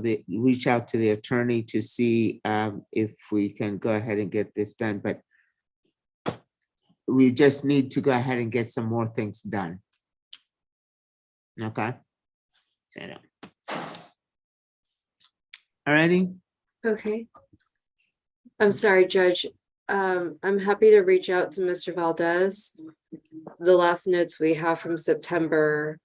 the attorney to see if we can go ahead and get this done, but we just need to go ahead and get some more things done. Okay. Alrighty.
Okay. I'm sorry, Judge. I'm happy to reach out to Mr. Valdez. The last notes we have from September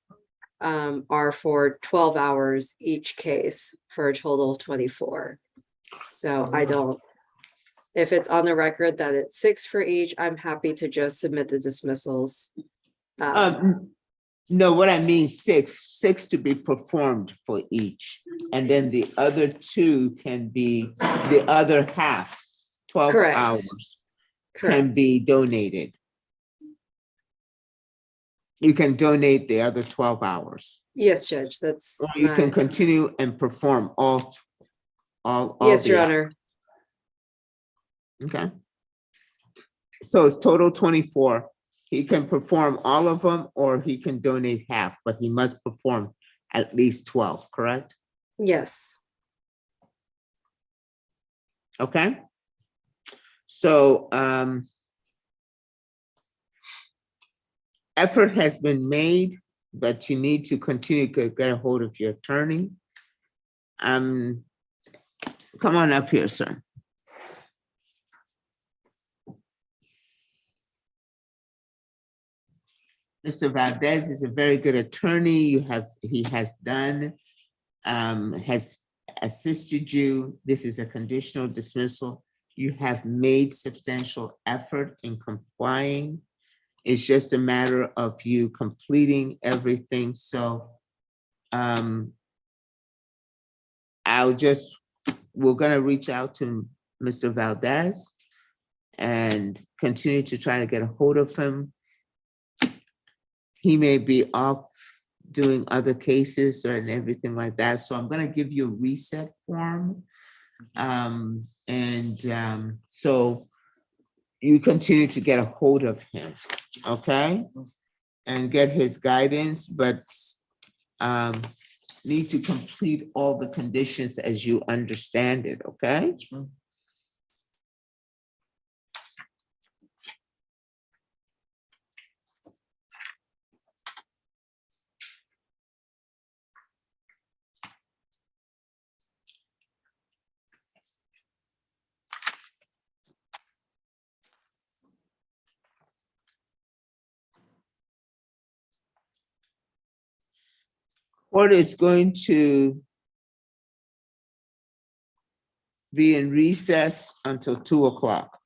are for 12 hours each case for a total of 24. So I don't, if it's on the record that it's 6 for each, I'm happy to just submit the dismissals.
No, what I mean, 6 to be performed for each. And then the other 2 can be, the other half, 12
Correct.
hours can
Correct.
be donated. You can donate the other 12 hours.
Yes, Judge, that's.
Or you can
my-
continue and perform all
Yes,
the
Your
hours.
Honor.
Okay. So it's total 24. He can perform all of them, or he can donate half, but he must perform at least 12, correct?
Yes.
Okay. So effort has been made, but you need to continue to get a hold of your attorney. Come on up here, sir. Mr. Valdez is a very good attorney. He has done, has assisted you. This is a conditional dismissal. You have made substantial effort in complying. It's just a matter of you completing everything. So we're gonna reach out to Mr. Valdez and continue to try to get a hold of him. He may be off doing other cases and everything like that. So I'm gonna give you a reset form. So you continue to get a hold of him, okay? And get his guidance, but need to complete all the conditions as you understand it, okay? Court is going to be in recess until 2 o'clock.